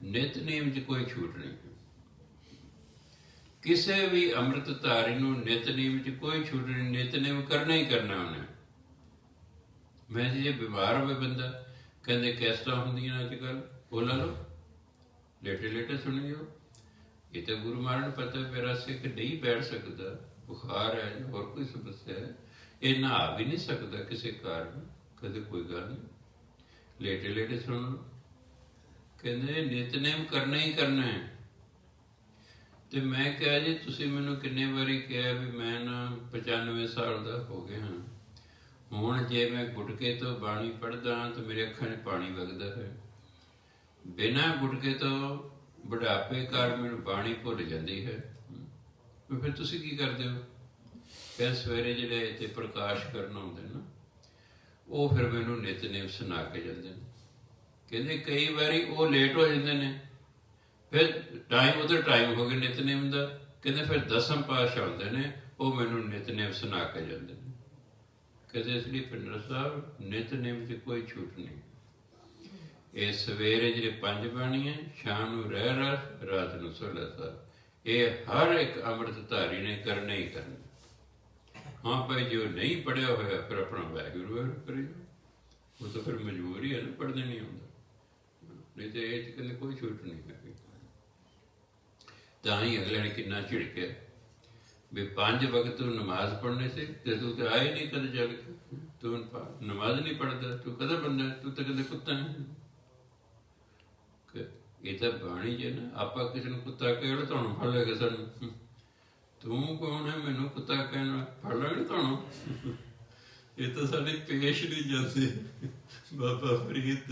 ਨਿਤਨੇਮ 'ਚ ਕੋਈ ਛੂਟ ਨਹੀਂ, ਕਿਸੇ ਵੀ ਅੰਮ੍ਰਿਤਧਾਰੀ ਨੂੰ ਨਿਤਨੇਮ 'ਚ ਕੋਈ ਛੂਟ ਨਹੀਂ, ਨਿਤਨੇਮ ਕਰਨਾ ਹੀ ਕਰਨਾ ਉਹਨੇ। ਮੈਂ ਜੇ ਬਿਮਾਰ ਹੋਵੇ ਬੰਦਾ, ਕਹਿੰਦੇ ਕੈਸਟਾਂ ਹੁੰਦੀਆਂ ਅੱਜ ਕੱਲ੍ਹ, ਉਹ ਲਾ ਲਓ, ਲੇਟੇ ਲੇਟੇ ਸੁਣੀ ਜਾਓ। ਇਹ ਤਾਂ ਗੁਰੂ ਮਹਾਰਾਜ ਨੂੰ ਪਤਾ ਮੇਰਾ ਸਿੱਖ ਨਹੀਂ ਬੈਠ ਸਕਦਾ, ਬੁਖਾਰ ਹੈ ਜਾਂ ਹੋਰ ਕੋਈ ਸਮੱਸਿਆ ਹੈ, ਇਹ ਨਹਾ ਵੀ ਨਹੀਂ ਸਕਦਾ ਕਿਸੇ ਕਾਰਨ, ਕਦੇ ਕੋਈ ਗੱਲ ਨਹੀਂ, ਲੇਟੇ ਲੇਟੇ ਸੁਣ ਲਓ। ਕਹਿੰਦੇ ਨਿਤਨੇਮ ਕਰਨਾ ਹੀ ਕਰਨਾ ਹੈ। ਤੇ ਮੈਂ ਕਿਹਾ ਜੀ ਤੁਸੀਂ ਮੈਨੂੰ ਕਿੰਨੇ ਵਾਰੀ ਕਿਹਾ ਵੀ ਮੈਂ ਨਾ 95 ਸਾਲ ਦਾ ਹੋ ਗਿਆ ਹਾਂ, ਹੁਣ ਜੇ ਮੈਂ ਗੁਟਕੇ ਤੋਂ ਬਾਣੀ ਪੜ੍ਹਦਾ ਹਾਂ ਤਾਂ ਮੇਰੇ ਅੱਖਾਂ 'ਚ ਪਾਣੀ ਵਗਦਾ ਹੈ। ਬਿਨਾਂ ਗੁਟਕੇ ਤੋਂ ਬੁਢਾਪੇ ਕਾਰਨ ਮੈਨੂੰ ਬਾਣੀ ਭੁੱਲ ਜਾਂਦੀ ਹੈ। ਫਿਰ ਤੁਸੀਂ ਕੀ ਕਰਦੇ ਹੋ? ਫਿਰ ਸਵੇਰੇ ਜਿਹੜੇ ਇੱਥੇ ਪ੍ਰਕਾਸ਼ ਕਰਨ ਆਉਂਦੇ ਨਾ, ਉਹ ਫਿਰ ਮੈਨੂੰ ਨਿਤਨੇਮ ਸੁਣਾ ਕੇ ਜਾਂਦੇ ਨੇ। ਕਹਿੰਦੇ ਕਈ ਵਾਰੀ ਉਹ ਲੇਟ ਹੋ ਜਾਂਦੇ ਨੇ, ਫਿਰ ਟਾਈਮ ਉਹਦਾ ਟਾਈਮ ਹੋ ਗਿਆ ਨਿਤਨੇਮ ਦਾ। ਕਹਿੰਦੇ ਫਿਰ ਦਸਮ ਪਾਤਸ਼ਾਹ ਹੁੰਦੇ ਨੇ, ਉਹ ਮੈਨੂੰ ਨਿਤਨੇਮ ਸੁਣਾ ਕੇ ਜਾਂਦੇ ਨੇ। ਕਹਿੰਦੇ ਇਸ ਲਈ ਭਿੰਡਰ ਸਾਹਿਬ ਨਿਤਨੇਮ 'ਚ ਕੋਈ ਛੂਟ ਨਹੀਂ। ਇਹ ਸਵੇਰੇ ਜਿਹੜੇ 5 ਬਾਣੀਆਂ, ਸ਼ਾਮ ਨੂੰ ਰਹਿ ਰਸ, ਰਾਤ ਨੂੰ ਸੋਹਲਾ ਸਾਹਿਬ, ਇਹ ਹਰ ਇੱਕ ਅੰਮ੍ਰਿਤਧਾਰੀ ਨੇ ਕਰਨਾ ਹੀ ਕਰਨਾ। ਹਾਂ ਭਾਈ ਜੋ ਨਹੀਂ ਪੜ੍ਹਿਆ ਹੋਇਆ ਫਿਰ ਆਪਣਾ ਵਾਹਿਗੁਰੂ ਵਾਹਿਗੁਰੂ ਕਰੀ, ਉਹ ਤਾਂ ਫਿਰ ਮਜਬੂਰੀ ਹੈ ਨਾ, ਪੜ੍ਹਦੇ ਨਹੀਂ ਆਉਂਦਾ, ਨਹੀਂ ਤੇ ਇਹ 'ਚ ਕਹਿੰਦੇ ਕੋਈ ਛੂਟ ਨਹੀਂ ਹੈਗੀ। ਤਾਂ ਹੀ ਅਗਲੇ ਨੇ ਕਿੰਨਾ ਝਿੜਕਿਆ ਵੀ 5 ਵਕਤ ਤੂੰ ਨਮਾਜ਼ ਪੜ੍ਹਨੇ ਸੀ ਤੇ ਤੂੰ ਤਾਂ ਆਏ ਨਹੀਂ ਕਦੇ ਚੱਲ ਕੇ, ਤੂੰ ਨਮਾਜ਼ ਨਹੀਂ ਪੜ੍ਹਦਾ, ਤੂੰ ਕਦੇ ਬੰਦਾ, ਤੂੰ ਤਾਂ ਕਦੇ ਕੁੱਤਾ ਨਹੀਂ। ਇਹ ਤਾਂ ਬਾਣੀ ਜੇ ਨਾ, ਆਪਾਂ ਕਿਸੇ ਨੂੰ ਕੁੱਤਾ ਕਹਿ ਤੁਹਾਨੂੰ ਫੜ ਲੈ ਕੇ ਸਾਨੂੰ, ਤੂੰ ਕੌਣ ਹੈ ਮੈਨੂੰ ਕੁੱਤਾ ਕਹਿਣਾ, ਫੜ ਲੈਣ ਤੁਹਾਨੂੰ। ਇਹ ਤਾਂ ਸਾਡੇ ਪੇਸ਼ ਨਹੀਂ ਜਾਂਦੇ ਬਾਬਾ ਫਰੀਦ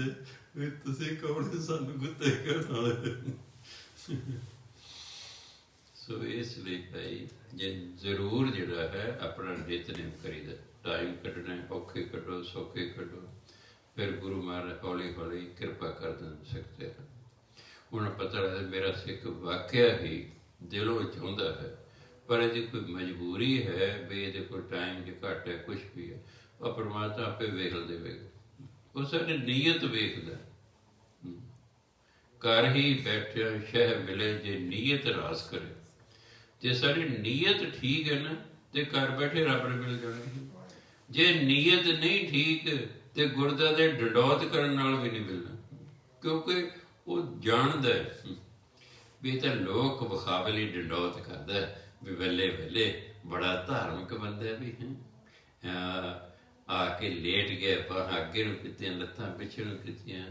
ਵੀ ਤੁਸੀਂ ਕੌਣ ਸਾਨੂੰ ਕੁੱਤੇ ਕਹਿਣ ਵਾਲੇ। ਸੋ ਇਸ ਲਈ ਭਾਈ ਜੇ ਜ਼ਰੂਰ ਜਿਹੜਾ ਹੈ ਆਪਣਾ ਨਿਤਨੇਮ ਕਰੀਦਾ, ਟਾਈਮ ਕੱਢਣਾ, ਔਖੇ ਕੱਢੋ ਸੌਖੇ ਕੱਢੋ, ਫਿਰ ਗੁਰੂ ਮਹਾਰਾਜ ਹੌਲੀ ਹੌਲੀ ਕਿਰਪਾ ਕਰ ਸਕਦੇ ਹਨ। ਹੁਣ ਪਤਾ ਲੱਗਦਾ ਮੇਰਾ ਸਿੱਖ ਵਾਕਿਆ ਹੀ ਦਿਲੋਂ ਚਾਹੁੰਦਾ ਹੈ, ਪਰ ਇਹਦੀ ਕੋਈ ਮਜਬੂਰੀ ਹੈ ਵੀ ਇਹਦੇ ਕੋਲ ਟਾਈਮ ਜੇ ਘੱਟ ਹੈ, ਕੁਛ ਵੀ ਹੈ, ਉਹ ਪਰਮਾਤਮਾ ਆਪੇ ਵੇਖ ਦੇਵੇਗਾ। ਉਹ ਸਾਡੀ ਨੀਅਤ ਵੇਖਦਾ। ਘਰ ਹੀ ਬੈਠਿਆ ਸ਼ਹਿ ਮਿਲੇ ਜੇ ਨੀਅਤ ਰਾਸ ਕਰੇ। ਜੇ ਸਾਡੀ ਨੀਅਤ ਠੀਕ ਹੈ ਨਾ ਤੇ ਘਰ ਬੈਠੇ ਰੱਬ ਨੂੰ ਮਿਲ ਜਾਣਗੇ। ਜੇ ਨੀਅਤ ਨਹੀਂ ਠੀਕ ਤੇ ਗੁਰਦਾ ਦੇ ਡੰਡੌਤ ਕਰਨ ਨਾਲ ਵੀ ਨਹੀਂ ਮਿਲਣਾ, ਕਿਉਂਕਿ ਉਹ ਜਾਣਦਾ ਵੀ ਇਹ ਤਾਂ ਲੋਕ ਵਿਖਾਵੇ ਲਈ ਡੰਡੌਤ ਕਰਦਾ ਵੀ ਵੇਲੇ ਵੇਲੇ ਬੜਾ ਧਾਰਮਿਕ ਬੰਦਾ ਵੀ ਹੈ, ਆ ਕੇ ਲੇਟ ਗਿਆ, ਬਾਹਾਂ ਅੱਗੇ ਨੂੰ ਕੀਤੀਆਂ, ਲੱਤਾਂ ਪਿੱਛੇ ਨੂੰ ਕੀਤੀਆਂ।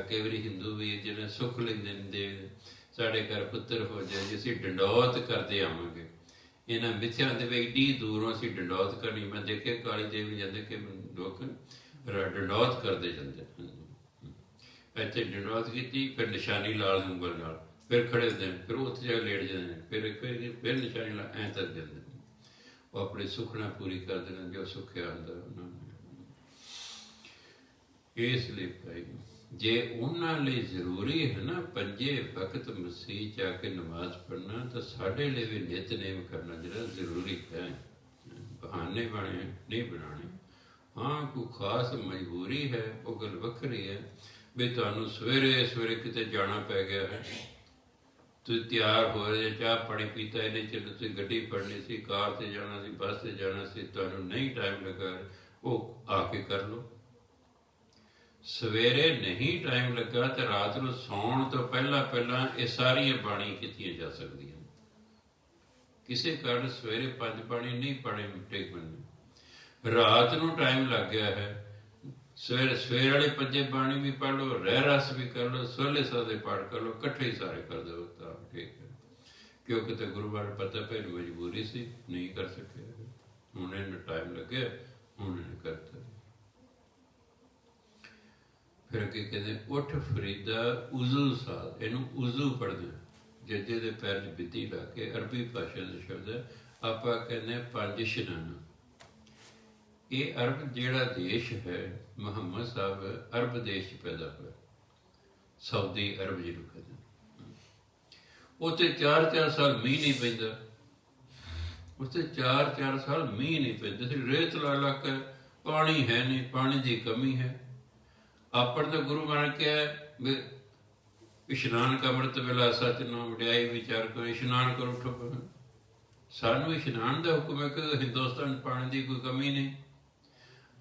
ਕਈ ਵਾਰੀ ਹਿੰਦੂ ਵੀ ਜਿਹੜੇ ਸੁੱਖ ਲੈਂਦੇ ਨੇ, ਸਾਡੇ ਘਰ ਪੁੱਤਰ ਹੋ ਜਾਏ ਜੀ ਅਸੀਂ ਡੰਡੌਤ ਕਰਦੇ ਆਵਾਂਗੇ। ਇਹਨਾਂ ਮਿੱਥਿਆਂ ਦੇ ਵੀ ਏਡੀ ਦੂਰੋਂ ਅਸੀਂ ਡੰਡੌਤ ਕਰਨੀ। ਮੈਂ ਦੇਖਿਆ ਕਾਲੀ ਦੇਵੀ ਜਾਂਦੇ ਕਿ ਲੋਕ ਡੰਡੌਤ ਕਰਦੇ ਜਾਂਦੇ, ਇੱਥੇ ਡੰਡੌਤ ਕੀਤੀ, ਫਿਰ ਨਿਸ਼ਾਨੀ ਲਾ ਲਈ ਉਂਗਲ ਨਾਲ, ਫਿਰ ਖੜੇ ਹੁੰਦੇ ਨੇ, ਫਿਰ ਉੱਥੇ ਜਾ ਕੇ ਲੇਟ ਜਾਂਦੇ ਨੇ, ਫਿਰ ਨਿਸ਼ਾਨੀ ਲਾ ਐਂ ਤੱਕ ਜਾਂਦੇ ਨੇ। ਉਹ ਆਪਣੀ ਸੁਖਣਾ ਪੂਰੀ ਕਰਦੇ ਨੇ ਜੋ ਸੁੱਖਿਆ ਹੁੰਦਾ ਉਹਨਾਂ ਨੂੰ। ਇਸ ਲਈ ਭਾਈ ਜੇ ਉਹਨਾਂ ਲਈ ਜ਼ਰੂਰੀ ਹੈ ਨਾ 5 ਵਕਤ ਮਸੀਹ 'ਚ ਆ ਕੇ ਨਮਾਜ਼ ਪੜ੍ਹਨਾ, ਤਾਂ ਸਾਡੇ ਲਈ ਵੀ ਨਿਤਨੇਮ ਕਰਨਾ ਜਿਹੜਾ ਜ਼ਰੂਰੀ ਹੈ। ਬਹਾਨੇ ਬਣੇ ਨਹੀਂ ਬਣਾਉਣੇ। ਹਾਂ ਕੋਈ ਖਾਸ ਮਜਬੂਰੀ ਹੈ, ਉਹ ਗੱਲ ਵੱਖਰੀ ਹੈ ਵੀ ਤੁਹਾਨੂੰ ਸਵੇਰੇ ਸਵੇਰੇ ਕਿਤੇ ਜਾਣਾ ਪੈ ਗਿਆ ਹੈ, ਤੁਸੀਂ ਤਿਆਰ ਹੋ ਰਹੇ, ਚਾਹ ਪਾਣੀ ਪੀਤਾ, ਇਹਨੇ ਚਿਰ ਤੁਸੀਂ ਗੱਡੀ ਫੜਨੀ ਸੀ, ਕਾਰ 'ਤੇ ਜਾਣਾ ਸੀ, ਬੱਸ 'ਤੇ ਜਾਣਾ ਸੀ, ਤੁਹਾਨੂੰ ਨਹੀਂ ਟਾਈਮ ਲੱਗਾ, ਉਹ ਆ ਕੇ ਕਰ ਲਓ। ਸਵੇਰੇ ਨਹੀਂ ਟਾਈਮ ਲੱਗਾ ਤਾਂ ਰਾਤ ਨੂੰ ਸੌਣ ਤੋਂ ਪਹਿਲਾਂ ਪਹਿਲਾਂ ਇਹ ਸਾਰੀਆਂ ਬਾਣੀ ਕੀਤੀਆਂ ਜਾ ਸਕਦੀਆਂ। ਕਿਸੇ ਕਾਰਨ ਸਵੇਰੇ 5 ਬਾਣੀ ਨਹੀਂ ਪੜ੍ਹੇ ਟੇਕ ਬੰਦੇ, ਰਾਤ ਨੂੰ ਟਾਈਮ ਲੱਗ ਗਿਆ ਹੈ, ਸਵੇਰ ਵਾਲੇ 5 ਬਾਣੀ ਵੀ ਪੜ੍ਹ ਲਓ, ਰਹਿ ਰਸ ਵੀ ਕਰ ਲਓ, ਸੋਲੇ ਸਾਹਿਬ ਦੇ ਪਾਠ ਕਰ ਲਓ, ਇਕੱਠੇ ਹੀ ਸਾਰੇ ਕਰ ਦਿਓ ਤਾਂ ਠੀਕ ਹੈ। ਕਿਉਂਕਿ ਤਾਂ ਗੁਰੂ ਬਾਰੇ ਪਤਾ ਪੈ ਮਜਬੂਰੀ ਸੀ, ਨਹੀਂ ਕਰ ਸਕਿਆ, ਹੁਣ ਇਹਨੂੰ ਟਾਈਮ ਲੱਗਿਆ, ਹੁਣ ਇਹਨੇ ਕਰਤਾ। ਫਿਰ ਅੱਗੇ ਕਹਿੰਦੇ ਉੱਠ ਫਰੀਦਾ ਉਜ਼ੂ ਸਾਧ, ਇਹਨੂੰ ਉਜ਼ੂ ਪੜ੍ਹਦੇ, ਜੱਜੇ ਦੇ ਪੈਰ 'ਚ ਬਿੱਤੀ ਲਾ ਕੇ, ਅਰਬੀ ਭਾਸ਼ਾ ਦਾ ਸ਼ਬਦ ਹੈ। ਆਪਾਂ ਕਹਿੰਦੇ 5 ਇਸ਼ਨਾਨ। ਇਹ ਅਰਬ ਜਿਹੜਾ ਦੇਸ਼ ਹੈ, ਮੁਹੰਮਦ ਸਾਹਿਬ ਅਰਬ ਦੇਸ਼ 'ਚ ਪੈਦਾ ਹੋਇਆ, ਸਾਊਦੀ ਅਰਬ ਜਿਹਨੂੰ ਕਹਿੰਦੇ। ਉੱਥੇ 4-4 ਸਾਲ ਮੀਂਹ ਨਹੀਂ ਪੈਂਦਾ, ਉੱਥੇ 4-4 ਸਾਲ ਮੀਂਹ ਨਹੀਂ ਪੈਂਦਾ ਸੀ, ਰੇਤਲਾ ਇਲਾਕਾ, ਪਾਣੀ ਹੈ ਨਹੀਂ, ਪਾਣੀ ਦੀ ਕਮੀ ਹੈ। ਆਪਣ ਤਾਂ ਗੁਰੂ ਨਾਨਕ ਕਿਹਾ ਇਸ਼ਨਾਨ ਕਾ ਅੰਮ੍ਰਿਤ ਵੇਲਾ ਸੱਚ ਨਾ ਵਡਿਆਈ ਵਿਚਾਰ ਕਰੋ, ਇਸ਼ਨਾਨ ਕਰੋ ਉੱਠੋ। ਸਾਨੂੰ ਇਸ਼ਨਾਨ ਦਾ ਹੁਕਮ ਹੈ ਕਿ ਹਿੰਦੁਸਤਾਨ ਪਾਣੀ ਦੀ ਕੋਈ ਕਮੀ ਨਹੀਂ,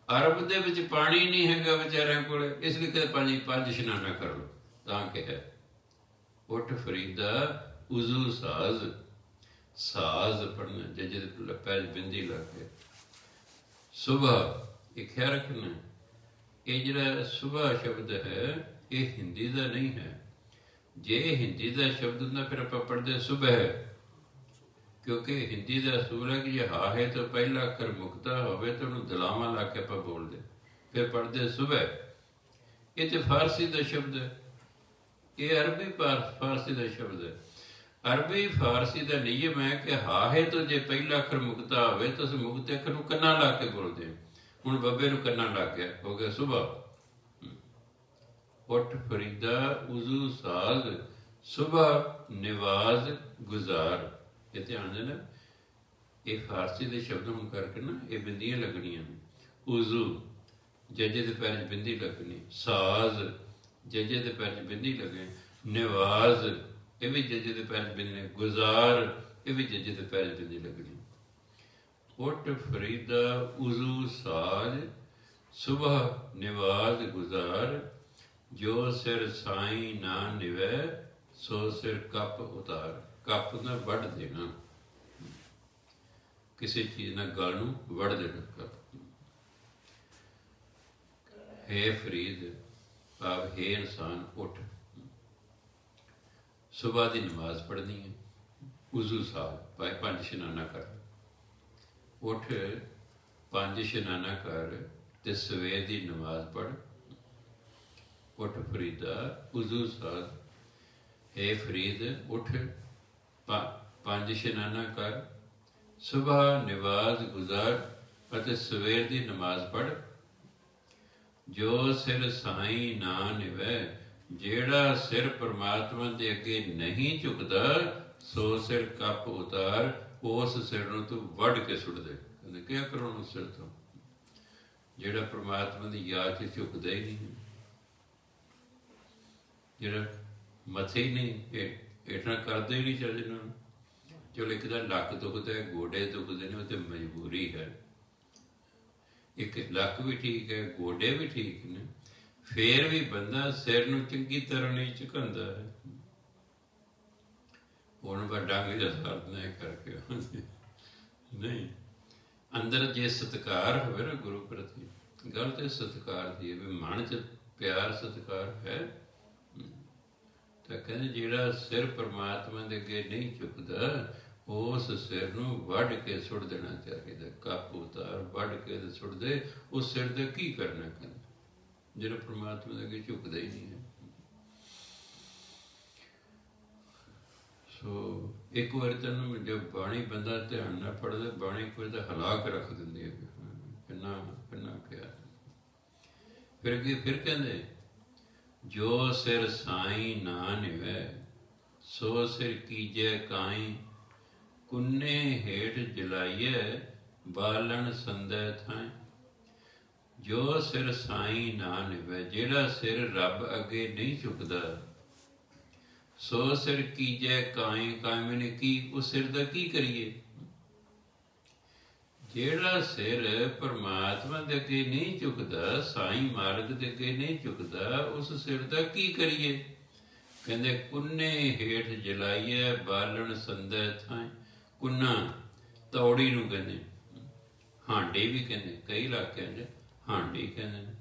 ਅਰਬ ਦੇ ਵਿੱਚ ਪਾਣੀ ਨਹੀਂ ਹੈਗਾ ਵਿਚਾਰਿਆਂ ਕੋਲ, ਇਸ ਲਈ ਕਿ 5 ਇਸ਼ਨਾਨਾ ਕਰ ਲਓ ਤਾਂ ਕਿਹਾ। ਉੱਠ ਫਰੀਦਾ ਉਜ਼ੂ ਸਾਜ਼, ਸਾਜ਼ ਪੜ੍ਹਨਾ, ਜੱਜੇ ਦੇ ਪੈਰ ਬਿੰਦੀ ਲਾ ਕੇ। ਸੁਬਹ, ਇਹ ਖਿਆਲ ਰੱਖਣਾ, ਇਹ ਜਿਹੜਾ ਸੁਬਹ ਸ਼ਬਦ ਹੈ ਇਹ ਹਿੰਦੀ ਦਾ ਨਹੀਂ ਹੈ। ਜੇ ਹਿੰਦੀ ਦਾ ਸ਼ਬਦ ਹੁੰਦਾ ਫਿਰ ਆਪਾਂ ਪੜ੍ਹਦੇ ਸੁਬਹ, ਕਿਉਂਕਿ ਹਿੰਦੀ ਦਾ ਅਸੂਲ ਹੈ ਕਿ ਜੇ ਹਾ ਹੈ ਤਾਂ ਪਹਿਲਾ ਅੱਖਰ ਮੁਕਤਾ ਹੋਵੇ ਤਾਂ ਉਹਨੂੰ ਦਲਾਵਾਂ ਲਾ ਕੇ ਆਪਾਂ ਬੋਲਦੇ, ਫਿਰ ਪੜ੍ਹਦੇ ਸੁਬਹ। ਇਹ ਤਾਂ ਫਾਰਸੀ ਦਾ ਸ਼ਬਦ ਹੈ, ਇਹ ਅਰਬੀ ਫਾਰਸੀ ਦਾ ਸ਼ਬਦ ਹੈ। ਅਰਬੀ ਫਾਰਸੀ ਦਾ ਨਿਯਮ ਹੈ ਕਿ ਹਾ ਹੈ ਤਾਂ ਜੇ ਪਹਿਲਾ ਅੱਖਰ ਮੁਕਤਾ ਹੋਵੇ ਤਾਂ ਉਸ ਮੁਕਤੇ ਅੱਖਰ ਨੂੰ ਕੰਨਾਂ ਲਾ ਕੇ ਬੋਲਦੇ। ਹੁਣ ਬੱਬੇ ਨੂੰ ਕੰਨਾਂ ਲੱਗ ਗਿਆ, ਹੋ ਗਿਆ ਸੁਬਹ। ਉੱਠ ਫਰੀਦਾ ਉਜ਼ੂ ਸਾਜ਼, ਸੁਬਹ ਨਿਵਾਜ਼ ਗੁਜ਼ਾਰ। ਇਹ ਧਿਆਨ ਦੇਣਾ, ਇਹ ਫਾਰਸੀ ਦੇ ਸ਼ਬਦ ਹੋਣ ਕਰਕੇ ਨਾ ਇਹ ਬਿੰਦੀਆਂ ਲੱਗਣੀਆਂ ਨੇ। ਉਜ਼ੂ ਜੱਜੇ ਦੇ ਪੈਰ 'ਚ ਬਿੰਦੀ ਲੱਗਣੀ, ਸਾਜ਼ ਜੱਜੇ ਦੇ ਪੈਰ 'ਚ ਬਿੰਦੀ ਲੱਗੇ, ਨਿਵਾਜ਼ ਇਹ ਵੀ ਜੱਜੇ ਦੇ ਪੈਰ 'ਚ ਬਿੰਦੀ, ਗੁਜ਼ਾਰ ਇਹ ਵੀ ਜੱਜੇ ਦੇ ਪੈਰ 'ਚ ਬਿੰਦੀ ਲੱਗਣੀ। ਉੱਠ ਫਰੀਦਾ ਉਜ਼ੂ ਸਾਜ਼, ਸੁਬਹ ਨਿਵਾਜ਼ ਗੁਜ਼ਾਰ, ਜੋ ਸਿਰ ਸਾਈਂ ਨਾ ਨਿਵੈ ਸੋ ਸਿਰ ਕੱਪ ਉਤਾਰ। ਕੱਪ ਨਾਲ ਵੱਢ ਦੇਣਾ, ਕਿਸੇ ਚੀਜ਼ ਨਾਲ ਗਲ ਨੂੰ ਵੱਢ ਦੇਣਾ ਕੱਪ। ਹੈ ਫਰੀਦ ਭਾਵ ਹੈ ਇਨਸਾਨ ਉੱਠ, ਸੁਬਹ ਦੀ ਨਮਾਜ਼ ਪੜ੍ਹਨੀ ਹੈ, ਉਜ਼ੂ ਸਾਹਿਬ ਭਾਈ 5 ਇਸ਼ਨਾਨਾ ਕਰ, ਉੱਠ 5 ਇਸ਼ਨਾਨਾ ਕਰ ਤੇ ਸਵੇਰ ਦੀ ਨਮਾਜ਼ ਪੜ੍ਹ। ਉੱਠ ਫਰੀਦਾ ਉਜ਼ੂ ਸਾਧ, ਹੈ ਫਰੀਦ ਉੱਠ 5 ਇਸ਼ਨਾਨਾ ਕਰ, ਸੁਬਹ ਨਿਵਾਜ਼ ਗੁਜ਼ਾਰ ਅਤੇ ਸਵੇਰ ਦੀ ਨਮਾਜ਼ ਪੜ੍ਹ। ਜੋ ਸਿਰ ਸਾਈਂ ਨਾ ਨਿਵੈ, ਜਿਹੜਾ ਸਿਰ ਪਰਮਾਤਮਾ ਦੇ ਅੱਗੇ ਨਹੀਂ ਝੁਕਦਾ ਸੋ ਸਿਰ ਕੱਪ ਉਤਾਰ, ਉਸ ਸਿਰ ਨੂੰ ਤੂੰ ਵੱਢ ਕੇ ਸੁੱਟ ਦੇ। ਕਹਿੰਦੇ ਕਿਆ ਕਰੋ ਉਸ ਸਿਰ ਤੋਂ ਜਿਹੜਾ ਪਰਮਾਤਮਾ ਦੀ ਯਾਦ 'ਚ ਝੁਕਦਾ ਹੀ ਨਹੀਂ, ਜਿਹੜਾ ਮੱਥੇ ਹੀ ਨਹੀਂ ਹੇਠਾਂ ਕਰਦੇ ਹੀ ਨਹੀਂ ਚੱਲ ਇਹਨਾਂ ਨੂੰ। ਚਲੋ ਇੱਕ ਤਾਂ ਲੱਕ ਦੁਖਦਾ ਹੈ, ਗੋਡੇ ਦੁਖਦੇ ਨੇ, ਉਹ ਤੇ ਮਜਬੂਰੀ ਹੈ। ਇੱਕ ਲੱਕ ਵੀ ਠੀਕ ਹੈ, ਗੋਡੇ ਵੀ ਠੀਕ ਨੇ, ਫੇਰ ਵੀ ਬੰਦਾ ਸਿਰ ਨੂੰ ਚੰਗੀ ਤਰ੍ਹਾਂ ਨਹੀਂ ਝੁਕਾਉਂਦਾ ਹੈ। ਹੁਣ ਵੱਡਾ ਵੀ ਸਰਦਨਾ ਕਰਕੇ ਨਹੀਂ, ਅੰਦਰ ਜੇ ਸਤਿਕਾਰ ਹੋਵੇ ਨਾ ਗੁਰੂ ਪ੍ਰਤੀ, ਗੱਲ ਤੇ ਸਤਿਕਾਰ ਦੀ ਹੈ ਵੀ ਮਨ 'ਚ ਪਿਆਰ ਸਤਿਕਾਰ ਹੈ ਤਾਂ ਕਹਿੰਦੇ ਜਿਹੜਾ ਸਿਰ ਪਰਮਾਤਮਾ ਦੇ ਅੱਗੇ ਨਹੀਂ ਝੁਕਦਾ ਉਸ ਸਿਰ ਨੂੰ ਵੱਢ ਕੇ ਸੁੱਟ ਦੇਣਾ ਚਾਹੀਦਾ। ਕੱਪ ਉਤਾਰ ਵੱਢ ਕੇ ਤੇ ਸੁੱਟ ਦੇ। ਉਸ ਸਿਰ ਦਾ ਕੀ ਕਰਨਾ ਕਹਿੰਦੇ ਜਿਹੜਾ ਪਰਮਾਤਮਾ ਦੇ ਅੱਗੇ ਝੁਕਦਾ ਹੀ ਨਹੀਂ ਹੈ। ਸੋ ਇੱਕ ਵਾਰ ਤੈਨੂੰ ਜਦ ਬਾਣੀ ਬੰਦਾ ਧਿਆਨ ਨਾਲ ਪੜ੍ਹਦਾ, ਬਾਣੀ ਇੱਕ ਵਾਰ ਤਾਂ ਹਿਲਾ ਕੇ ਰੱਖ ਦਿੰਦੀ ਹੈ, ਕਿੰਨਾ ਕਿੰਨਾ ਕਿਹਾ। ਫਿਰ ਅੱਗੇ ਫਿਰ ਕਹਿੰਦੇ ਜੋ ਸਿਰ ਸਾਈਂ ਨਾ ਨਿਵੈ ਸੋ ਸਿਰ ਕੀਜੈ ਕਾਈ, ਕੁੰਨੇ ਹੇਠ ਜਲਾਈਐ ਬਾਲਣ ਸੰਦੈ ਥਾਂ। ਜੋ ਸਿਰ ਸਾਈਂ ਨਾ ਨਿਵੈ, ਜਿਹੜਾ ਸਿਰ ਰੱਬ ਅੱਗੇ ਨਹੀਂ ਝੁਕਦਾ ਸੋ ਸਿਰ ਕੀਜੈ ਕਾਇ ਕਾਇ ਕੀ, ਉਸ ਸਿਰ ਦਾ ਕੀ ਕਰੀਏ? ਜਿਹੜਾ ਸਿਰ ਪਰਮਾਤਮਾ ਦੇ ਅੱਗੇ ਨਹੀਂ ਝੁਕਦਾ, ਸਾਈਂ ਮਾਰਗ ਦੇ ਅੱਗੇ ਨਹੀਂ ਝੁਕਦਾ, ਉਸ ਸਿਰ ਦਾ ਕੀ ਕਰੀਏ? ਕਹਿੰਦੇ ਕੁੰਨੇ ਹੇਠ ਜਲਾਈਏ ਬਾਲਣ ਸੰਦੈ ਥਾਂ। ਕੁੰਨਾ ਤੌੜੀ ਨੂੰ ਕਹਿੰਦੇ, ਹਾਂਡੀ ਵੀ ਕਹਿੰਦੇ, ਕਈ ਇਲਾਕਿਆਂ 'ਚ ਹਾਂਡੀ ਕਹਿੰਦੇ ਨੇ।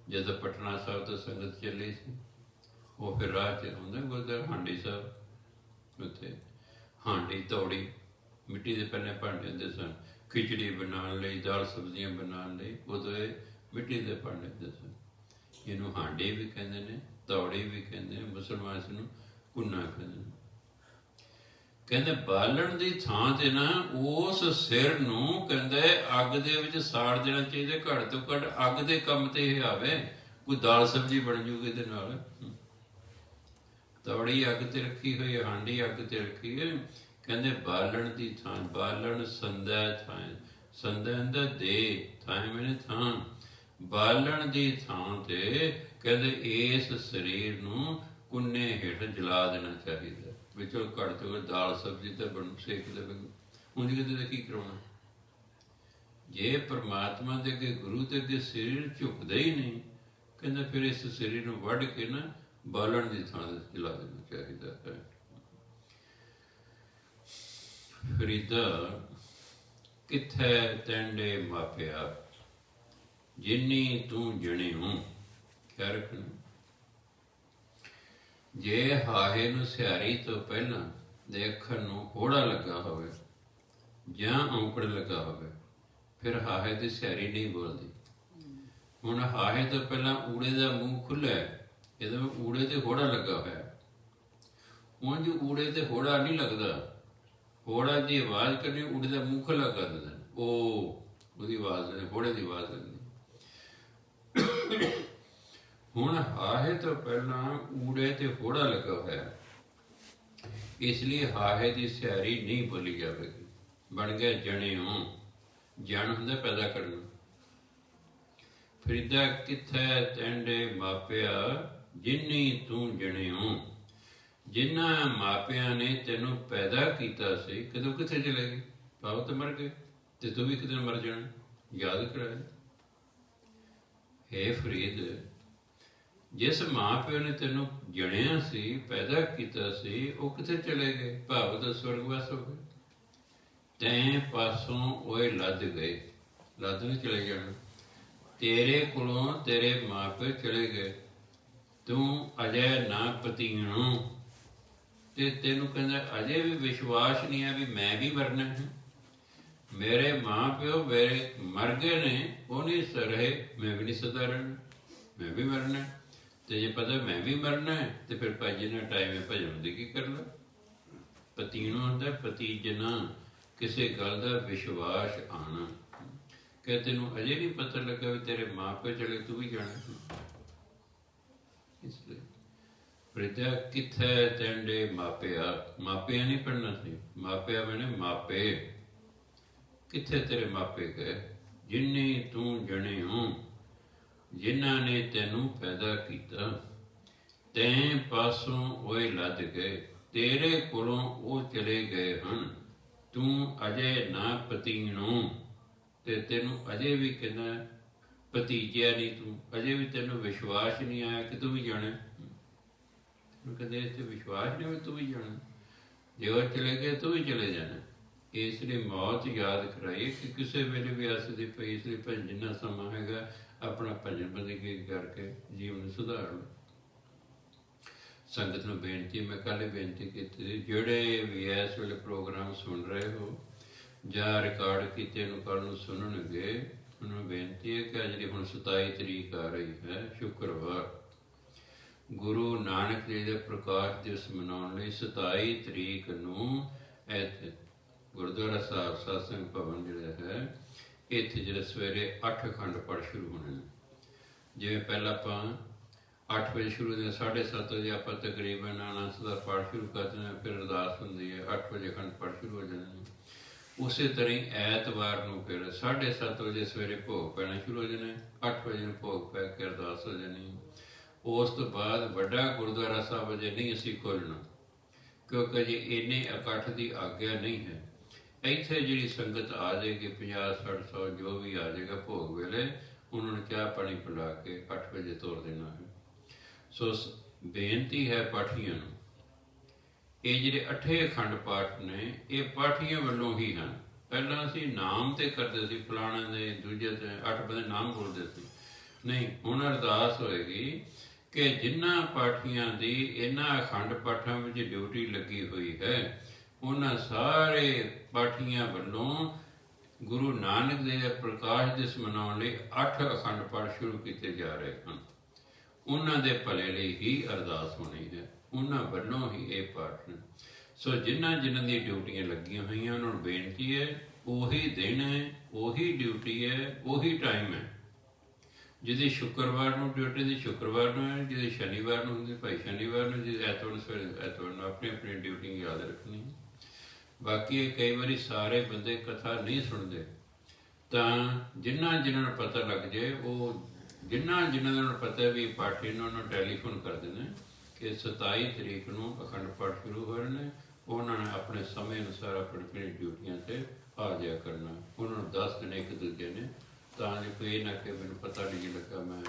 ਜਦੋਂ ਪਟਨਾ ਸਾਹਿਬ ਤੋਂ ਸੰਗਤ ਚੱਲੀ ਸੀ, ਉਹ ਫਿਰ ਰਾਹ 'ਚ ਆਉਂਦੇ ਗੁਰਦੁਆਰਾ ਹਾਂਡੀ ਸਾਹਿਬ, ਉੱਥੇ ਹਾਂਡੀ ਤੌੜੀ ਮਿੱਟੀ ਦੇ ਪਹਿਲੇ ਭਾਂਡੇ ਹੁੰਦੇ ਸਨ, ਖਿਚੜੀ ਬਣਾਉਣ ਲਈ, ਦਾਲ ਸਬਜ਼ੀਆਂ ਬਣਾਉਣ ਲਈ, ਉਦੋਂ ਇਹ ਮਿੱਟੀ ਦੇ ਭਾਂਡੇ ਹੁੰਦੇ ਸਨ। ਇਹਨੂੰ ਹਾਂਡੀ ਵੀ ਕਹਿੰਦੇ ਨੇ, ਤੌੜੀ ਵੀ ਕਹਿੰਦੇ ਨੇ, ਮੁਸਲਮਾਨ ਇਸ ਨੂੰ ਕੁੰਨਾ ਕਹਿੰਦੇ ਨੇ। ਕਹਿੰਦੇ ਬਾਲਣ ਦੀ ਥਾਂ ਤੇ ਨਾ ਉਸ ਸਿਰ ਨੂੰ ਕਹਿੰਦੇ ਅੱਗ ਦੇ ਵਿੱਚ ਸਾੜ ਦੇਣਾ ਚਾਹੀਦਾ, ਘੱਟ ਤੋਂ ਘੱਟ ਅੱਗ ਦੇ ਕੰਮ ਤੇ ਇਹ ਆਵੇ, ਕੋਈ ਦਾਲ ਸਬਜ਼ੀ ਬਣ ਜੂਗੀ ਇਹਦੇ ਨਾਲ। ਤੌੜੀ ਅੱਗ ਤੇ ਰੱਖੀ ਹੋਈ, ਹਾਂਡੀ ਅੱਗ ਤੇ ਰੱਖੀ ਹੈ। ਕਹਿੰਦੇ ਬਾਲਣ ਦੀ ਥਾਂ, ਬਾਲਣ ਸੰਦੈ ਥਾਂ, ਸੰਦੈ ਦਾ ਦੇ, ਥਾਂ ਮੈਨੇ ਥਾਂ, ਬਾਲਣ ਦੀ ਥਾਂ ਤੇ ਕਹਿੰਦੇ ਇਸ ਸਰੀਰ ਨੂੰ ਕੁੰਨੇ ਹੇਠ ਜਲਾ ਦੇਣਾ ਚਾਹੀਦਾ। ਵਿੱਚੋਂ ਘੱਟ ਤੋਂ ਘੱਟ ਦਾਲ ਸਬਜ਼ੀ ਤਾਂ ਬਣ ਸੇਕ ਦੇਵੇ, ਉਂਝ ਕਿਤੇ ਕੀ ਕਰਾਉਣਾ? ਜੇ ਪਰਮਾਤਮਾ ਦੇ ਅੱਗੇ, ਗੁਰੂ ਦੇ ਅੱਗੇ ਸਰੀਰ ਝੁਕਦਾ ਹੀ ਨਹੀਂ, ਕਹਿੰਦਾ ਫਿਰ ਇਸ ਸਰੀਰ ਨੂੰ ਵੱਢ ਕੇ ਨਾ ਬਾਲਣ ਦੀ ਥਾਂ ਤੇ ਜਲਾ ਦੇਣਾ ਚਾਹੀਦਾ ਹੈ। ਫਰੀਦਾ ਕਿੱਥੇ ਤੈਂਡੇ ਮਾਪਿਆ, ਜਿੰਨੀ ਤੂੰ ਜਣਿਓ। ਖਿਆਲ ਰੱਖਣਾ, ਜੇ ਹਾਹੇ ਨੂੰ ਸਿਹਾਰੀ ਤੋਂ ਪਹਿਲਾਂ ਦੇਖਣ ਨੂੰ ਹੋੜਾ ਲੱਗਾ ਹੋਵੇ ਜਾਂ ਔਂਕੜ ਲੱਗਾ ਹੋਵੇ, ਫਿਰ ਹਾਹੇ ਦੀ ਸਿਹਾਰੀ ਨਹੀਂ ਬੋਲਦੀ। ਹੁਣ ਹਾਹੇ ਤੋਂ ਪਹਿਲਾਂ ਊੜੇ ਦਾ ਮੂੰਹ ਖੁੱਲ੍ਹਾ, ਇਹਦੇ ਵਿੱਚ ਊੜੇ ਤੇ ਹੋੜਾ ਲੱਗਾ ਹੋਇਆ। ਉਂਝ ਊੜੇ ਤੇ ਹੋੜਾ ਨਹੀਂ ਲੱਗਦਾ, ਹੋੜਾ ਦੀ ਆਵਾਜ਼ ਕਰਨੀ, ਊੜੇ ਦਾ ਮੂੰਹ ਖੁੱਲ੍ਹਾ ਕਰ ਦਿੰਦੇ, ਉਹ ਉਹਦੀ ਆਵਾਜ਼ ਦੇਣੀ, ਹੋੜੇ ਦੀ ਆਵਾਜ਼ ਦੇਣੀ। ਹੁਣ ਹਾਹੇ ਤੋਂ ਪਹਿਲਾਂ ਊੜੇ ਤੇ ਹੋੜਾ ਲੱਗਾ ਹੋਇਆ, ਇਸ ਲਈ ਹਾਹੇ ਦੀ ਸਿਹਾਰੀ ਨਹੀਂ ਬੋਲੀ ਜਾਵੇਗੀ। ਬਣ ਗਿਆ ਜਣਿਓ, ਜਣ ਹੁੰਦਾ ਪੈਦਾ ਕਰਨਾ। ਫਰੀਦਾ ਕਿੱਥੇ ਤੈਂਡੇ ਮਾਪਿਆ, ਜਿੰਨੀ ਤੂੰ ਜਣਿਓ। ਜਿਨ੍ਹਾਂ ਮਾਪਿਆਂ ਨੇ ਤੈਨੂੰ ਪੈਦਾ ਕੀਤਾ ਸੀ, ਕਦੋਂ ਕਿੱਥੇ ਚਲੇ ਗਏ? ਭਾਵ ਤਾਂ ਮਰ ਗਏ, ਤੇ ਤੂੰ ਵੀ ਕਿਤੇ ਮਰ ਜਾਣਾ। ਯਾਦ ਕਰਾਇਆ, ਹੇ ਫਰੀਦ, ਜਿਸ ਮਾਂ ਪਿਓ ਨੇ ਤੈਨੂੰ ਜਣਿਆ ਸੀ, ਪੈਦਾ ਕੀਤਾ ਸੀ, ਉਹ ਕਿੱਥੇ ਚਲੇ ਗਏ? ਭਾਵ ਤਾਂ ਸਵਰਗਵਾਸ ਹੋ ਗਏ। ਤੈਂ ਪਾਸੋਂ ਓਏ ਲੱਦ ਗਏ, ਲੱਦ ਨਹੀਂ ਚਲੇ ਜਾਣਾ। ਤੇਰੇ ਕੋਲੋਂ ਤੇਰੇ ਮਾਂ ਪਿਓ ਚਲੇ ਗਏ, ਤੂੰ ਅਜੇ ਨਾ ਪਤੀਣੋ, ਤੇ ਤੈਨੂੰ ਕਹਿੰਦਾ ਅਜੇ ਵੀ ਵਿਸ਼ਵਾਸ ਨਹੀਂ ਹੈ ਵੀ ਮੈਂ ਵੀ ਮਰਨਾ ਹੈ। ਮੇਰੇ ਮਾਂ ਪਿਓ ਮੇਰੇ ਮਰ ਗਏ ਨੇ, ਉਹ ਨਹੀਂ ਰਹੇ, ਮੈਂ ਵੀ ਨਹੀਂ ਸਦਾ ਰਹਿਣਾ, ਮੈਂ ਵੀ ਮਰਨਾ। ਤੇ ਜੇ ਪਤਾ ਮੈਂ ਵੀ ਮਰਨਾ ਹੈ, ਤੇ ਫਿਰ ਭਾਈ ਜਿੰਨਾ ਟਾਈਮ ਹੈ ਭਜਨ ਦੀ ਕੀ ਕਰਨਾ? ਪਤੀਣੋ ਹੁੰਦਾ ਪਤੀਜਨਾ, ਕਿਸੇ ਗੱਲ ਦਾ ਵਿਸ਼ਵਾਸ ਆਉਣਾ। ਕਿ ਤੈਨੂੰ ਅਜੇ ਨਹੀਂ ਪਤਾ ਲੱਗਾ ਵੀ ਤੇਰੇ ਮਾਂ ਪਿਓ ਚਲੇ, ਤੂੰ ਵੀ ਜਾਣਾ। ਇਸ ਲਈ ਫਰੀਦਾ ਕਿੱਥੇ ਤੈਂਡੇ ਮਾਪਿਆ, ਮਾਪਿਆਂ ਨਹੀਂ ਪੜ੍ਹਨਾ ਸੀ, ਮਾਪਿਆ ਮੈਨੇ ਮਾਪੇ। ਕਿੱਥੇ ਤੇਰੇ ਮਾਪੇ ਗਏ? ਜਿੰਨੀ ਤੂੰ ਜਣਿਓ, ਜਿਨ੍ਹਾਂ ਨੇ ਤੈਨੂੰ ਪੈਦਾ ਕੀਤਾ। ਤੈਂ ਪਾਸੋਂ ਓਏ ਲੱਦ ਗਏ, ਤੇਰੇ ਕੋਲੋਂ ਉਹ ਚਲੇ ਗਏ ਹਨ। ਤੂੰ ਅਜੇ ਨਾ ਪਤੀਣੋ, ਤੇ ਤੈਨੂੰ ਅਜੇ ਵੀ ਕਹਿੰਦਾ ਭਤੀਜਿਆ ਨਹੀਂ ਤੂੰ, ਅਜੇ ਵੀ ਤੈਨੂੰ ਵਿਸ਼ਵਾਸ ਨਹੀਂ ਆਇਆ ਕਿ ਤੂੰ ਵੀ ਜਾਣਾ। ਕਹਿੰਦੇ ਇੱਥੇ ਵਿਸ਼ਵਾਸ ਨਹੀਂ ਵੀ ਤੂੰ ਵੀ ਜਾਣਾ, ਜੇ ਉਹ ਚਲੇ ਗਏ ਤੂੰ ਵੀ ਚਲੇ ਜਾਣਾ। ਇਸ ਲਈ ਮੌਤ ਯਾਦ ਕਰਾਈ ਕਿ ਕਿਸੇ ਵੇਲੇ ਵੀ ਅਸਦੀ ਪਈ। ਇਸ ਲਈ ਭਜਨ ਜਿੰਨਾ ਸਮਾਂ ਹੈਗਾ ਆਪਣਾ ਭਜਨ ਬੰਦਗੀ ਕਰਕੇ ਜੀਵਨ ਸੁਧਾਰ ਲਓ। ਸੰਗਤ ਨੂੰ ਬੇਨਤੀ, ਮੈਂ ਕੱਲ੍ਹ ਹੀ ਬੇਨਤੀ ਕੀਤੀ, ਜਿਹੜੇ ਵੀ ਇਸ ਵੇਲੇ ਪ੍ਰੋਗਰਾਮ ਸੁਣ ਰਹੇ ਹੋ ਜਾਂ ਰਿਕਾਰਡ ਕੀਤੇ ਨੂੰ ਕੱਲ੍ਹ ਨੂੰ ਸੁਣਨਗੇ, ਉਹਨਾਂ ਨੂੰ ਬੇਨਤੀ ਹੈ ਕਿ ਜਿਹੜੀ ਹੁਣ 27 ਤਰੀਕ ਆ ਰਹੀ ਹੈ ਸ਼ੁੱਕਰਵਾਰ, ਗੁਰੂ ਨਾਨਕ ਜੀ ਦੇ ਪ੍ਰਕਾਸ਼ ਦਿਵਸ ਮਨਾਉਣ ਲਈ 27 ਤਰੀਕ ਨੂੰ ਇੱਥੇ ਗੁਰਦੁਆਰਾ ਸਾਹਿਬ ਸਤਸੰਗ ਭਵਨ ਜਿਹੜਾ ਹੈ, ਇੱਥੇ ਜਿਹੜੇ ਸਵੇਰੇ 8 ਅਖੰਡ ਪਾਠ ਸ਼ੁਰੂ ਹੋਣੇ ਨੇ। ਜਿਵੇਂ ਪਹਿਲਾਂ ਆਪਾਂ 8 ਵਜੇ ਸ਼ੁਰੂ ਹੁੰਦੇ, 7:30 ਵਜੇ ਆਪਾਂ ਤਕਰੀਬਨ ਆਨੰਦ ਦਾ ਪਾਠ ਸ਼ੁਰੂ ਕਰਦੇ ਹਾਂ, ਫਿਰ ਅਰਦਾਸ ਹੁੰਦੀ ਹੈ, 8 ਵਜੇ ਅਖੰਡ ਪਾਠ ਸ਼ੁਰੂ ਹੋ ਜਾਂਦੇ ਨੇ। ਉਸੇ ਤਰ੍ਹਾਂ ਹੀ ਐਤਵਾਰ ਨੂੰ ਫਿਰ 7:30 ਵਜੇ ਸਵੇਰੇ ਭੋਗ ਪੈਣਾ ਸ਼ੁਰੂ ਹੋ ਜਾਣਾ, 8 ਵਜੇ ਨੂੰ ਭੋਗ ਪੈ ਕੇ ਅਰਦਾਸ ਹੋ ਜਾਣੀ। ਉਸ ਤੋਂ ਬਾਅਦ ਵੱਡਾ ਗੁਰਦੁਆਰਾ ਸਾਹਿਬ ਅਜੇ ਨਹੀਂ ਅਸੀਂ ਖੋਲ੍ਹਣਾ, ਕਿਉਂਕਿ ਜੇ ਇੰਨੇ ਇਕੱਠ ਦੀ ਆਗਿਆ ਨਹੀਂ ਹੈ। ਇੱਥੇ ਜਿਹੜੀ ਸੰਗਤ ਆ ਜਾਏਗੀ 50 60 100 ਜੋ ਵੀ ਆ ਜਾਏਗਾ ਭੋਗ ਵੇਲੇ, ਉਹਨਾਂ ਨੂੰ ਚਾਹ ਪਾਣੀ ਪਿਲਾ ਕੇ 8 ਵਜੇ ਤੋਰ ਦੇਣਾ ਹੈ। ਸੋ ਬੇਨਤੀ ਹੈ ਪਾਠੀਆਂ ਨੂੰ, ਇਹ ਜਿਹੜੇ 8 ਅਖੰਡ ਪਾਠ ਨੇ ਇਹ ਪਾਠੀਆਂ ਵੱਲੋਂ ਹੀ ਹਨ। ਪਹਿਲਾਂ ਅਸੀਂ ਨਾਮ ਤੇ ਕਰਦੇ ਸੀ, ਫਲਾਣੇ ਦੇ ਦੂਜੇ ਤੇ 8 ਬੰਦੇ ਨਾਮ ਬੋਲਦੇ ਸੀ, ਨਹੀਂ ਹੁਣ ਅਰਦਾਸ ਹੋਏਗੀ ਕਿ ਜਿਨ੍ਹਾਂ ਪਾਠੀਆਂ ਦੀ ਇਹਨਾਂ ਅਖੰਡ ਪਾਠਾਂ ਵਿੱਚ ਡਿਊਟੀ ਲੱਗੀ ਹੋਈ ਹੈ, ਉਹਨਾਂ ਸਾਰੇ ਪਾਠੀਆਂ ਵੱਲੋਂ ਗੁਰੂ ਨਾਨਕ ਦੇਵ ਦੇ ਪ੍ਰਕਾਸ਼ ਦਿਵਸ ਮਨਾਉਣ ਲਈ 8 ਅਖੰਡ ਪਾਠ ਸ਼ੁਰੂ ਕੀਤੇ ਜਾ ਰਹੇ ਹਨ। ਉਹਨਾਂ ਦੇ ਭਲੇ ਲਈ ਹੀ ਅਰਦਾਸ ਹੋਣੀ ਹੈ, ਉਹਨਾਂ ਵੱਲੋਂ ਹੀ ਇਹ ਪਾਠ ਨੇ। ਸੋ ਜਿਨ੍ਹਾਂ ਦੀ ਡਿਊਟੀਆਂ ਲੱਗੀਆਂ ਹੋਈਆਂ ਉਹਨਾਂ ਨੂੰ ਬੇਨਤੀ ਹੈ, ਉਹੀ ਦਿਨ ਹੈ, ਉਹੀ ਡਿਊਟੀ ਹੈ, ਉਹੀ ਟਾਈਮ ਹੈ। ਜਿਹਦੀ ਸ਼ੁੱਕਰਵਾਰ ਨੂੰ ਡਿਊਟੀ ਦੀ ਸ਼ੁੱਕਰਵਾਰ ਨੂੰ ਹੈ, ਜਿਹਦੀ ਸ਼ਨੀਵਾਰ ਨੂੰ ਹੁੰਦੀ ਭਾਈ ਸ਼ਨੀਵਾਰ ਨੂੰ, ਜਿਹਦੀ ਐਤਵਾਰ ਨੂੰ ਸਵੇਰੇ ਐਤਵਾਰ ਨੂੰ। ਆਪਣੀ ਆਪਣੀ ਡਿਊਟੀ ਯਾਦ ਰੱਖਣੀ। ਬਾਕੀ ਕਈ ਵਾਰੀ ਸਾਰੇ ਬੰਦੇ ਕਥਾ ਨਹੀਂ ਸੁਣਦੇ, ਤਾਂ ਜਿਨ੍ਹਾਂ ਨੂੰ ਪਤਾ ਲੱਗ ਜਾਏ, ਉਹ ਜਿਨ੍ਹਾਂ ਨੂੰ ਪਤਾ ਵੀ ਪਾਠੀ ਨੂੰ ਉਹਨਾਂ ਨੂੰ ਟੈਲੀਫੋਨ ਕਰਦੇ ਨੇ ਕਿ 27 ਤਰੀਕ ਨੂੰ ਅਖੰਡ ਪਾਠ ਸ਼ੁਰੂ ਹੋ ਰਹੇ ਨੇ, ਉਹਨਾਂ ਨੇ ਆਪਣੇ ਸਮੇਂ ਅਨੁਸਾਰ ਆਪਣੀ ਡਿਊਟੀਆਂ 'ਤੇ ਆ ਜਾਇਆ ਕਰਨਾ। ਉਹਨਾਂ ਨੂੰ ਦੱਸ ਦੇਣੇ ਇੱਕ ਦੂਜੇ ਨੇ, ਤਾਂ ਜੇ ਕੋਈ ਨਾ ਕਿ ਮੈਨੂੰ ਪਤਾ ਨਹੀਂ ਲੱਗਾ, ਮੈਂ